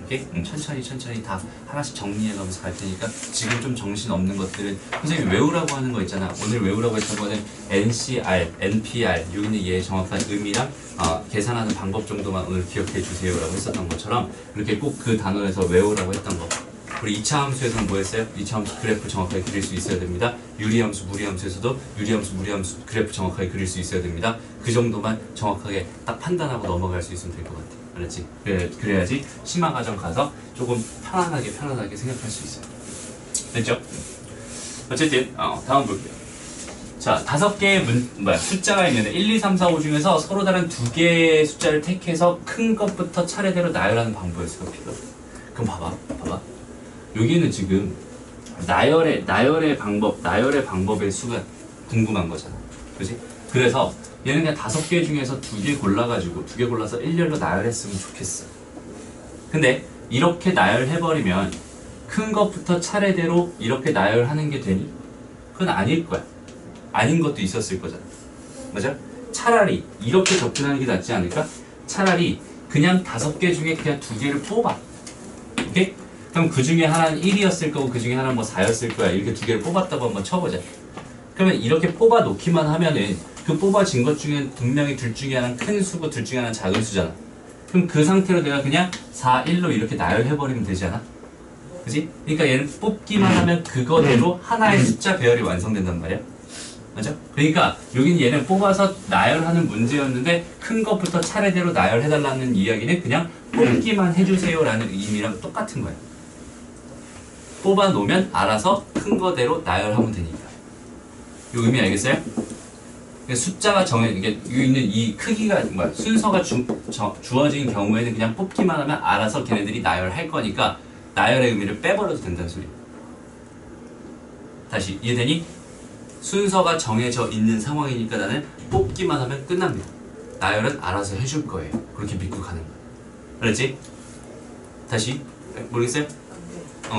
오케이? 천천히 다 하나씩 정리해가면서 갈 테니까 지금 좀 정신 없는 것들은 선생님이 외우라고 하는 거 있잖아. 오늘 외우라고 했던 거는 NCR, NPR 여기는 얘의 정확한 의미랑 계산하는 방법 정도만 오늘 기억해 주세요 라고 했었던 것처럼 이렇게 꼭 그 단어에서 외우라고 했던 거. 우리 2차 함수에서는 뭐 했어요? 2차 함수 그래프 정확하게 그릴 수 있어야 됩니다. 유리함수, 무리함수에서도 유리함수, 무리함수 그래프 정확하게 그릴 수 있어야 됩니다. 그 정도만 정확하게 딱 판단하고 넘어갈 수 있으면 될 것 같아. 알았지? 그래야지 심화 과정 가서 조금 편안하게 생각할 수 있어요. 됐죠? 어쨌든 다음 볼게요. 자, 5개의 숫자가 있는데 1, 2, 3, 4, 5 중에서 서로 다른 2개의 숫자를 택해서 큰 것부터 차례대로 나열하는 방법의 수가 필요해. 그럼 봐봐. 여기는 지금 나열의 방법의 수가 궁금한 거잖아. 그지? 그래서 얘는 그냥 5개 중에서 2개 골라가지고 2개 골라서 일렬로 나열했으면 좋겠어. 근데 이렇게 나열해버리면 큰 것부터 차례대로 이렇게 나열하는 게 되니? 그건 아닐 거야. 아닌 것도 있었을 거잖아. 맞아? 차라리 이렇게 접근하는 게 낫지 않을까? 차라리 그냥 5개 중에 그냥 2개를 뽑아. 오케이? 그럼 그 중에 하나는 1이었을 거고 그 중에 하나는 뭐 4였을 거야. 이렇게 두 개를 뽑았다고 한번 쳐보자. 그러면 이렇게 뽑아 놓기만 하면은 그 뽑아진 것 중에 분명히 둘 중에 하나는 큰 수고 둘 중에 하나는 작은 수잖아. 그럼 그 상태로 내가 그냥 4, 1로 이렇게 나열해버리면 되지 않아? 그지? 그러니까 얘는 뽑기만 하면 그거대로 하나의 숫자 배열이 완성된단 말이야. 맞아? 그러니까 여기는 얘는 뽑아서 나열하는 문제였는데 큰 것부터 차례대로 나열해달라는 이야기는 그냥 뽑기만 해주세요라는 의미랑 똑같은 거야. 뽑아 놓으면 알아서 큰 거대로 나열하면 되니까. 이 의미 알겠어요? 숫자가 이게 여기 있는 이 크기가 뭐야? 순서가 주어진 경우에는 그냥 뽑기만 하면 알아서 걔네들이 나열할 거니까 나열의 의미를 빼버려도 된다는 소리. 다시 이해되니? 순서가 정해져 있는 상황이니까 나는 뽑기만 하면 끝납니다. 나열은 알아서 해줄 거예요. 그렇게 믿고 가는 거야. 알았지? 다시 모르겠어요?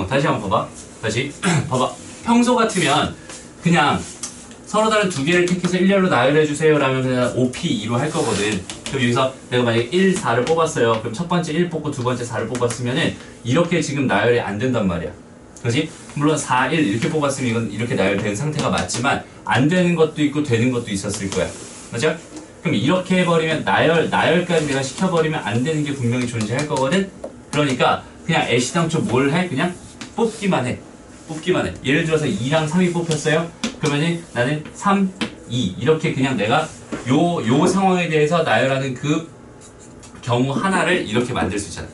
다시 한번 봐봐. 다시 봐봐. 평소 같으면 그냥 서로 다른 두 개를 택해서 일렬로 나열해주세요 라면 그냥 5P2로 할 거거든. 그럼 여기서 내가 만약에 1, 4를 뽑았어요. 그럼 첫 번째 1 뽑고 두 번째 4를 뽑았으면은 이렇게 지금 나열이 안 된단 말이야. 그렇지? 물론 4, 1 이렇게 뽑았으면 이건 이렇게 나열된 상태가 맞지만 안 되는 것도 있고 되는 것도 있었을 거야. 맞아? 그럼 이렇게 해버리면 나열까지 내가 시켜버리면 안 되는 게 분명히 존재할 거거든? 그러니까 그냥 애시당초 뭘 해? 그냥 뽑기만 해. 뽑기만 해. 예를 들어서 2랑 3이 뽑혔어요? 그러면은 나는 3, 2 이렇게 그냥 내가 요 상황에 대해서 나열하는 그 경우 하나를 이렇게 만들 수 있잖아.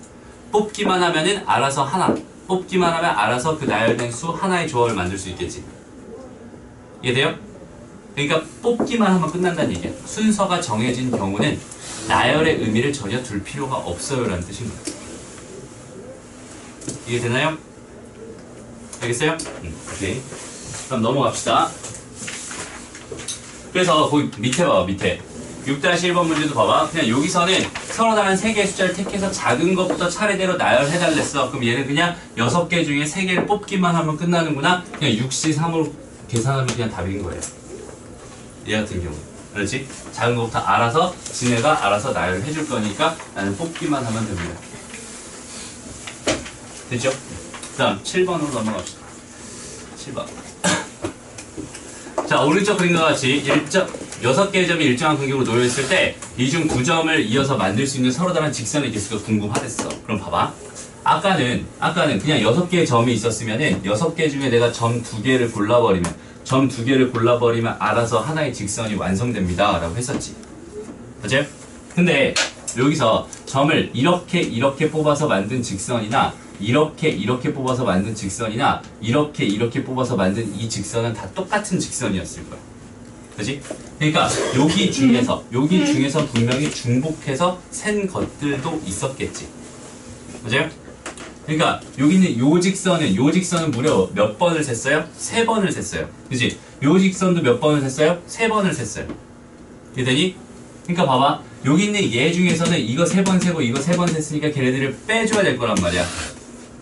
뽑기만 하면은 알아서 하나, 뽑기만 하면 알아서 그 나열된 수 하나의 조합을 만들 수 있겠지. 이해돼요? 그러니까 뽑기만 하면 끝난다는 얘기야. 순서가 정해진 경우는 나열의 의미를 전혀 둘 필요가 없어요 라는 뜻인 거야. 이해되나요? 알겠어요? 오케이. 그럼 넘어갑시다. 그래서 거기 밑에 봐봐. 밑에 6-1번 문제도 봐봐. 그냥 여기서는 서로 다른 3개의 숫자를 택해서 작은 것부터 차례대로 나열해달랬어. 그럼 얘는 그냥 6개 중에 3개를 뽑기만 하면 끝나는구나. 그냥 6C3으로 계산하면 그냥 답인 거예요. 얘 같은 경우. 그렇지? 작은 것부터 알아서 지네가 알아서 나열해줄 거니까 나는 뽑기만 하면 됩니다. 됐죠? 그 다음 7번으로 넘어갑시다. 7번. 자, 오른쪽 그림과 같이 6개의 점이 일정한 간격으로 놓여있을 때 이 중 2점을 이어서 만들 수 있는 서로 다른 직선의 개수가 궁금하댔어. 그럼 봐봐. 아까는 그냥 6개의 점이 있었으면은 6개 중에 내가 점 2개를 골라버리면 알아서 하나의 직선이 완성됩니다. 라고 했었지. 맞아요? 근데 여기서 점을 이렇게 뽑아서 만든 직선이나 이렇게 뽑아서 만든 직선이나 이렇게 뽑아서 만든 이 직선은 다 똑같은 직선이었을 거야. 그치? 그러니까 여기 중에서 분명히 중복해서 센 것들도 있었겠지. 맞아요? 그러니까 여기 있는 요 직선은 무려 몇 번을 셌어요? 3번을 셌어요. 그치? 요 직선도 몇 번을 셌어요? 3번을 셌어요. 이해되니? 그러니까 봐봐. 여기 있는 얘 중에서는 이거 3번 세고 이거 3번 셌으니까 걔네들을 빼줘야 될 거란 말이야.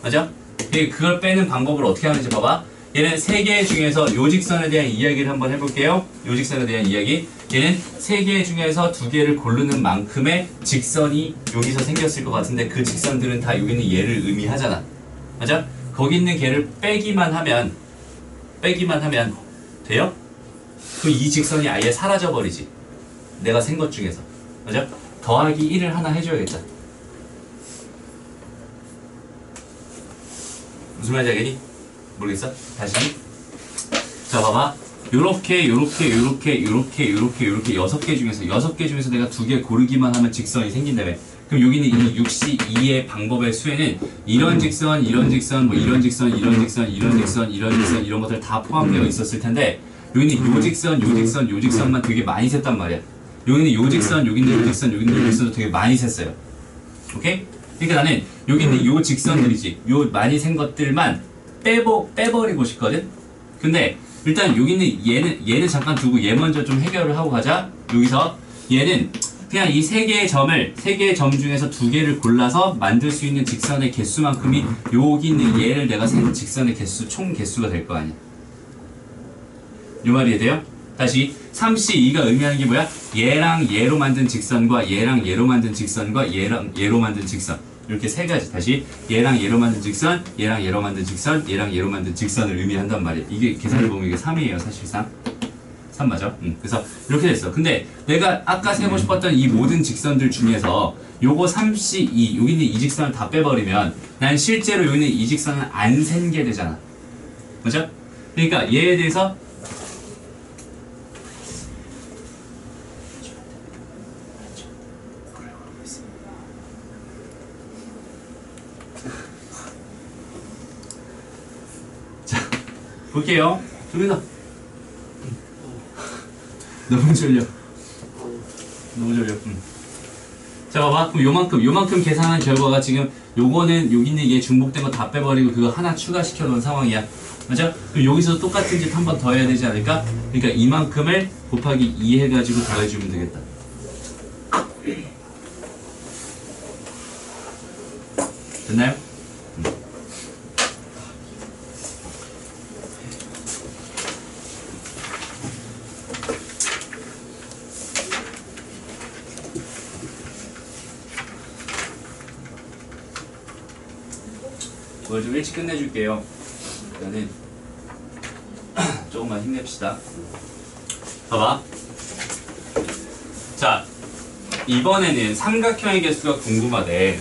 맞아? 그걸 빼는 방법을 어떻게 하는지 봐봐. 얘는 3개 중에서 요 직선에 대한 이야기를 한번 해볼게요. 요 직선에 대한 이야기. 얘는 3개 중에서 2개를 고르는 만큼의 직선이 여기서 생겼을 것 같은데 그 직선들은 다 여기 있는 얘를 의미하잖아. 맞아? 거기 있는 걔를 빼기만 하면 돼요? 그럼 이 직선이 아예 사라져버리지. 내가 센 것 중에서. 맞아? 더하기 1을 하나 해줘야겠다. 무슨 말인지 알겠니? 모르겠어? 다시. 자, 봐봐. 요렇게 6개 중에서 내가 2개 고르기만 하면 직선이 생긴다며. 그럼 여기는 이 6C2의 방법의 수에는 이런 직선, 이런 직선, 뭐 이런 직선, 이런 직선, 이런 직선, 이런 직선, 이런 것들 다 포함되어 있었을 텐데 여기는 요 직선만 되게 많이 셌단 말이야. 여기는 요 직선, 여기는 요 직선도 되게 많이 셌어요. 오케이? 그러니까 나는 여기 있는 요 직선들이지. 요 많이 센 것들만 빼버리고 싶거든? 근데 일단 여기 있는 얘는 잠깐 두고 얘 먼저 좀 해결을 하고 가자. 여기서 얘는 그냥 이 3개의 점 중에서 2개를 골라서 만들 수 있는 직선의 개수만큼이 여기 있는 얘를 내가 센 직선의 총 개수가 될 거 아니야. 요 말이 이해돼요? 다시 3C2가 의미하는 게 뭐야? 얘랑 얘로 만든 직선과 얘랑 얘로 만든 직선과 얘랑 얘로 만든 직선. 이렇게 세 가지. 다시 얘랑 얘로 만든 직선, 얘랑 얘로 만든 직선, 얘랑 얘로 만든 직선을 의미한단 말이에요. 이게 계산을 보면 이게 3이에요, 사실상. 3 맞아? 그래서 이렇게 됐어. 근데 내가 아까 세고 싶었던 이 모든 직선들 중에서 요거 3C2, 여기 있는 이 직선을 다 빼버리면 난 실제로 여기 있는 이 직선은 안 센 게 되잖아. 맞아? 그러니까 얘에 대해서 자, 볼게요. 조민아. 너무 졸려. 너무 졸려. 자, 봐봐. 그럼 요만큼 계산한 결과가 지금 요거는 여기 있는 얘 중복된 거 다 빼버리고 그거 하나 추가시켜 놓은 상황이야. 맞아? 그럼 여기서 똑같은 짓 한 번 더 해야 되지 않을까? 그러니까 이만큼을 곱하기 2 해가지고 더해주면 되겠다. 됐나요? 이걸 좀 일찍 끝내줄게요. 일단은 조금만 힘냅시다. 봐봐. 자, 이번에는 삼각형의 개수가 궁금하대.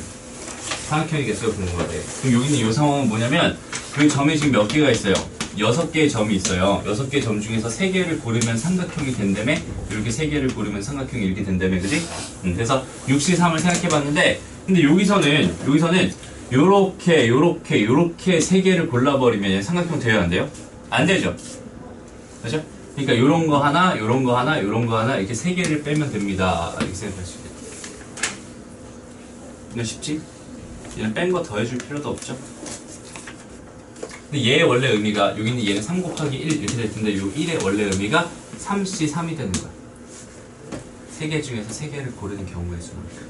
삼각형의 개수가 궁금하대. 그럼 여기 있는 이 상황은 뭐냐면 여기 점이 지금 몇 개가 있어요? 6개의 점이 있어요. 6개의 점 중에서 3개를 고르면 삼각형이 된다며? 이렇게 3개를 고르면 삼각형이 이렇게 된다며, 그지? 그래서 6C3을 생각해봤는데 근데 여기서는 요렇게 3개를 골라버리면 삼각형 돼야 안 돼요? 안 되죠? 그죠? 그러니까 요런 거 하나, 요런 거 하나, 요런 거 하나 이렇게 3개를 빼면 됩니다. 이렇게 생각할 수 있겠다. 이거 쉽지? 얘는 뺀 거 더해줄 필요도 없죠? 근데 얘의 원래 의미가 여기 있는 얘는 3 곱하기 1 이렇게 될 텐데 요 1의 원래 의미가 3C3이 되는 거야. 3개 중에서 3개를 고르는 경우의 수니까.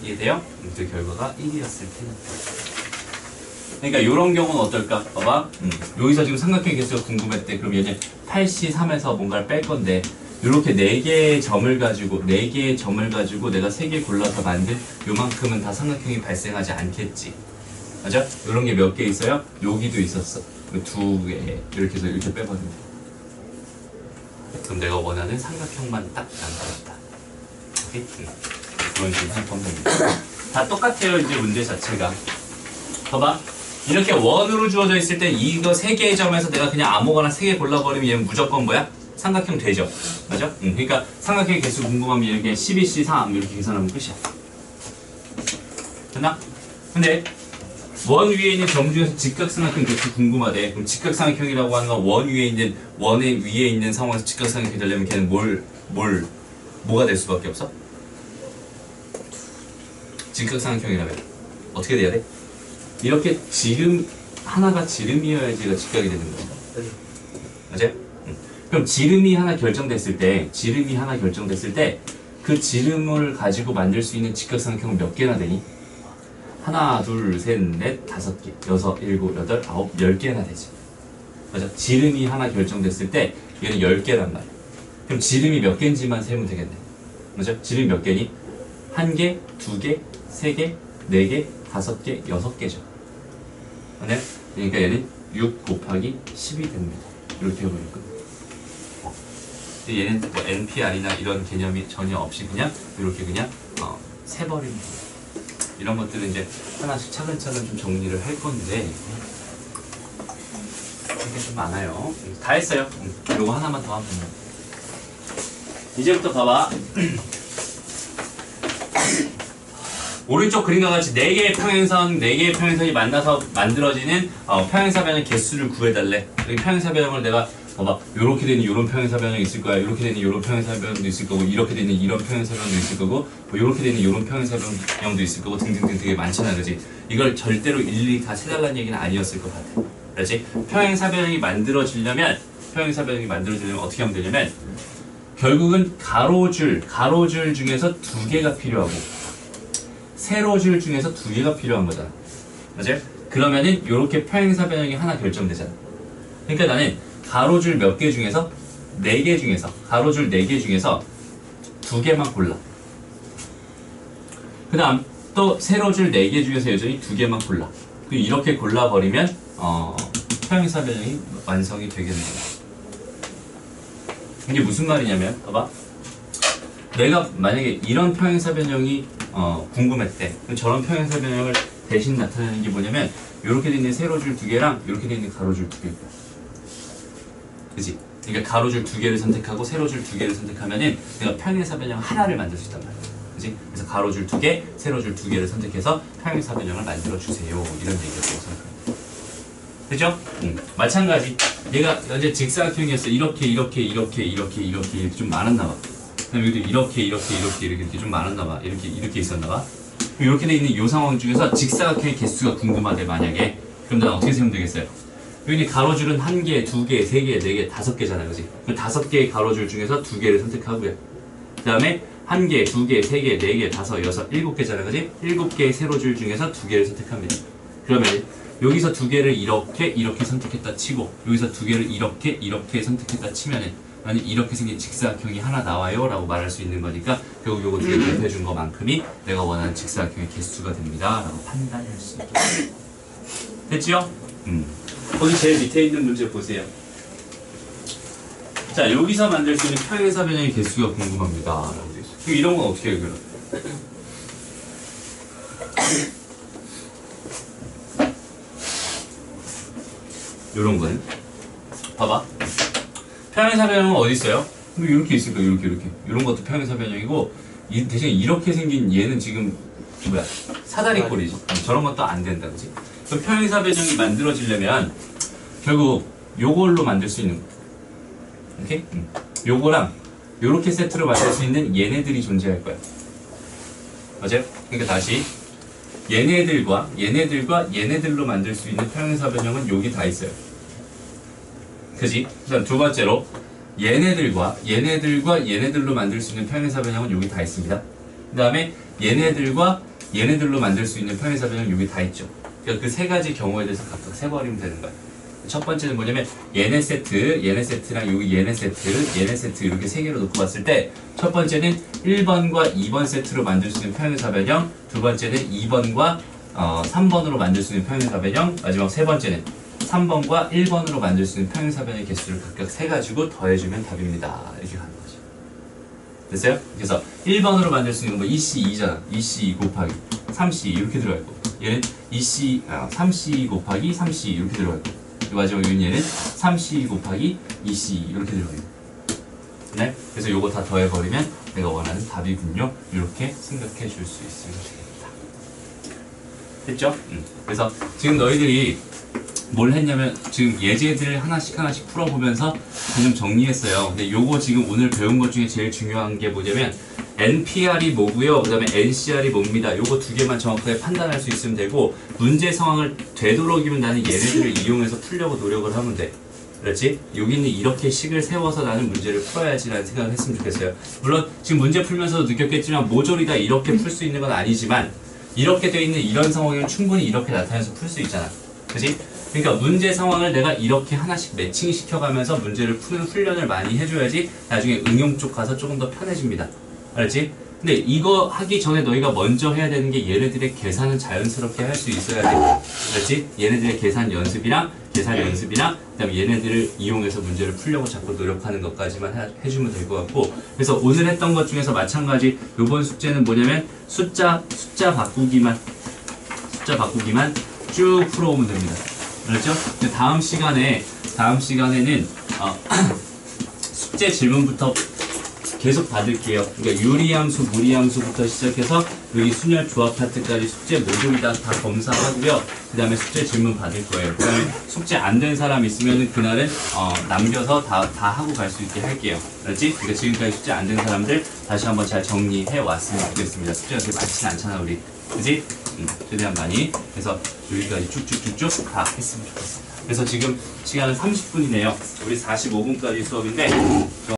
이해돼요? 그 결과가 1이었을 테니까. 그러니까 이런 경우는 어떨까? 봐봐. 여기서 지금 삼각형의 개수가 궁금했대. 그럼 얘는 8C3에서 뭔가를 뺄 건데 이렇게 4개의 점을 가지고 내가 3개 골라서 만든 요만큼은 다 삼각형이 발생하지 않겠지. 맞아? 이런 게 몇 개 있어요? 여기도 있었어. 2개 이렇게 해서 이렇게 빼버리면 돼. 그럼 내가 원하는 삼각형만 딱 만들었다. 오케이? 그런 식으로 할 겁니다. 다 똑같아요, 이제 문제 자체가. 봐봐. 이렇게 원으로 주어져 있을 때 이거 3개의 점에서 내가 그냥 아무거나 3개 골라버리면 얘는 무조건 뭐야? 삼각형 되죠? 맞아? 그러니까 삼각형의 개수 궁금하면 이렇게 12C3 이렇게 계산하면 끝이야. 됐나? 근데 원 위에 있는 점 중에서 직각삼각형 개수 궁금하대. 그럼 직각삼각형이라고 하는 건 원 위에 있는 상황에서 직각삼각형이 되려면 걔는 뭐가 될 수밖에 없어? 직각삼각형이라면 어떻게 돼야 돼? 이렇게 하나가 지름이어야지 얘가 직각이 되는 거야. 맞아요? 그럼 지름이 하나 결정됐을 때 그 지름을 가지고 만들 수 있는 직각삼각형은 몇 개나 되니? 하나, 둘, 셋, 넷, 5개, 6, 7, 8, 9, 10개나 되지. 맞아? 지름이 하나 결정됐을 때 얘는 10개란 말이야. 그럼 지름이 몇 개인지만 세면 되겠네. 맞아? 지름이 몇 개니? 1개, 2개, 3개, 4개, 5개, 6개죠. 네? 그러니까 얘는 6 곱하기 10이 됩니다. 이렇게 해버릴 거예요. 얘는 뭐 NPR이나 이런 개념이 전혀 없이 그냥 이렇게 그냥 세버리는 거예요. 이런 것들은 이제 하나씩 차근차근 좀 정리를 할 건데 이게 좀 많아요. 다 했어요. 요거 하나만 더 하면 돼요. 이제부터 봐봐. 오른쪽 그림과 같이 4개의 평행선이 만나서 만들어지는 평행사변의 개수를 구해달래. 여기 평행사변을 내가 봐봐. 요렇게 되는 요런 평행사변이 있을 거야. 요렇게 되는 요런 평행사변도 있을 거고, 이렇게 되는 이런 평행사변도 있을 거고, 뭐 요렇게 되는 요런 평행사변형도 있을 거고, 등등등 되게 많잖아, 그지? 이걸 절대로 일일이 다 세달라는 얘기는 아니었을 것 같아. 그렇지? 평행사변형이 만들어지려면 어떻게 하면 되냐면, 결국은 가로줄 중에서 2개가 필요하고, 세로줄 중에서 2개가 필요한 거잖아. 맞아요? 그러면은 요렇게 평행사변형이 하나 결정되잖아. 그러니까 나는 가로줄 몇 개 중에서 4개 중에서 가로줄 4개 중에서 2개만 골라. 그 다음 또 세로줄 4개 중에서 여전히 2개만 골라. 그럼 이렇게 골라버리면 평행사 변형이 완성이 되겠네요. 이게 무슨 말이냐면 봐봐. 내가 만약에 이런 평행사 변형이 궁금했대. 그럼 저런 평행사 변형을 대신 나타내는 게 뭐냐면 이렇게 돼 있는 세로줄 2개랑 이렇게 돼 있는 가로줄 2개. 그지? 그러니까 가로줄 2개를 선택하고 세로줄 2개를 선택하면은 내가 평행사 변형 하나를 만들 수 있단 말이야. 그지? 그래서 가로줄 2개, 세로줄 2개를 선택해서 평행사 변형을 만들어 주세요. 이런 얘기가 생각합니다. 그죠? 마찬가지. 얘가 현재 직사각형이었어. 이렇게 좀 많았나 봐. 그다음에 여기도 이렇게 좀 많았나 봐. 이렇게 있었나 봐. 그럼 이렇게 돼 있는 이 상황 중에서 직사각형의 개수가 궁금하대 만약에. 그럼 난 어떻게 세우면 되겠어요? 여기 가로줄은 1개, 2개, 3개, 4개, 5개잖아, 그지? 그럼 5개의 가로줄 중에서 2개를 선택하고요. 그 다음에 1개, 2개, 3개, 4개, 5, 6, 7개잖아, 그지? 7개의 세로줄 중에서 2개를 선택합니다. 그러면 여기서 2개를 이렇게 선택했다 치고 여기서 2개를 이렇게 선택했다 치면은 만약 이렇게 생긴 직사각형이 하나 나와요 라고 말할 수 있는 거니까 결국 요거 2개 곱해준 것만큼이 내가 원하는 직사각형의 개수가 됩니다 라고 판단할 수 있다. 됐지요? 거기 제일 밑에 있는 문제 보세요. 자, 여기서 만들 수 있는 평행사 변형의 개수가 궁금합니다 라고 되어 있어요. 그럼 이런 건 어떻게 해요, 그럼? 요런 거는 봐봐. 평행사 변형은 어디 있어요? 이렇게 있을 거야. 이렇게. 이런 것도 평행사 변형이고 대신 이렇게 생긴 얘는 지금 뭐야? 사다리꼴이지. 저런 것도 안 된다, 그지? 그럼 평행사 변형이 만들어지려면 결국 요걸로 만들 수 있는 거. 오케이? 요거랑 요렇게 세트로 만들 수 있는 얘네들이 존재할 거야. 맞아요? 그러니까 다시 얘네들과 얘네들로 만들 수 있는 평행사 변형은 여기 다 있어요. 그지? 그다음 두 번째로 얘네들과 얘네들로 만들 수 있는 평행사 변형은 여기 다 있습니다. 그 다음에 얘네들로 만들 수 있는 평행사 변형은 여기 다 있죠. 그러니까 그 세 가지 경우에 대해서 각각 세버리면 되는 거야. 첫 번째는 뭐냐면 얘네 세트랑 여기 얘네 세트 이렇게 세 개로 놓고 봤을 때 첫 번째는 1번과 2번 세트로 만들 수 있는 평행사 변형, 두 번째는 2번과 3번으로 만들 수 있는 평행사 변형, 마지막 세 번째는 3번과 1번으로 만들 수 있는 평행사 변형의 개수를 각각 세 가지고 더해주면 답입니다. 이렇게 가는 거죠. 됐어요? 그래서 1번으로 만들 수 있는 건 뭐 2C2잖아. 2C 곱하기 3C 이렇게 들어갈 거고 얘는 3C 곱하기 3C 이렇게 들어갈 거고 마지막 얘는 3C 곱하기 2C 이렇게 들어가요. 네? 그래서 요거 다 더해버리면 내가 원하는 답이군요. 이렇게 생각해 줄 수 있으면 되겠다. 됐죠? 그래서 지금 너희들이 뭘 했냐면 지금 예제들을 하나씩 풀어보면서 좀 정리했어요. 근데 요거 지금 오늘 배운 것 중에 제일 중요한 게 뭐냐면 NPR이 뭐고요. 그 다음에 NCR이 뭡니다. 요거 두 개만 정확하게 판단할 수 있으면 되고 문제 상황을 되도록이면 나는 얘네들을 이용해서 풀려고 노력을 하면 돼. 그렇지? 여기는 이렇게 식을 세워서 나는 문제를 풀어야지라는 생각을 했으면 좋겠어요. 물론 지금 문제 풀면서도 느꼈겠지만 모조리 다 이렇게 풀 수 있는 건 아니지만 이렇게 돼 있는 이런 상황을 충분히 이렇게 나타내서 풀 수 있잖아. 그렇지? 그러니까 문제 상황을 내가 이렇게 하나씩 매칭시켜가면서 문제를 푸는 훈련을 많이 해줘야지 나중에 응용 쪽 가서 조금 더 편해집니다. 알았지? 근데 이거 하기 전에 너희가 먼저 해야 되는 게 얘네들의 계산을 자연스럽게 할 수 있어야 돼. 그렇지? 얘네들의 계산 연습이랑 그다음에 얘네들을 이용해서 문제를 풀려고 자꾸 노력하는 것까지만 해주면 될 것 같고 그래서 오늘 했던 것 중에서 마찬가지 이번 숙제는 뭐냐면 숫자 바꾸기만 쭉 풀어오면 됩니다. 그렇죠? 다음 시간에는 숙제 질문부터 계속 받을게요. 그러니까 유리함수, 무리함수부터 시작해서 여기 순열 조합 파트까지 숙제 모듈 다 검사하고요. 그 다음에 숙제 질문 받을 거예요. 그 다음에 숙제 안 된 사람 있으면 그날은 남겨서 다 하고 갈 수 있게 할게요. 알았지? 그러니까 지금까지 숙제 안 된 사람들 다시 한번 잘 정리해 왔으면 좋겠습니다. 숙제가 그렇게 많진 않잖아 우리. 그지? 최대한 많이. 그래서 여기까지 쭉쭉쭉쭉 다 했으면 좋겠습니다. 그래서 지금 시간은 30분이네요. 우리 45분까지 수업인데